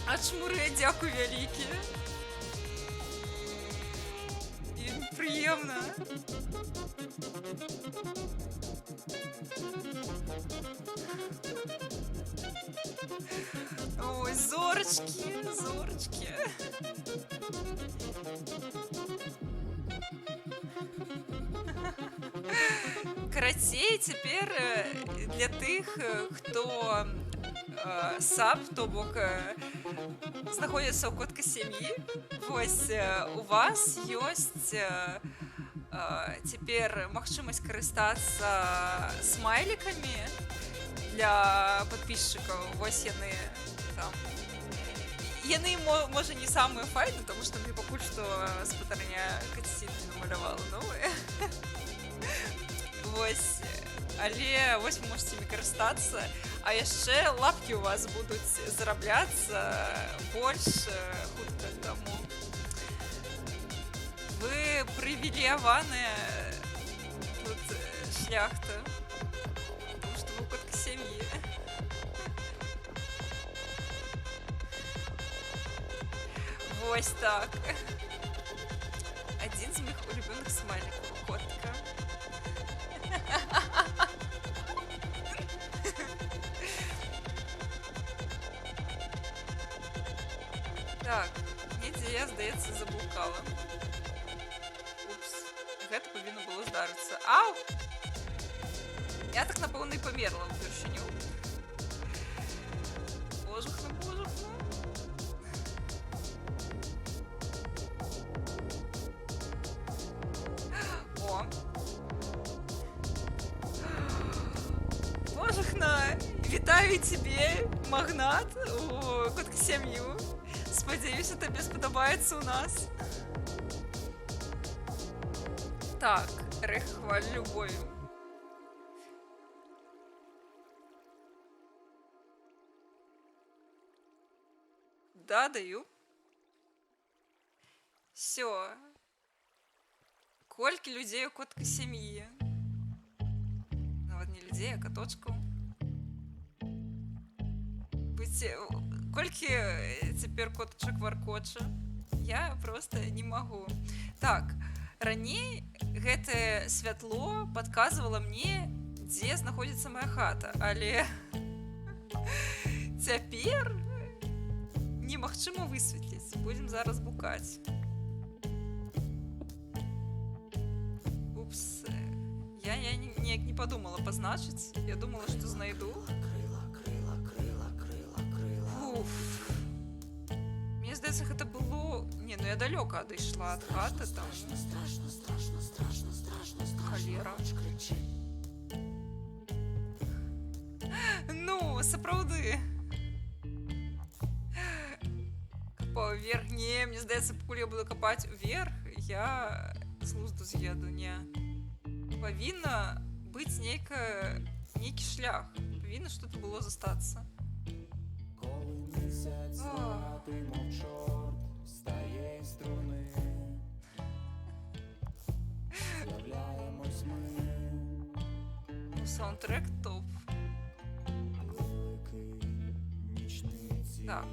S2: Ачмурэ, дзякуй вялікі. Приємно. Ой, зорочки. Карацей, цяпер для тых, хто саб, то бок знаходзіцца ў котка сям'і. Вось у вас ёсць цяпер магчымасць карыстацца смайлікамі для падпісчыкаў. Вось яны можа не самыя файны, таму што мне пакуль што спадарня Кацін не намалявала новыя. Вось, але вось вы можете імі карыстацца. А яшчэ лапкі ў вас будуць зарабляцца больш хутка, таму вы прывілеяваная тут шляхта, потому што вы котка сям'і. Вось так. Адзін з моих улюбёных смайлікаў, котка. Так, недзе я, здаецца, заблукала. Упс, гэта павінна было здарыцца. Ау! Я так, напэўна, і памерла ўпершыню. Божухна. О! Божухна! Вітаю тебе, магнат, у котка сям'ю. Спадзяюся, табе спадабаецца у нас. Так, рэх, хваль любовью. Да, даю. Всё. Колькі людзей у котка сям'і. Нават не людзей, а каточкаў. Колькі цяпер котачак варкоча, я просто не магу. Так, раней гэтае святло падказвала мне, дзе знаходзіцца моя хата, але цяпер немагчыма высветліць. Будзем зараз букаць. Упс. Я неяк не подумала позначить. Я думала, что знайду. Уф. Мне здаецца, гэта было... Не, ну я далёка адышла ад хаты там. Халера. Ну, сапраўды. Капаў вверх. Не, мне здаецца, пакуль я буду капаць вверх, я з глузду з'еду, не. Павінна быць нейкі шлях. Павінна што-то было застацца. Ну, саундтрек топ. Так.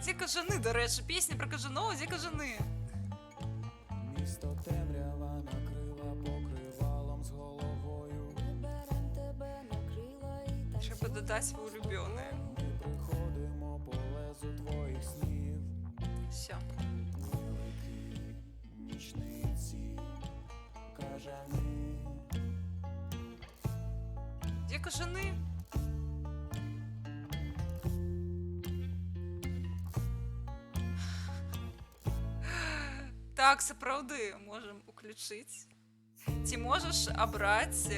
S2: Дзе кажаны, дарэчы, песня пра кажаноў, дзе кажаны?
S11: Місто темрява накрила покривалом з головою.
S2: Трэба дадаць свой улюбёны.
S11: Ми приходимо по лезу твоїх снів.
S2: Всё.
S11: Великі нічниці, кажани.
S2: Дзе кажаны? Так, сапраўды, можам уключыць. Ці можаш абраць,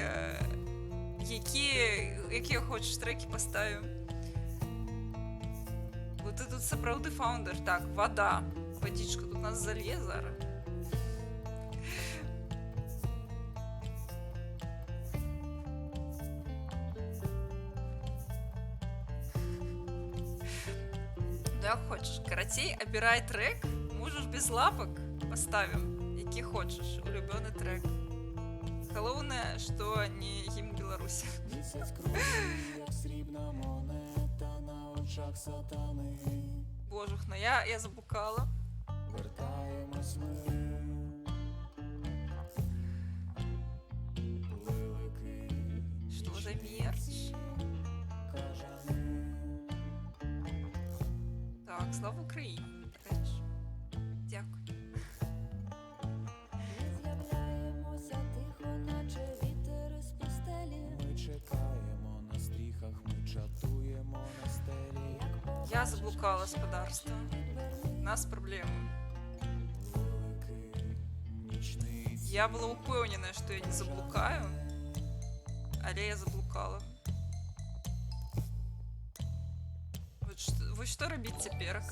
S2: якія хочаш трекі паставім? Вот ты тут сапраўды фаундер. Так, вода. Водичка тут нас зале зараз. Як хочаш. Карацей, абірай трек, можаш без лапак. Поставим, які хочеш, улюблений трек. Головне, що не гімн Білорусі.
S11: Місяць круглий, як срібна монета на очах сатани.
S2: Божухна, я заблукала.
S11: Вертаємось ми. Великий.
S2: Що за мерч?
S11: Кажани.
S2: Так, слава Україні. Дякую.
S11: Чекаємо на стріхах, ми чатуємо на стелі.
S2: Я заблукала, господарство. У нас проблеми. Я була упевнена, що я не заблукаю, але я заблукала. Вот що робити тепер?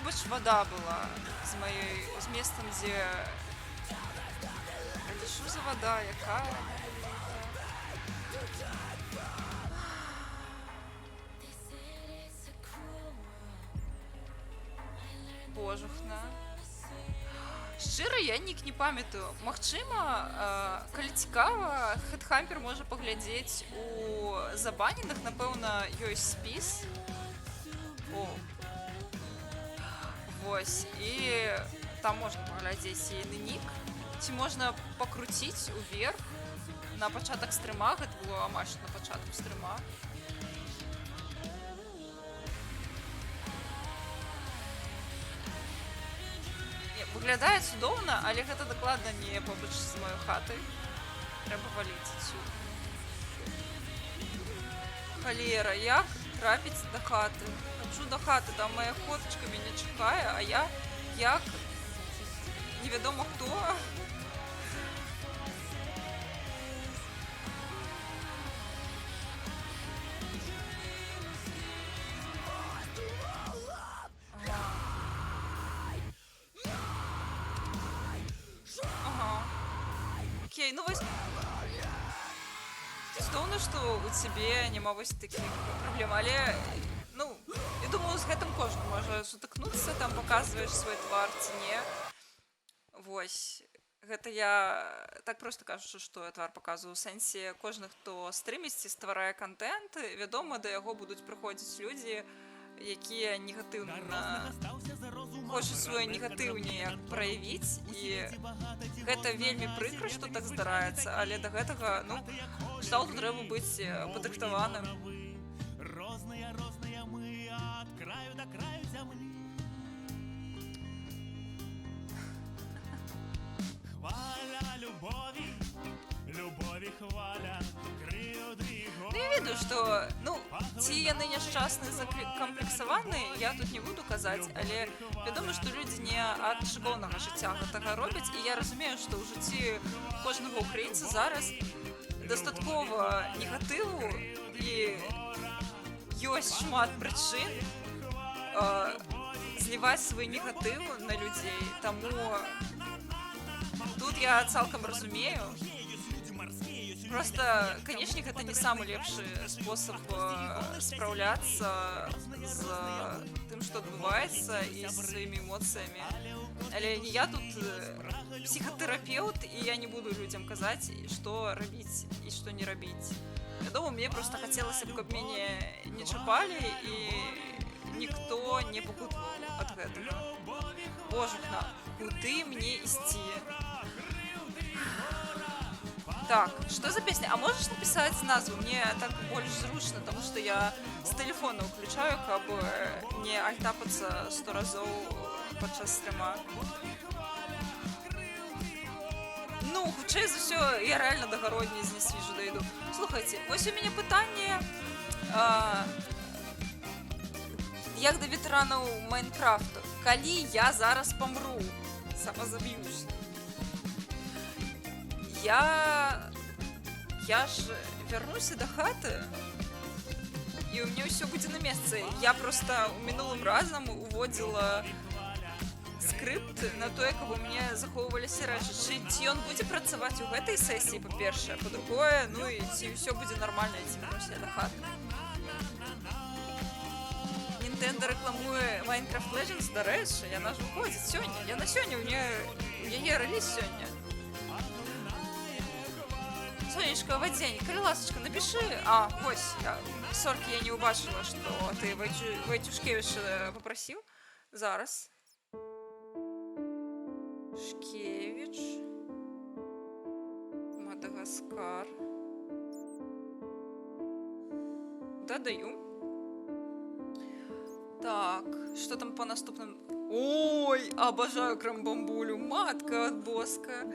S2: побач вода была з месцам, дзе... Это що за вода, якая? Божухна. Шчыра, я нік не памятаю. Магчыма, калі цікава, Headhunter можа паглядзець у забаненых, напэўна, ёсць спіс. О. Вось, і там можна паглядзець ейны нік. Ці можна пакруціць уверх на пачатак стрыма, гэта было амаль што на пачатку стрыма. Выглядае цудоўна, але гэта дакладна не побач з маёй хатай. Трэба валіць адсюль. Халера, як трапіць да хаты? Хачу да хаты, там моя котачка мяне чакае, а я як невядома хто. Окей, ну вось... Цудоўна, што у цябе няма вось такіх праблем, але, ну, я думаю, з гэтым кожны можа сутыкнуцца, там паказваеш свой твар ці не. Вось. Гэта я так проста кажучы, што я твар паказваю. У сэнсе, кожны, хто стрыміць ці стварае кантэнт, вядома, да яго будуць прыходзіць людзі, якія негатыўна хочуць свой негатыў неяк праявіць, і гэта вельмі прыкра, што так здараецца, але да гэтага, ну, шталту трэба быць падрыхтаваным. Ну, я ведаю, што, ну, ці яны няшчасныя, закамплексаваныя, я тут не буду казаць, але я думаю, што людзі не ад шыкоўнага жыцця гэтага робяць, і я разумею, што ў жыцці кожнага ўкраінца зараз дастаткова негатыву, і ёсць шмат прычын зліваць свой негатыў на людзей, таму тут я цалкам разумею. Просто, конечно, гэта не самы лепшы спосаб спраўляцца з тым, што адбываецца, і з сваімі эмоцыямі. Але не я тут псіхатэрапеўт, і я не буду людзям казаць, што рабіць і што не рабіць. Вядома, мне проста хацелася б, каб мяне не чапалі, і ніхто не пакутваў ад гэтага. Божухна, куды мне ісці? Так, что за песня? А можешь написать назву? Мне так больше зручно, потому что я с телефона включаю, как бы не альтапаться 100 разов подчас стрима. Ну, хутчэй за все, я реально до гародні з несвіжу дойду. Слухайте, ось у меня питание, як до ветеранов Майнкрафту. Калі я зараз помру, самозабьюсь, я ж вернуся до хаты, и у меня все будет на месте. Я просто минулым разом уводила скрипт на то, как бы мне захоўваліся рэчы. Ці ён будзе працаваць у гэтай сесіі, па-першае, па-другое, ну і ці ўсё будзе нармальна, ці вернуся до хаты. Nintendo рекламуе Minecraft Legends, дарэчы, яна ж выходзіць сёння. Яна сёння, у яе рэліз сёння. Сонечка, Вадзень, калі ласачка, напиши. А, вось, сорки, я не убачила, что ты Вайтюшкевич попросил. Зараз. Шкевич. Мадагаскар. Да, даю. Так, что там по наступным? Ой, обожаю крамбамбулю. Матка от боска.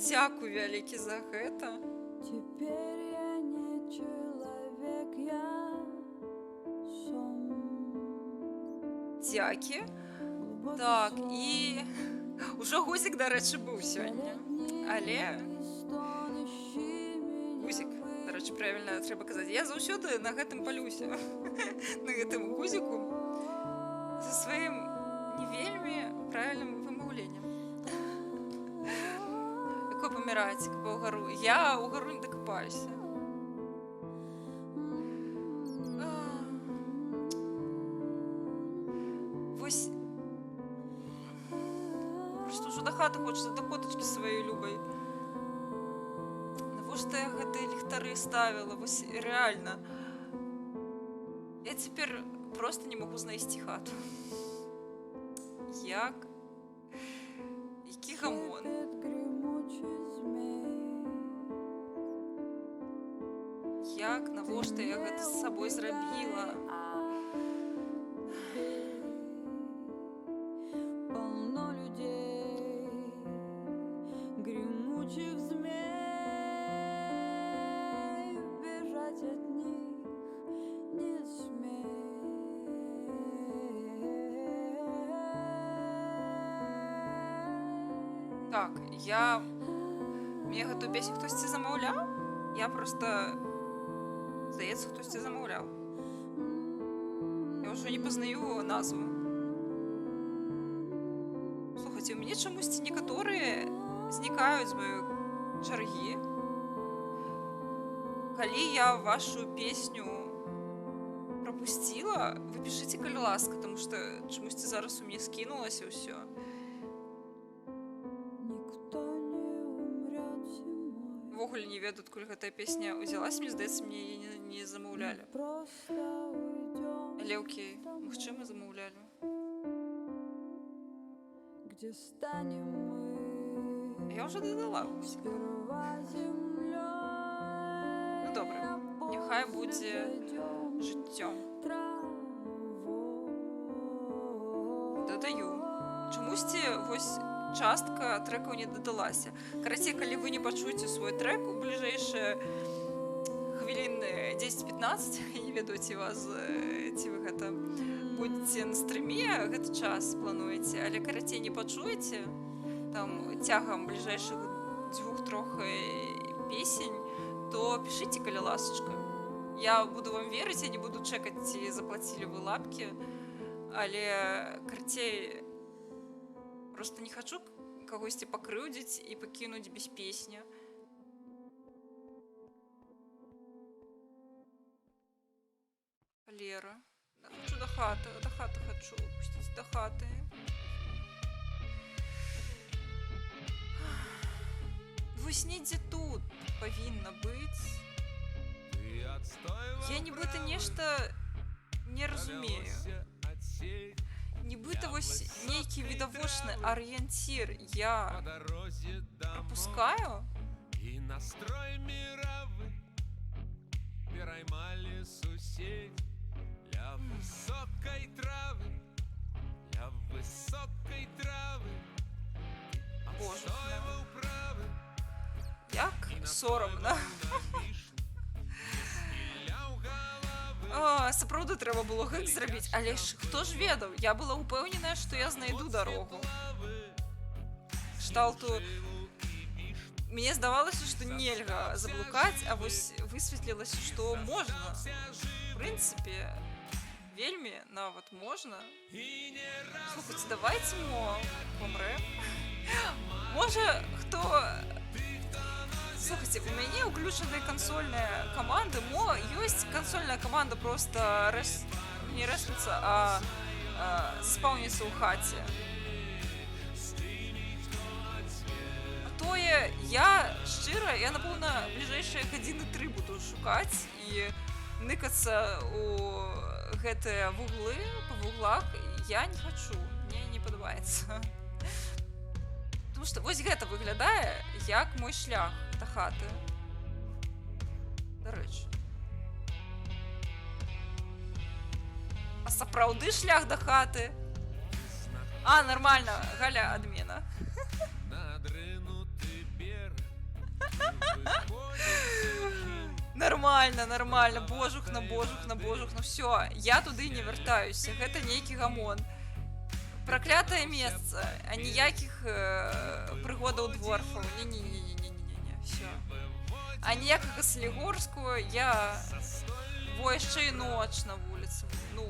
S2: Дзякуй вялікі за гэта.
S11: Теперь я не человек, я сон.
S2: Дзякі. Так, і ўжо гузік, дарэчы, быў сёння. Але гузік, дарэчы, правільна трэба казаць. Я заўсёды на гэтым палюся. На гэтым гузіку. паміраць, каб угару. Я угару не дакапаюся. Вось просто ўжо да хаты хочацца, да котачкі сваёй любай. Навошта я гэтыя ліхтары ставіла? Вось рэальна. Я цяпер просто не магу знайсці хату. Які гамон. Навошта я гэта з сабой зрабіла?
S1: Полно людей, гремучих змей, бежать от них не смей.
S2: Так, мне гэтую песню хтосьці замаўляў? Я просто... Здаецца, хтосьці замаўляў. Я ўжо не пазнаю назву. Слухайце, у мяне чамусьці некаторыя знікаюць з маёй чаргі. Калі я вашу песню прапусціла, вы пішыце, калі ласка, таму што чамусьці зараз у мяне скінулася ўсё. Увогуле не ведаю, адкуль гэтая песня ўзялась, мне здаецца, мне яе не замаўлялі. Але окей, магчыма, замаўлялі. Я ўжо дадала. Ну добра, няхай будзе жыццё. Дадаю. Чамусьці вось частка трэкаў не дадалася. Карацей, калі вы не пачуеце свой трэк у бліжэйшыя хвіліны 10-15, я не ведаю, ці вы гэта будзеце на стрыме, гэты час плануеце, але карацей не пачуеце там цягам бліжэйшых 2-3 песень, то пішыце, калі ласачка. Я буду вам верыць, я не буду чекаць, ці заплацілі вы лапкі, але карацей просто не хочу кагосьці пакрыўдзіць і пакінуць без песні. Лера. Хочу до хаты хочу. Пустіць до хаты. Вось недзе тут павінна быць. Я нібыта нешта не разумею. Нібыта вось нейкі відавочны арыенцір я пропускаю.
S10: И настрой мировый пераймали сусед для высокой травы,
S2: Боже, як соромно. Сапраўды трэба было гэк зрабіць, але ж хто ж ведаў? Я была упэўненая, што я знайду дарогу. Шталту мне здавалася, што нельга заблукаць, а вось высветлілася, што можна. В прынцыпе, вельмі нават можна. Слухайце, давайце мо помрэм. Можа, хто... Слухайте, у мяне ўключаны кансольная каманда, ёсць кансольная каманда просто не рэснуцца, а заспаўніцца ў хаце. А тое, я шчыра, я, напэўна, бліжэйшыя гадзіны 3 буду шукаць і ныкацца ў гэтыя вуглы, па вуглах. Я не хачу, мне не падабаецца. Потому што вось гэта выглядае як мой шлях да хаты. Дарэчы. А сапраўды шлях да хаты? А, нормально, Галя адмена. Нормально, нормально, божух на божух на божух, ну все, я туды не вяртаюся, гэта нейкі гамон. Проклятае месца, а ніякіх прыгодаў дворфаў. Не-не-не-не-не-не-не, все. А ніякага Салігорского я... Во, яшчэ і ноч на вуліцы. Ну,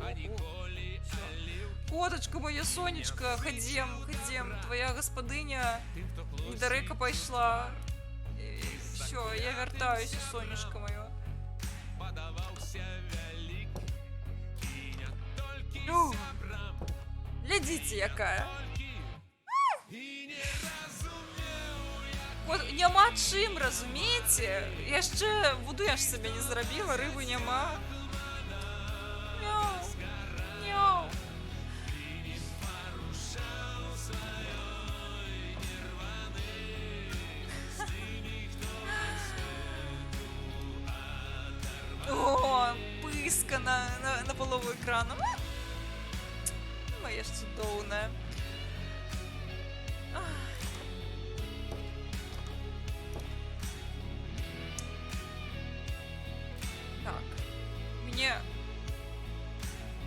S2: котачка моя, сонечка, ходзем, твоя гаспадыня недарэка пайшла. Все, я вертаюсь, сонечко моє.
S10: Падаваўся вялік і не толькі
S2: Ну.
S10: сябрам,
S2: Глядите, якая.
S10: і не разумеў,
S2: От няма чым, разумееце? Яшчэ вуду я ж сабе не зрабіла, рыбы няма. Мяу, мяу. О, пыска на полову экрану. Моя ж цудоўная. Так, мне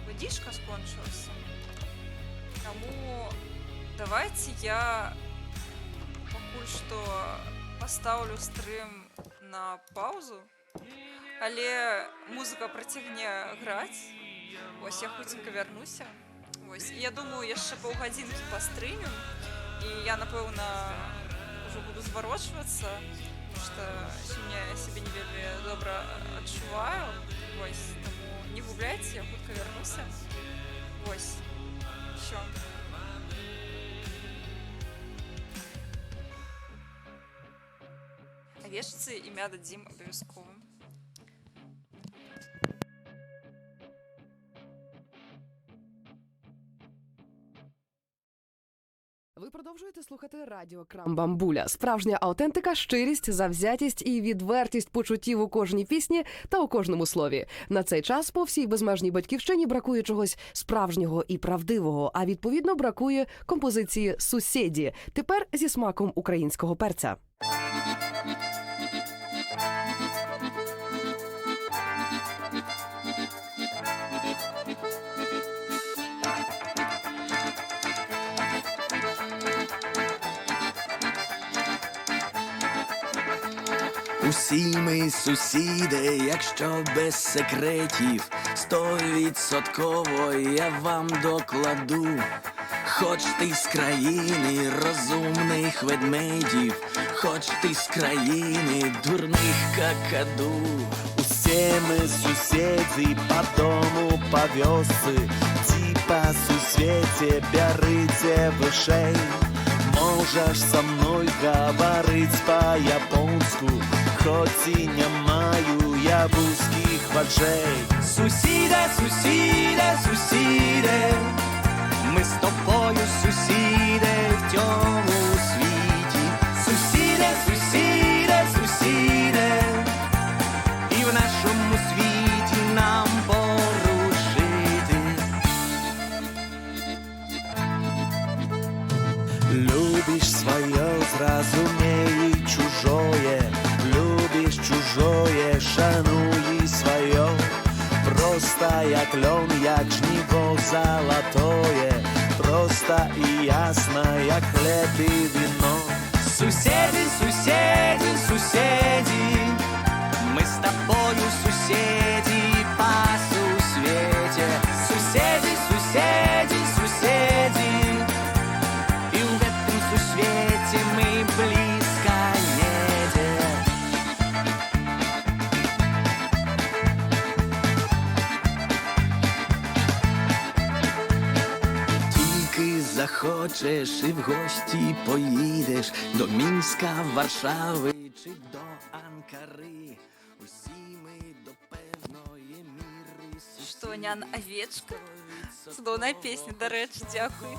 S2: водичка скончилась. Тому давайте я пакуль што поставлю стрим на паузу. Але музыка працягне граць. Вось я хуценька вярнуся. Вось, і я думаю, яшчэ паўгадзінкі пастрымім. І я, напэўна, ўжо буду зварочвацца, што сёння я сябе не вельмі добра адчуваю. Вось, таму не губляйце, я хутка вярнуся. Вось, усё. Авечцы імя дадзім абавязкова.
S12: Ви продовжуєте слухати радіо Крам-Бамбуля. Справжня аутентика, щирість, завзятість і відвертість почуттів у кожній пісні та у кожному слові. На цей час по всій безмежній батьківщині бракує чогось справжнього і правдивого, а відповідно бракує композиції «Сусєді», тепер зі смаком українського перця.
S13: Усі ми сусіди, якщо без секретів, 100% я вам докладу. Хоч ти з країни розумних ведмедів, хоч ти з країни дурних какаду.
S14: Все мы соседи по дому, по вёсы, типа сусвете, бярыце вышэй. Можешь со мной говорить по-японску, хоть и не маю я русских вожей.
S13: Сусіде, сусіде, сусіде, ми з тобою сусіди в цьому світі. Сусіде, сусіде, сусіде, і в нашому світі нам порушити.
S14: Любишь свое, зразумей чужое, любишь чужое, шануй свое. Просто як лен, як жниво золотое, просто и ясно, як хлеб и вино.
S13: Сусіди, сусіди, сусіди, ми з тобою сусіди по сусвіті. Сусіди, сусіди, сусіди, і в гэтым сусвіті ми близко недзе. Тільки захочеш і в гості поїдеш до Мінська, Варшави чи до Анкари. Усі ми до певної міри
S2: Что, нян овечка? Цудоўная песня, до речі, дякую.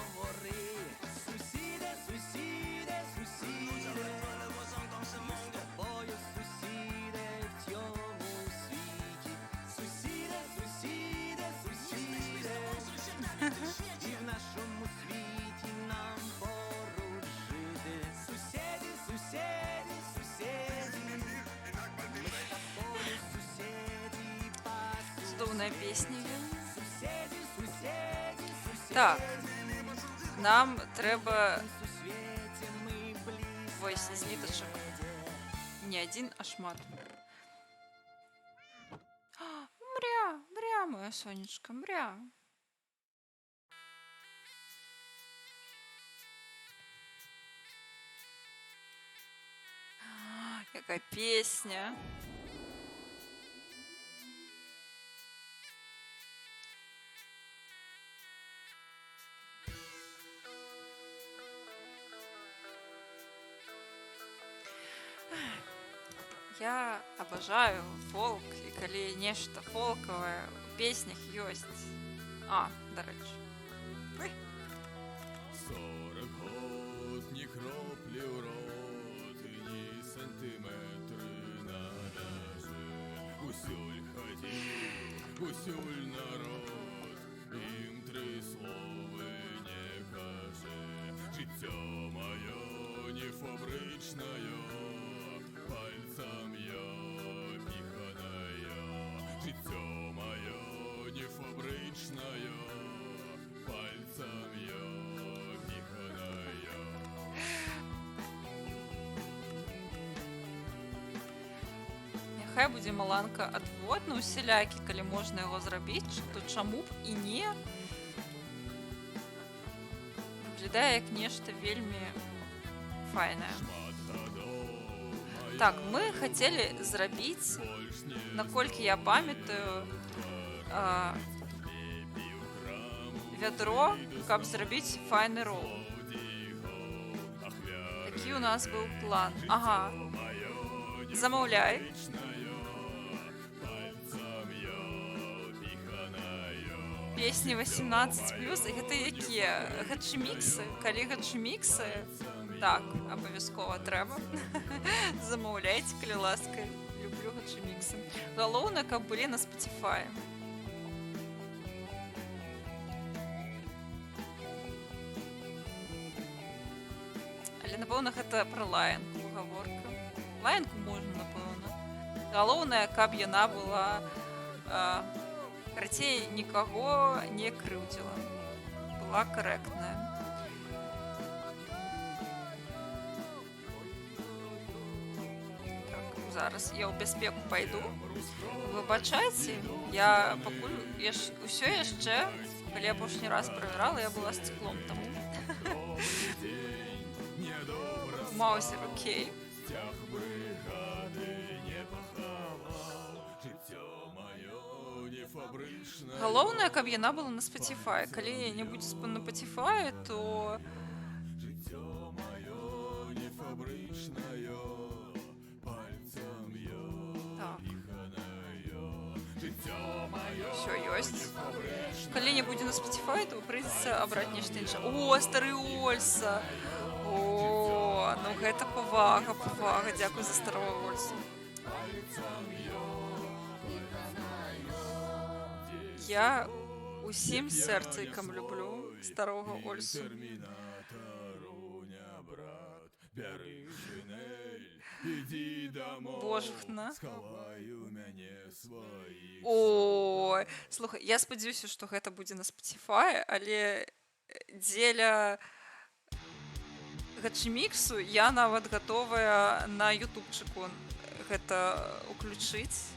S13: І в нашому світі нам порушити. Сусіди, сусіди, сусіди, ми з тобою сусіди по
S2: Цудоўная песня.
S13: сусіди, сусіди, сусіди.
S2: Так, нам треба вось з нітачок. Не один, а шмат. Мря, мря, моя сонечка, мря. Какая песня. Я абажаю фолк, і калі нешта фолкавае у песнях ёсць. Дарэчы.
S7: 40 год, ні кроплі ў рот, ні сантыметры на мяжы. Усюль хадзіў, усюль народ, ім 3 словы не кажы. Жыццё маё не фабрычнае, пальцам я піханая. Жыццё маё не фабрычнае, пальцам я піханая.
S2: Няхай будзе маланка адвод на усялякі, калі можна яго зрабіць, то чаму б і не? Выглядае як нешта вельмі файнае. Так, мы хацелі зрабіць, наколькі я памятаю, вядро, каб зрабіць файны рол. Такі у нас быў план. Ага. Замаўляй. Песні 18+, і гэта якія? Гачыміксы? Калі гачыміксы, так, абавязкова трэба. Замаўляйце, калі ласка. Люблю гачыміксы. Галоўнае, каб былі на Spotify. Але, напэўна, гэта пра лаянку гаворка. Лаянку можна, напэўна. Галоўнае, каб яна была... Карацей, нікаго не крыўдзіла. Была карэктная. Так, зараз я ў бяспеку пайду. Выбачайце, я пакуль усё яшчэ, калі я апошні раз правярала, я была з цыклом таму. Маузер, окей. Галоўнае, каб яна была на Spotify. Калі не будзе на Spotify, то... Так. Всё ёсць. Калі не будзе на Spotify, то прыйдзецца абраць нешта іншае. О, стары Ольса! О, ну гэта павага, павага. Дзякуй за старого Ольсу. Я усім сэрцайкам люблю старого Ольсу. Божухна. Ой, слухай, я спадзяюся, што гэта будзе на Spotify, але дзеля гачыміксу я нават гатовая на ютубчыку гэта уключыць.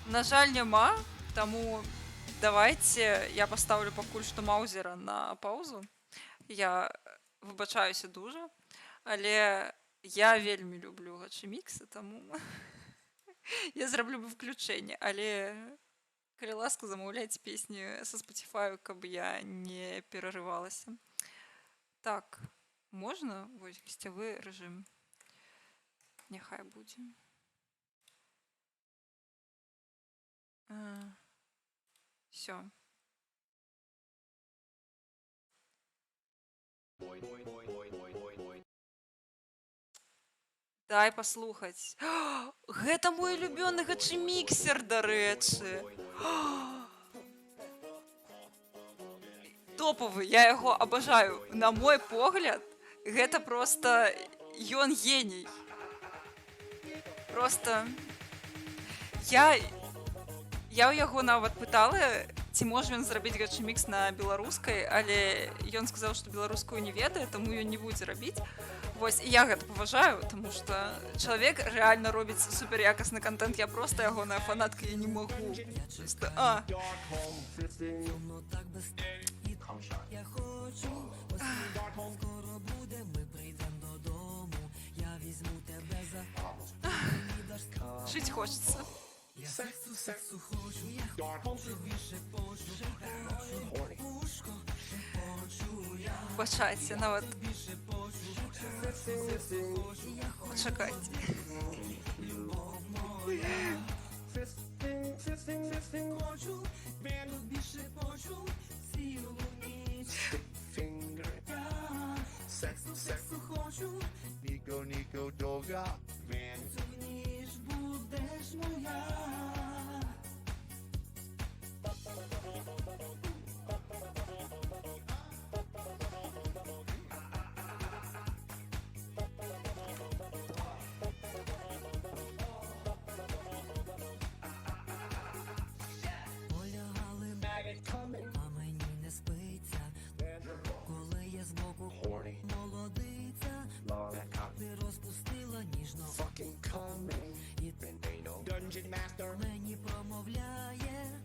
S2: На жаль, няма, таму давайце я пастаўлю пакуль што маузера на паузу. Я выбачаюся дужа, але я вельмі люблю гачыміксы, таму я зраблю выключэнне, але калі ласка, замаўляйце песні са Spotify, каб я не перарывалася. Так, можна? Вось гасцявы рэжым. Няхай будзе. Всё. Дай паслухаць. Гэта мой улюбёны гачыміксер, дарэчы. Топавы, я яго абажаю. На мой погляд, гэта проста ён геній. Проста я ў яго нават пытала, ці можа ён зрабіць гачымікс на беларускай, але ён сказаў, што беларускую не ведае, таму ён не будзе рабіць. Вось, і я гэта паважаю, таму што чалавек рэальна робіць суперякасны контент, я проста ягоная фанатка, я не магу. Просто, жить хочется. Почайте, нават. Почекайте.
S5: Сексу хочу, Ніко, дога, Цугніш, будеш моя.
S11: А мені не спиться, коли я збоку молодиця, ти розпустила ніжно і мені промовляє.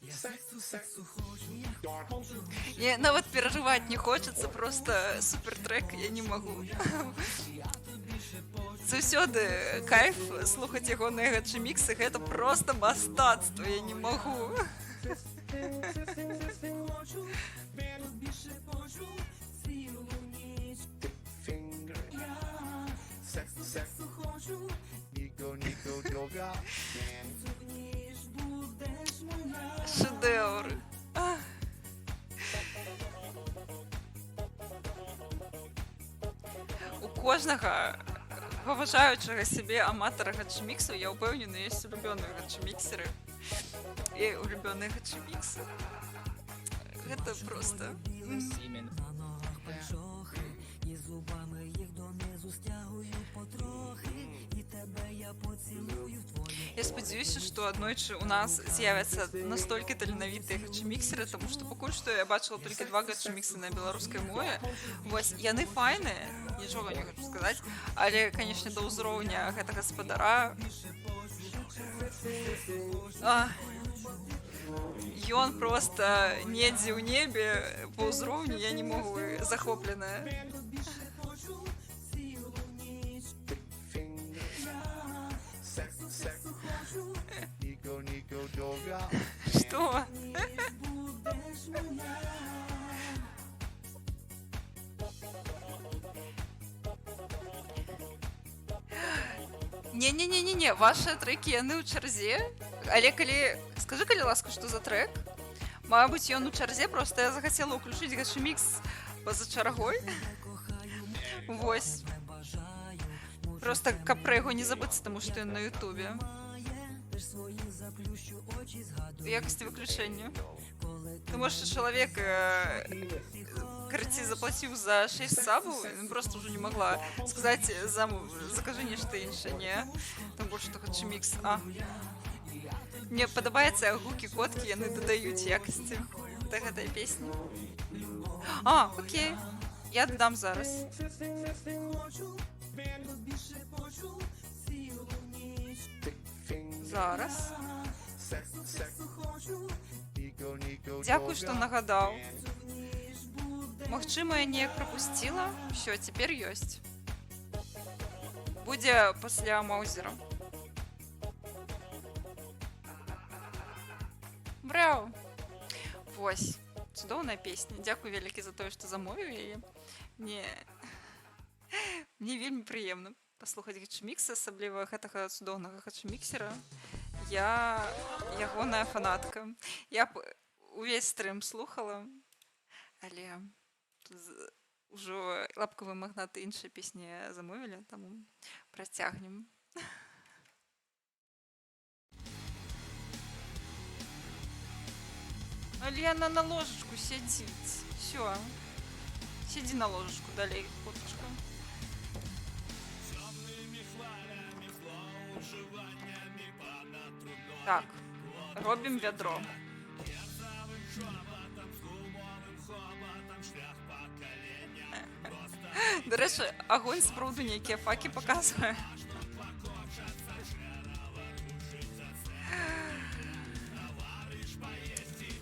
S11: Я сексу хочу.
S2: Мне нават переживать не хочется, просто супер трек, я не могу. Заўсёды кайф слухаць ягоныя гачы-міксы, гэта просто мастацтва, я не могу.
S5: Сексу хочу, Ніко, дога, Цугніш, будеш моя.
S2: Шедевр. У кожнага паважаючага сябе аматара гачы-міксаў, я ўпэўнена, ёсць улюбёныя гачы-міксеры і улюбёныя гачы-міксы. Гэта просто...
S11: На ногах панчохи, і зубами їх донизу стягую потрохи, і тебе я поцілую в твоє.
S2: Я спадзяюся, што аднойчы у нас з'явяцца настолькі таленавітыя гачы-міксеры, таму што пакуль што я бачыла толькі 2 гачы-міксы на беларускай мове. Вось, яны файныя, нічога не хочу сказаць, але, канешне, да ўзроўня гэтага спадара... Ён просто недзе ў небе па ўзроўню, я не могу, захопленая.
S5: Ніко, дога.
S2: Что? Не, ваши треки яны ў чарзе, але калі... Скажи, калі ласка, што за трек? Мабыць, ён у чарзе, просто я захацела ўключыць гачы-мікс па-за чаргой. Вось. Просто каб пра яго не забыцца, таму што ён на ютубе. В якасці выключэння. Тому што чалавек, карацей, заплаціў за 6 сабаў, ён просто ўжо не магла сказаць, закажы нешта іншае, не? Там больш што гачы-мікс. Мне падабаецца гукі, коткі, яны дадаюць якасці да гэтай песні. Окей. Я дадам зараз. Зараз. Дзякуй, што нагадаў. Магчыма, я неяк прапусціла. Всё, цяпер ёсць. Будзе пасля Маузера. Браво! Вось. Цудоўная песня. Дзякуй вялікі за тое, што замовіў яе. Мне вельмі прыемна паслухаць гачы-міксы, асабліва гэтага цудоўнага гачы-міксера. Я ягоная фанатка. Я б увесь стрым слухала, але ўжо лапкавыя магнаты іншыя песні замовілі, таму працягнем. Але яна на ложечку сядзіць. Всё. Сядзі на ложечку далей, котачка. Так, робім вядро. До рэчы, агонь спраўду нейкія факі паказвае.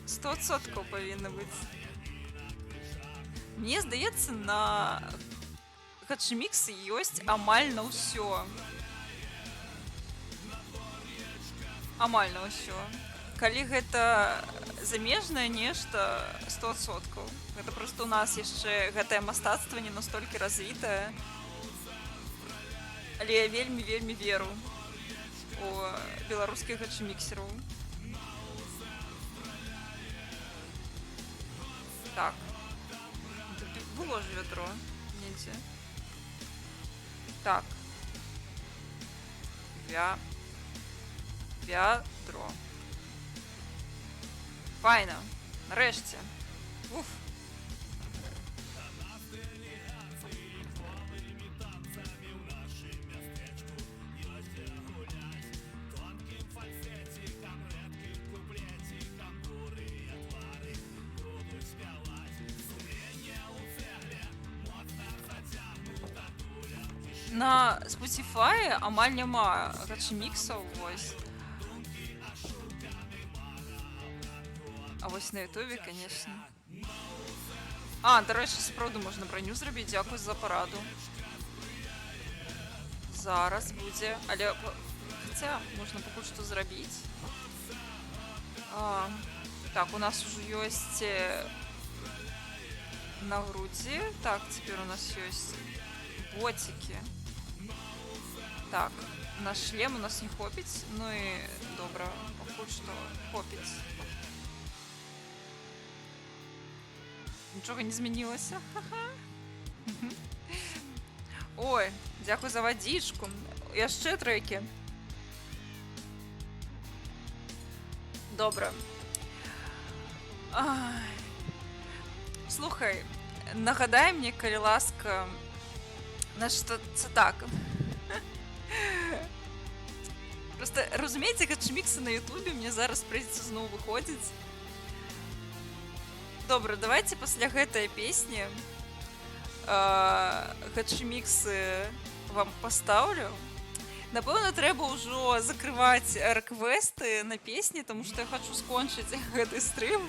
S2: Сто адсоткаў павінна быць. Мне здаецца, на гачы-міксы ёсць амаль на ўсё. амаль на ўсё. Калі гэта замежнае нешта 100%, гэта проста у нас яшчэ гэтае мастацтва не настолькі развітае. Але я вельмі веру у беларускіх гачэміксераў. Так. Было ж вядро. Недзе. Так. Вядро. Файна. Нарэшце. Уф. На Spotify амаль няма гачэміксаў, вось. А вось на Ютубе, конечно. Дарэчы, сапраўды можна браню зрабіць, дзякуй за параду. Зараз будзе, але хаця можна пакуль што зрабіць. Так, у нас ужо ёсць на грудзі. Так, цяпер у нас ёсць ботики. Так, на шлем у нас не хопіць, ну і добра, пакуль што хопіць. Нічога не змянілася. Ой, дзякуй за вадзічку. Яшчэ трэкі. Добра. Слухай, нагадай мне, калі ласка, значит, це так. Просто, разумееце, гачэміксы на Ютубе мне зараз прыйдзецца зноў выходзіць. Добра, давайте пасля гэтай песні гачэміксы вам пастаўлю. Напэўна, трэба ўжо закрываць рэквесты на песні, таму што я хачу скончыць гэты стрым.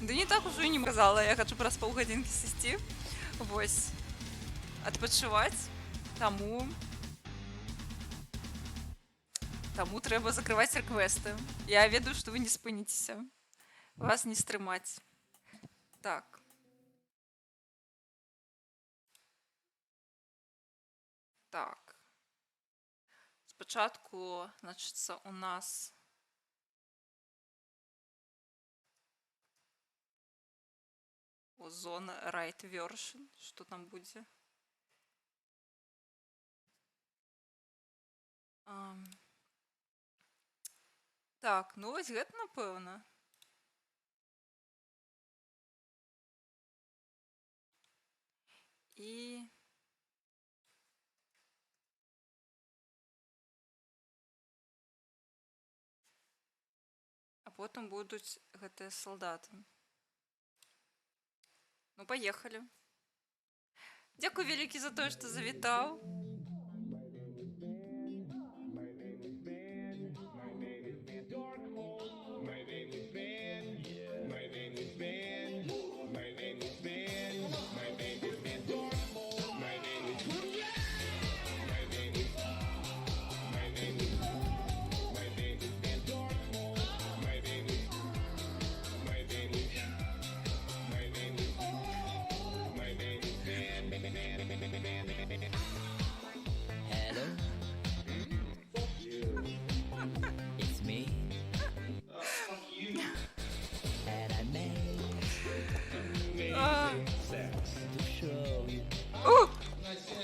S2: Да не так ужо і не казала, я хачу праз паўгадзінкі сысці. Вось. Адпачываць. Таму трэба закрываць рэквесты. Я ведаю, што вы не спыніцеся. Вас не стрымаць. Так. Так. Спачатку, значыцца, у нас Озон Right Version. Што там будзе? Так, ну вось гэта, напэўна. І... А потым будуць гэтыя салдаты. Ну, поехали. Дзякуй вялікі за тое, што завітаў.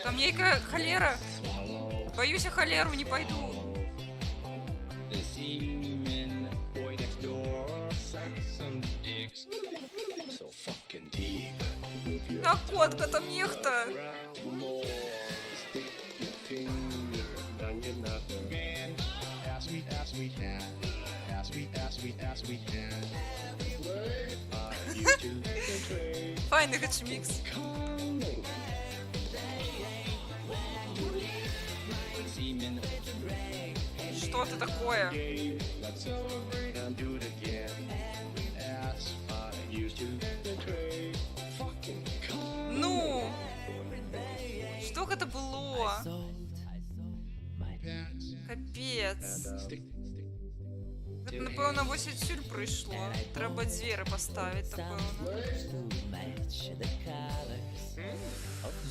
S2: Там нейкая холера. Боюсь, я холеру не пойду. Так, котка, там нехто. Файный гачемикс. Что это такое? Ну, что это было? Капець. Це, напевно, ось відсюль прийшло. Треба двері поставити, напевно.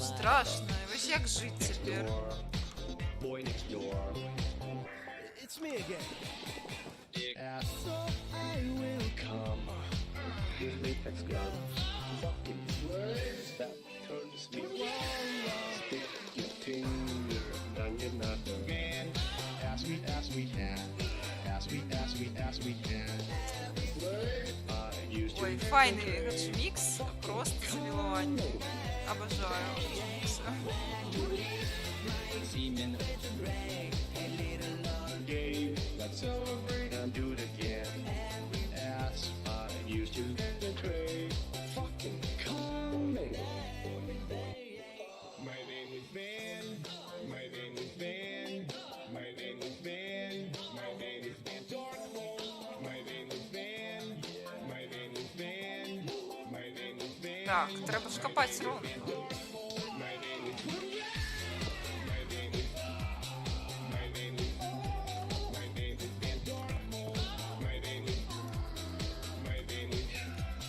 S2: Страшно. Ось як жити тепер?
S14: It's me again. So I will come. With latex gloves. Fucking words that turns me. Stick your finger down your nuther. Man, as we can. As we can.
S2: Ой, файний гачмікс. Просто замілування. Обожаю гачмікс.
S14: Let's celebrate and do it again. As I used to betray. Fucking coming. My name is Van. My name is Van. My name is Van. My name is Van Darkhold. My name is Van. My name is Van. My name is Van.
S2: Так, треба ж копати рун.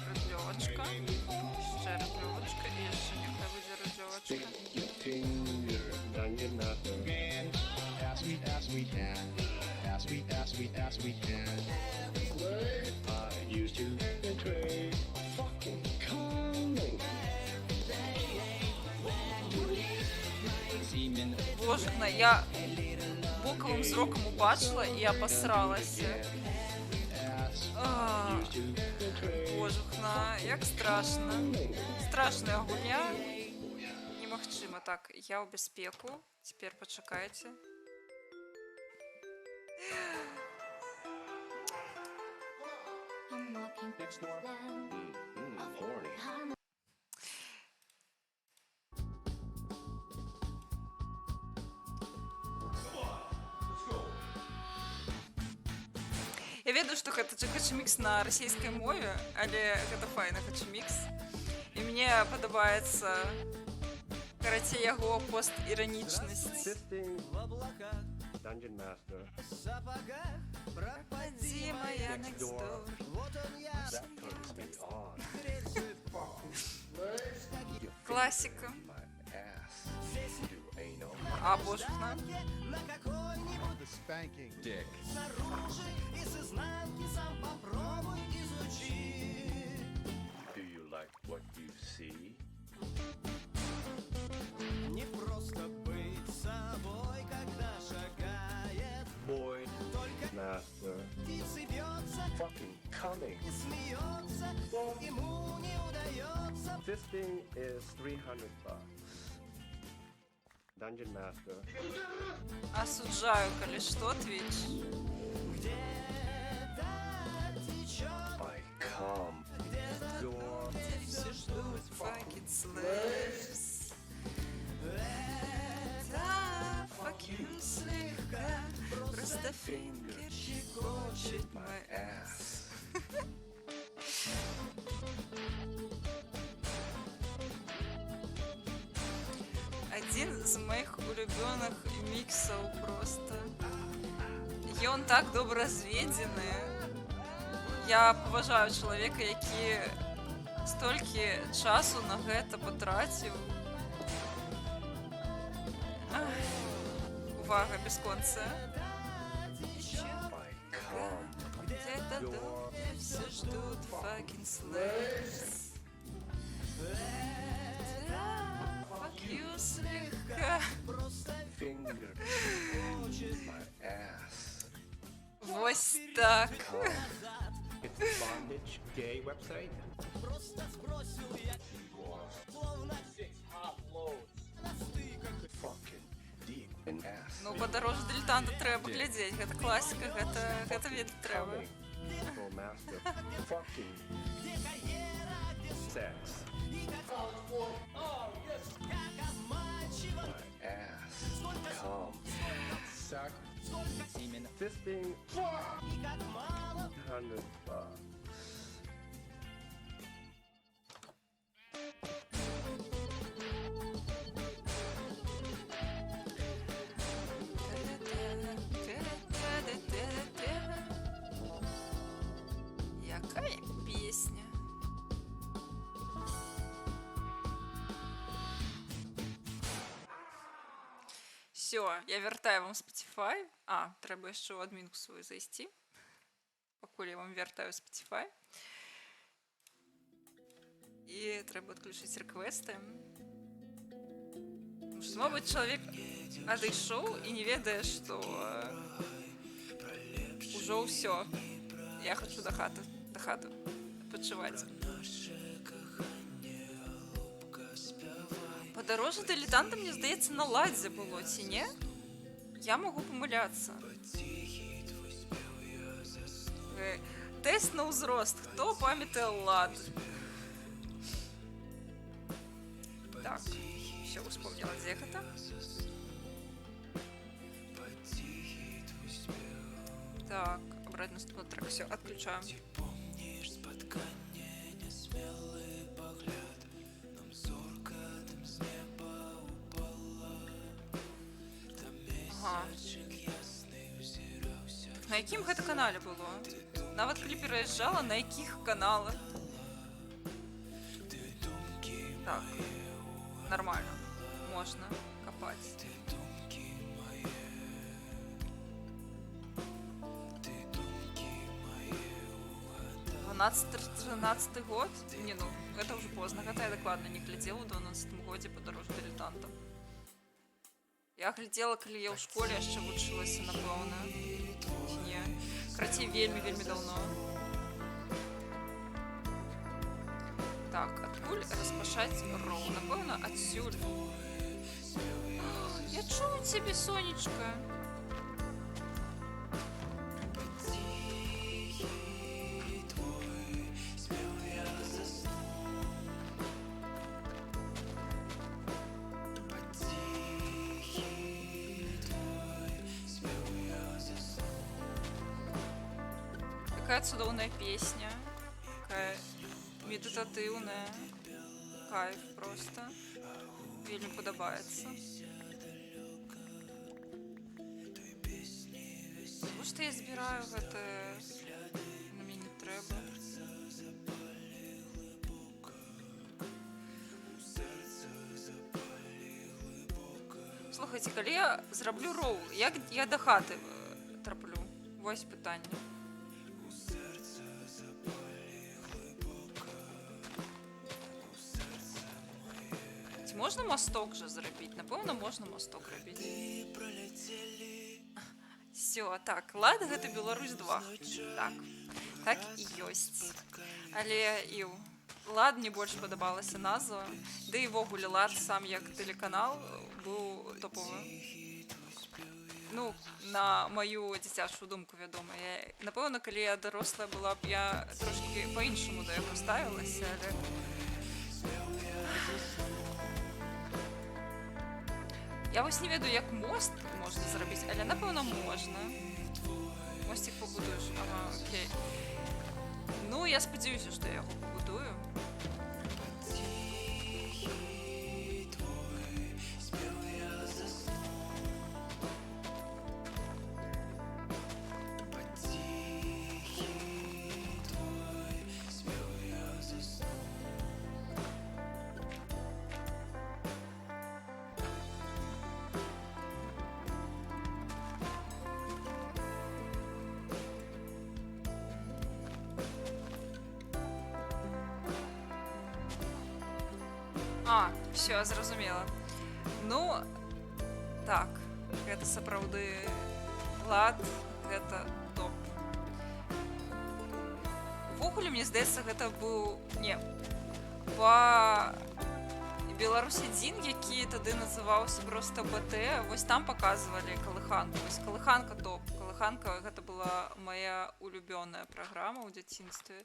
S2: Родльовочка. Ще родльовочка. І ще нехай буде родльовочка.
S14: Finger down your nuther. Man, as we can. As we can. I used to betray. Fucking coming.
S2: Божухна, я боковим зроком убачила і я посралася. Божухна, як страшно. Страшна гуня. Немагчыма. Так, я у безпеку. Теперь почекайте. Я ведаю, што гэта хачмікс на расійскай мове, але гэта файны хачмікс. І мне падабаецца, карацей, яго постіранічнасць.
S14: Dungeon Master.
S2: Пропади моя next door.
S14: That turns me on.
S2: Класика.
S14: Do anal.
S2: А, божухна.
S14: The spanking dick. Do you like what you see?
S5: Не просто быть собой, когда шагает.
S14: Boy, master.
S5: Птицы бьется,
S14: Fucking coming.
S5: и смеется, ему не удается.
S14: This thing is $300. Dungeon Master.
S2: Осуждаю, коли что, Twitch.
S14: I come. Your
S2: Все ждут fucking slaves. Это fuck you слегка. Просто фингер щекочет мой ass. Один з моїх улюблених міксів просто. І він так добре розведений. Я поважаю чоловіка, який стільки часу на гэта потратив. Ах, увага, без конца. Где-то дома все ждут fucking slaves. Fuck you слегка.
S14: finger. My ass.
S2: Вось так.
S14: It's a bondage gay website. Fucking deep in ass.
S2: Ну, подороже дилетанта треба глядзець. Гэта класіка, гэта ведаць трэба.
S14: Full master. Fucking sex. My ass. Come. Suck. This thing. $100.
S2: Все, я вяртаю вам Spotify. Трэба яшчэ ў адмінку сваю зайсці. Пакуль я вам вяртаю Spotify. І трэба адключыць рэквесты. Мабыць, чалавек адышоў і не ведае, што ўжо ўсё. Я хачу да хаты адпачываць. Падарожжа дылетанта, мне здаецца, на ладзе было, ці не? Я магу памыляцца. Тэст на ўзрост. Хто памятае лад? Так, все, успомнила, где это. Так, обратно на трек. Все, отключаем. Ага. На якім гэта канале было? Нават калі пераязджала, на якіх каналах? Так. Нормально. Можно копать. 12-13 год? Не, ну, это уже поздно. Гэта я дакладна не глядзела ў 12 годзе падарожжа дылетанта. Я глядзела, калі я ў школе яшчэ вучылася, напэўна. Не. Карацей, вельмі даўно. Так, адкуль распашаць роў? Напэўна, адсюль. Я чую цябе, сонечка. Какая цудоўная песня. Какая медитативная. Кайф просто. Вельмі падабаецца. Што я збіраю гэта, на мне не трэба. Слухайце, калі я зраблю роул, як я да хаты траплю? Вось пытанне. Можна масток же зрабіць? Напэўна, можна масток рабіць. Всё, так, лад гэта Беларусь 2. Так і ёсць. Але і лад мне больш падабалася назва. Да і вогуле лад сам як тэлеканал быў топовы. Ну, на маю дзіцячую думку, вядома. Напэўна, калі я дарослая была б, я трошки па-іншаму да яго ставілася, але... Я вось не ведаю, як мост можна зрабіць, але напэўна можна. Мосцік пабудуеш. Ага, окей. Ну, я спадзяюся, што я яго пабудую. Все, зразумела. Ну, так, гэта сапраўды лад, гэта топ. Увогуле, мне здаецца, гэта быў, не, па Беларусі 1, які тады называўся проста БТ, вось там показывалі калыханку. Вось калыханка топ. Калыханка гэта была моя улюбёная праграма ў дзяцінстве.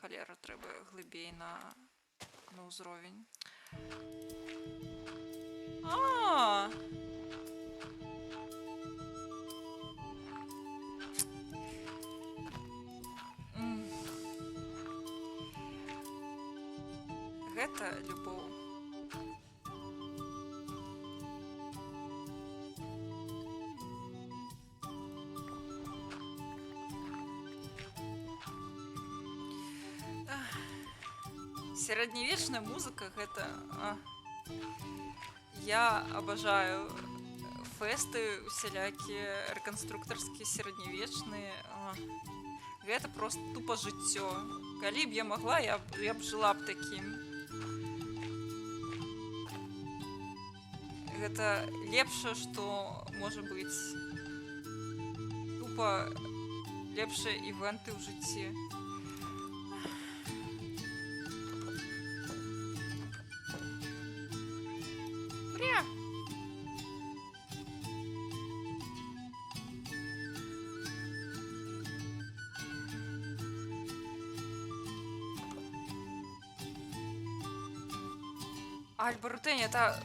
S2: Халера, трэба глыбей на ўзровень. Гэта любоў. Сярэднявечная музыка гэта... Я абажаю фэсты усялякія рэканструктарскія сярэднявечныя. Гэта просто тупо жыццё. Калі б я магла, я б жыла б такім. Гэта лепшае, што можа быць. Тупо лепшыя івенты ў жыцці. Бля! Альба Рутэнь, это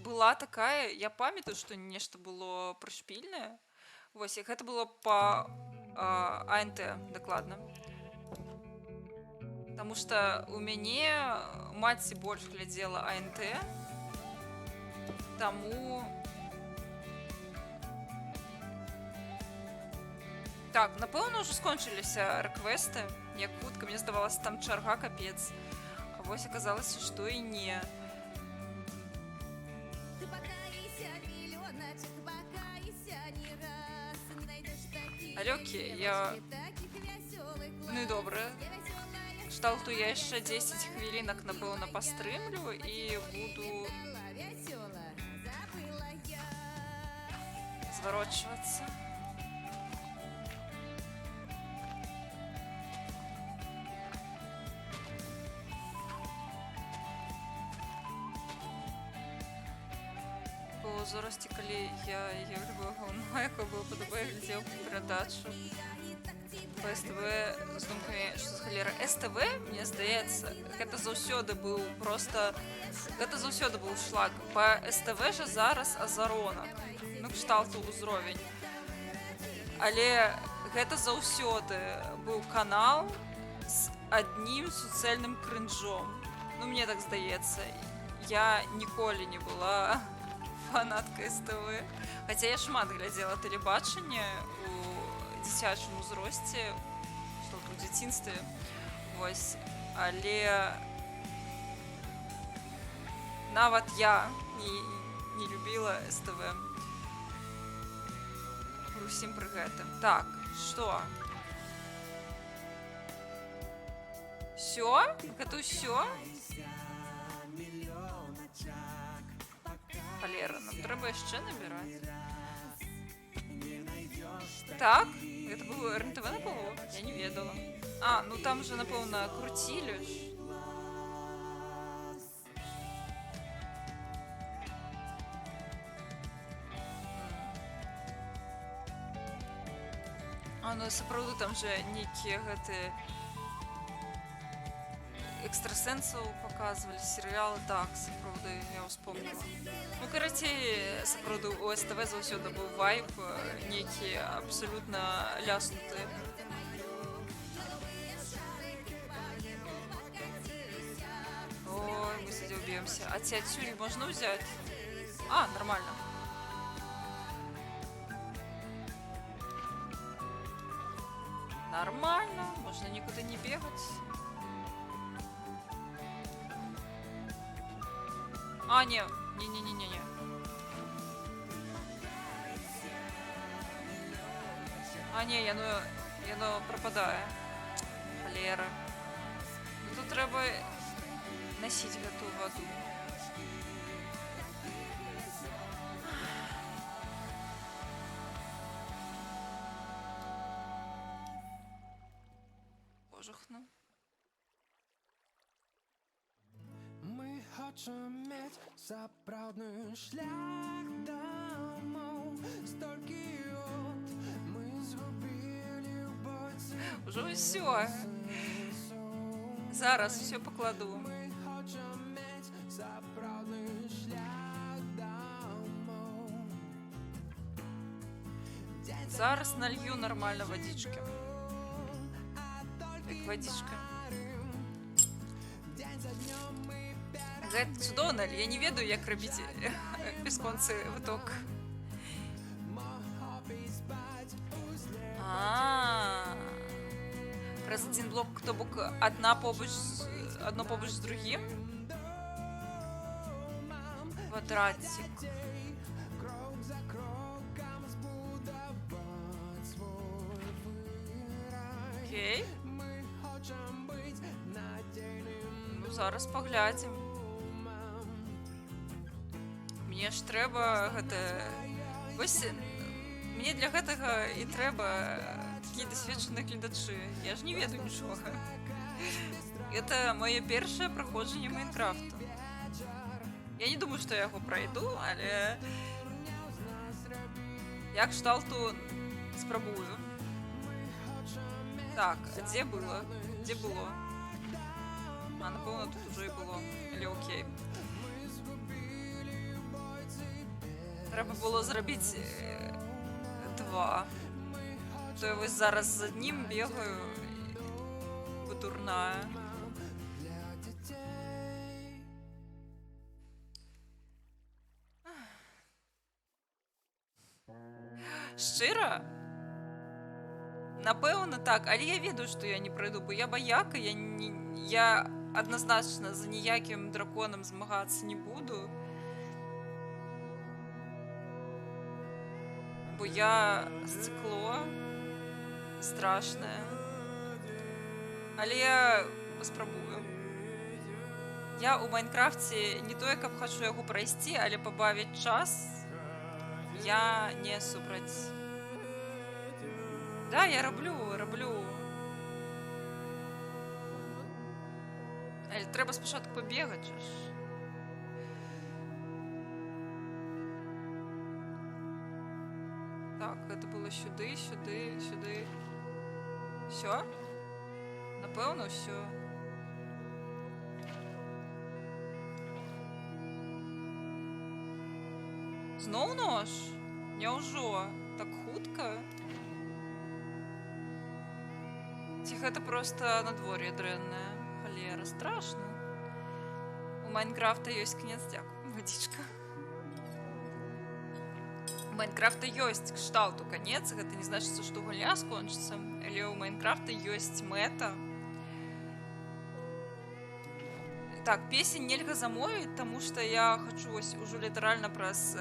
S2: была такая, я памятаю, што нешта было прышпільнае. Вось, гэта было па АНТ, дакладна. Таму што у мяне маці больш глядзела АНТ, таму... Так, напэўна, ўжо скончыліся рэквесты. Як хутка, мне здавалася, там чарга капец. А вось аказалася, што і не. Алёкі, я... Ну і добра. Кшталту я яшчэ 10 хвілінак, напэўна, пастрымлю і буду... зварочвацца. Бо зараз, калі я любое гаўно, якое было падабае, глядзеў перадачу по СТВ з думкамі, што з халера. СТВ, мне здаецца, гэта заўсёды быў просто... Гэта заўсёды быў шлак. Па СТВ жа зараз Азарона. Ну, кшталту ўзровень. Але гэта заўсёды быў канал з аднім суцэльным крынжом. Ну, мне так здаецца. Я ніколі не была фанаткай СТВ. Хаця я шмат глядзела тэлебачанне у дзіцячым узросце, што ў дзяцінстве. Вось. Але нават я не любіла СТВ. Усім пры гэтым. Так, што? Всё? Гэта ўсё? Халера, нам трэба яшчэ набіраць. Так? Гэта было РНТВ на было? Я не ведала. А, ну там же, напэўна, круцілі ж. А, ну сапраўды там же нейкія гэтыя экстрасэнсаў паказвалі, серыялы, так, сапраўды, я ўспомніла. Ну, карацей, сапраўды, у СТВ заўсёды быў вайб, нейкі абсалютна ляснуты. Ой, мы сидзі ўб'емся. А ці адсюль можна ўзяць? А, нормально. Нормально, можно никуда не бегать. А, не. А, не, яно пропадае. Халера. Ну, тут трэба носить гэту воду. Божахну.
S15: Мы хочем мець сапраўдны шлях дамоў. Столькі год мы згубілі ў бойцы.
S2: Уже ўсё. Зараз все покладу.
S15: Мы хочем мець сапраўдны шлях дамоў.
S2: Зараз налью нормально водички. Так, водичка. Гэта цудоўна, але я не ведаю, як рабіць бясконцы выток. Праз один блок, то бок одно побач з другим. Квадратик. Окей.
S15: Мы хочем быть надійним.
S2: Ну, зараз паглядзім. Мне ж трэба гэта... Вось, мне для гэтага і трэба такія дасведчаныя гледачы. Я ж не ведаю нічога. Это моё першае праходжанне Майнкрафту. Я не думаю, што я яго прайду, але я кшталту спрабую. Так, а дзе было? Дзе было? А, напэўна, тут ужо і было. Але окей. Трэба было зрабіць 2. То я вось зараз з аднім бегаю дурная. Шчыра? Напэўна, так, але я ведаю, што я не пройду, бо я баяка, я адназначна за ніякім драконам змагацца не буду. Бо я сцыкло страшнае. Але я спрабую. Я ў Майнкрафце не тое, каб хачу яго прайсці, але пабавіць час я не супраць. Да, я раблю. Але трэба спачатку пабегаць жа ж. Так, гэта было сюды. Всё? Напэўна, ўсё. Зноў нож? Няўжо? Так хутка? Ці гэта проста надвор'е дрэннае? Халера, страшна. У Майнкрафта ёсць кінец, дзякую, вадзічка. У Майнкрафта ёсць кшталту канец, гэта не значыцца, што гульня скончыцца, але ў Майнкрафта ёсць мэта. Так, песень нельга замовіць, таму што я хачу вось ужо літаральна праз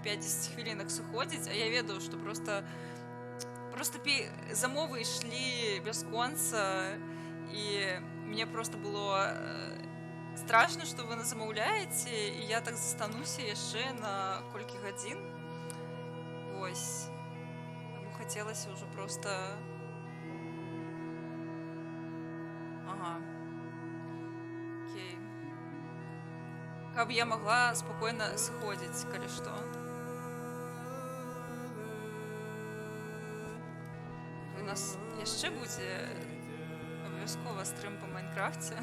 S2: 50 хвілінак сыходзіць, а я ведаю, што проста замовы ішлі бясконца, і мне проста было страшна, што вы замаўляеце, і я так застануся яшчэ на колькі гадзін. Вось. Таму хацелася ўжо проста... Ага. Окей. Каб я магла спакойна сыходзіць, калі што. У нас яшчэ будзе абавязкова стрым па Майнкрафце.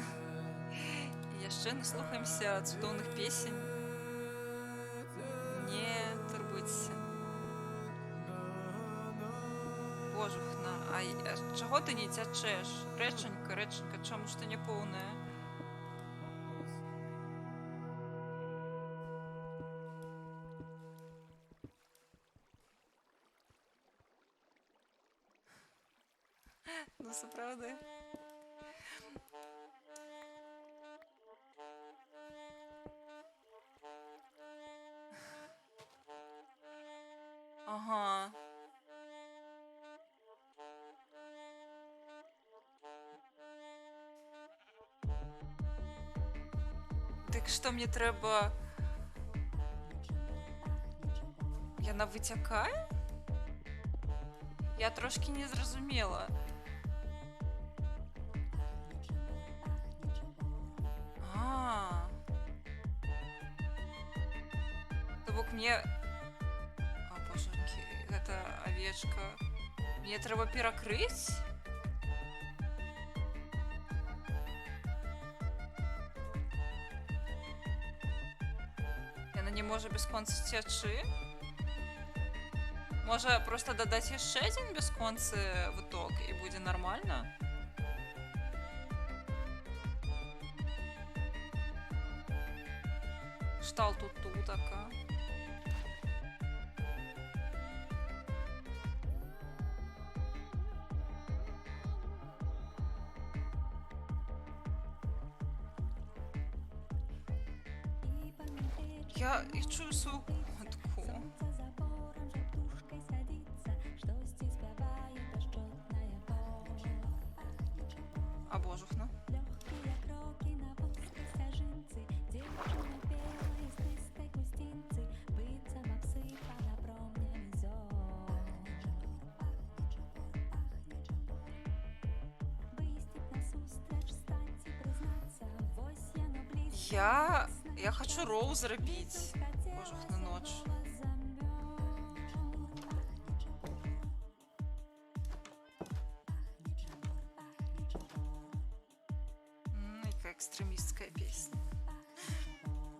S2: І яшчэ наслухаемся цудоўных песень. Не турбуйцеся. Божухна, а чаго ты не цячэш? Рэчанька, чаму ж ты не поўная? Ну, сапраўды. Ага. Дык што мне трэба... Яна выцякае? Я трошки не зразумела. То бок мне... А, божанькі, гэта авечка. Мне трэба перакрыць? Яна не можа бясконца цячы? Можа проста дадаць яшчэ адзін бясконцы выток і будзе нармальна? Кшталту тутака. Я чую свою котку. Кожухна.
S1: Легкие кроки на воскресяжинцы, девчина пела из пыстой гостинцы, быцем обсыпана промнями зон. Вистить насустрач, стать і признаться, вось яно близько.
S2: Я хочу роу зробити. Кожухна ноч. Яка екстремістська пісня.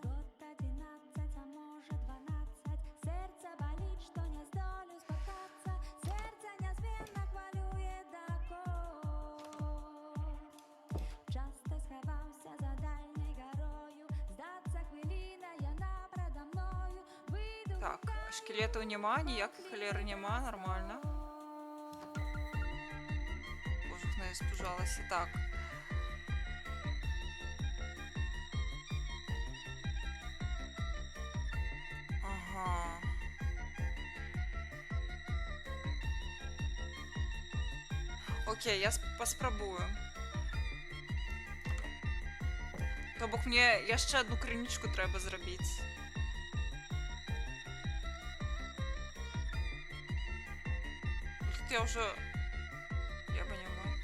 S1: Год 11, а може 12, серце болить, що не здолю споткаться, серце незвінно хвалює докор. Часто сховався за дальньою горою, здаться хвилина, яна предо мною, вийду.
S2: Так, шкелетів нема, ніяких холери нема, нормально. Кожухна испужалася. Так. Ага. Окей, я поспробую. То бок мне ще одну криничку треба зробити. Тут я вже... Я понимаю.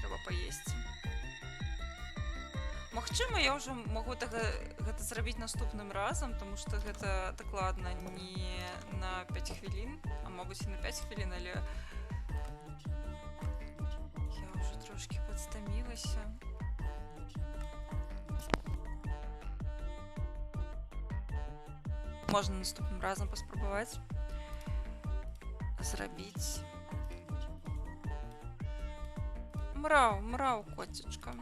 S2: Треба поїсти. Магчыма, я ўжо магу гэта зрабіць наступным разам, тому што гэта дакладна не на 5 хвілін, а мабыць і на 5 хвілін, але я ўжо трошки падстамілася. Можна наступным разам паспрабаваць зрабіць. Мраў, коцечка.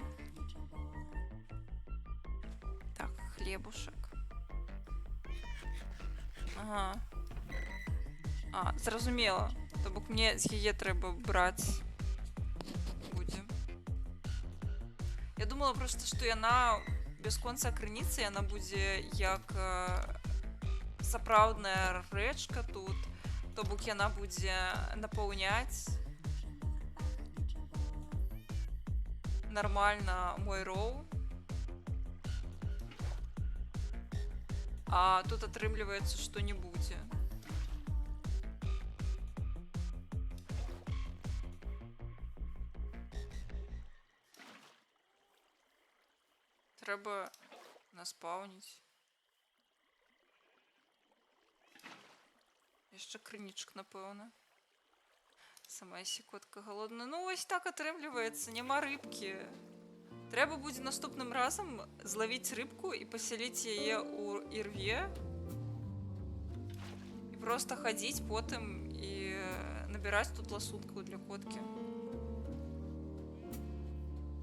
S2: Так, хлебушек. Ага. Зразумела. То бок мне з яе трэба браць будзе. Я думала просто, што яна без конца крыніцы, яна будзе як сапраўдная рэчка тут. То бок яна будзе напаўняць нормально мой роу. А тут атрымліваецца, што не будзе. Трэба наспаўніць. Яшчэ крынічак, напэўна. Сама сікотка голодная. Ну, вось так атрымліваецца, няма рыбкі. Трэба будзе наступным разам злавіць рыбку і пасяліць яе ў ірве. І проста хадзіць потым і набіраць тут ласунку для коткі.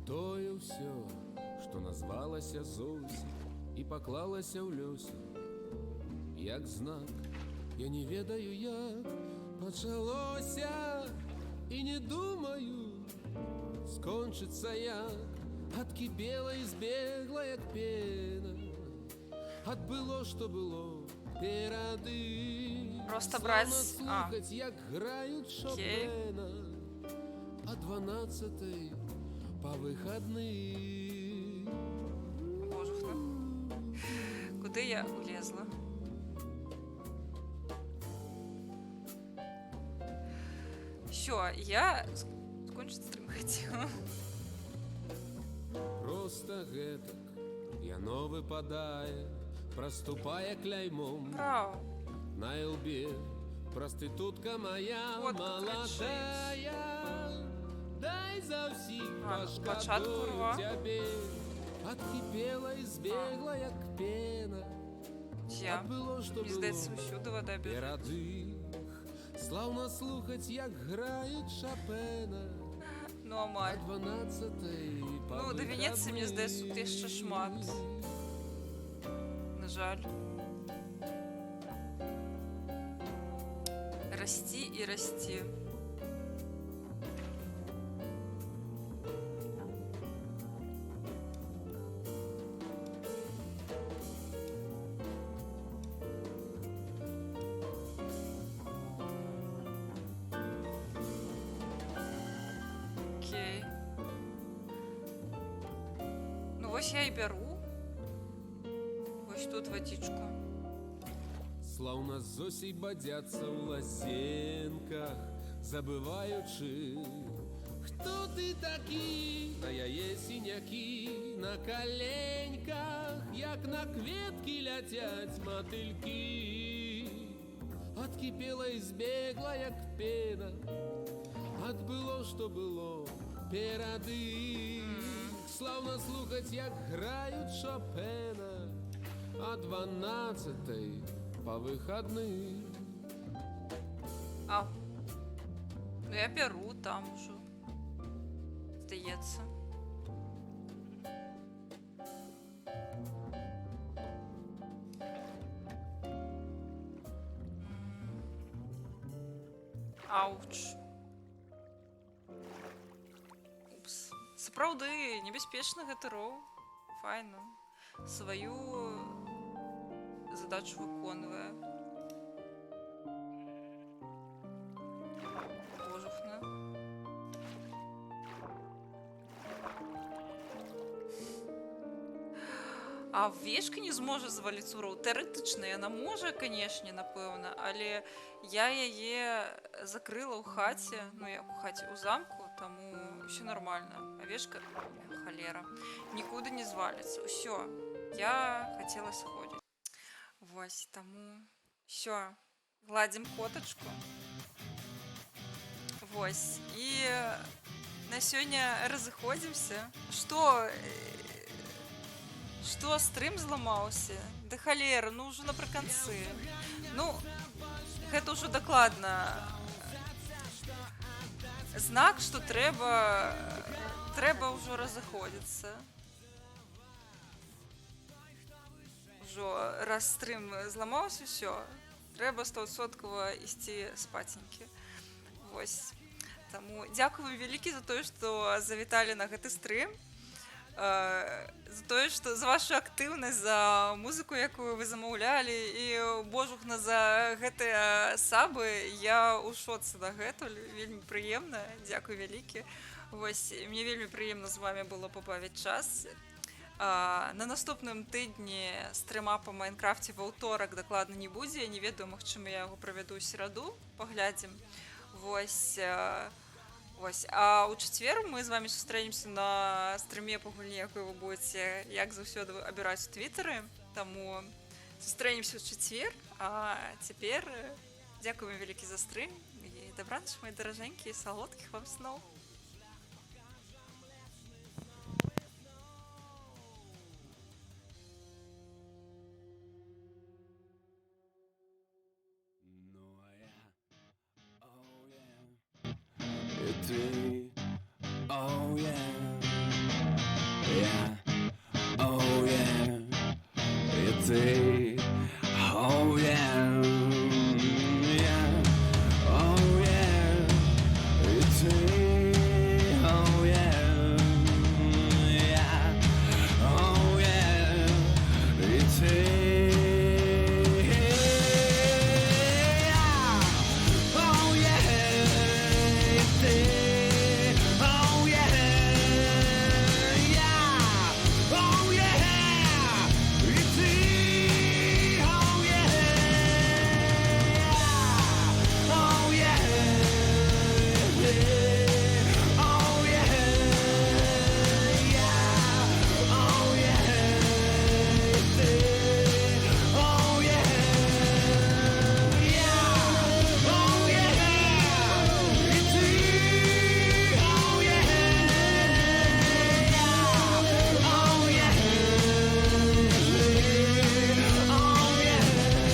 S10: Тое ўсё, што назвалася Зося і паклалася ў лёсе, як знак. Я не ведаю, як пачалося, і не думаю, скончыцца як. Откипела і збегла, як пена. Ад было, што было перады.
S2: Просто браць...
S10: слухаць, як граюць Шопена. А 12-й па выходных.
S2: Божухна. Куды я улезла? Всё, я скончыць стрым хацела.
S10: Просто гэтак яно выпадае, проступае кляймом.
S2: Прав.
S10: На лбе проститутка моя молодая. Дай за ўсіх пашкадую цябе. Откипела і збегла, як пена.
S2: Я. Мені здається, усюди вода біжить.
S10: Перады славно слухаць, як граюць Шопена.
S2: Ну, амаль. Ну, до Венеції, мені здається, тут ще шмат. На жаль. Расти і расти. Вось я і бяру. Вось тут вадзічку.
S10: Слаўна з Зосей бадзяцца ў лазенках, забываючы, хто ты такі, на яе сінякі, на каленьках, як на кветкі ляцяць матылькі. Откіпела і збегла, як пена, ад было, што было перад іх. Слаўна слухаць, як граюць Шопена, а 12-й по выходным.
S2: А, ну я беру там уже. Здається. Ауч. Упс. Сапраўды, небяспечна гэты роў. Файна. Сваю задачу выконвае. Кожухна. А вешка не зможа зваліць у роў. Тэарэтычна яна можа, канешне, напэўна, але я яе закрыла ў хаце, ну як у хаце, у замку, таму ўсё нармальна. А вешка, халера, нікуды не зваліцца. Усё, я хацела сходзіць. Вось, таму ўсё, гладзім котачку. Вось, і на сёння разыходзімся. Што стрым зламаўся? Да халера, ну ўжо напрыканцы. Ну, гэта ўжо дакладна знак, што трэба ўжо разыходзіцца. Ужо раз стрым зламаўся, ўсё. Трэба 100% ісці спаценькі. Вось. Таму дзякую вялікі за тое, што завіталі на гэты стрым. За тое, што за вашу актыўнасць, за музыку, якую вы замаўлялі, і божухна за гэтыя сабы. Я ў шоцы дагэтуль, вельмі прыемна, дзякуй вялікі. Вось, мне вельмі прыемна з вамі было пабавіць час. На наступным тыдні стрыма па Майнкрафце ва ўторак дакладна не будзе, я не ведаю, магчыма, я яго правяду ў сераду, паглядзім. Вось. Вось, а ў чацвер мы з вами сустрэнемся на стрыме па гульні, якую вы будзеце, як заўсёды, абіраць у твітары. Таму сустрэнемся ў чацвер, а цяпер дзякуем вялікі за стрым і дабраніч, мои даражэнькія, салодкіх вам сноў.
S7: Ты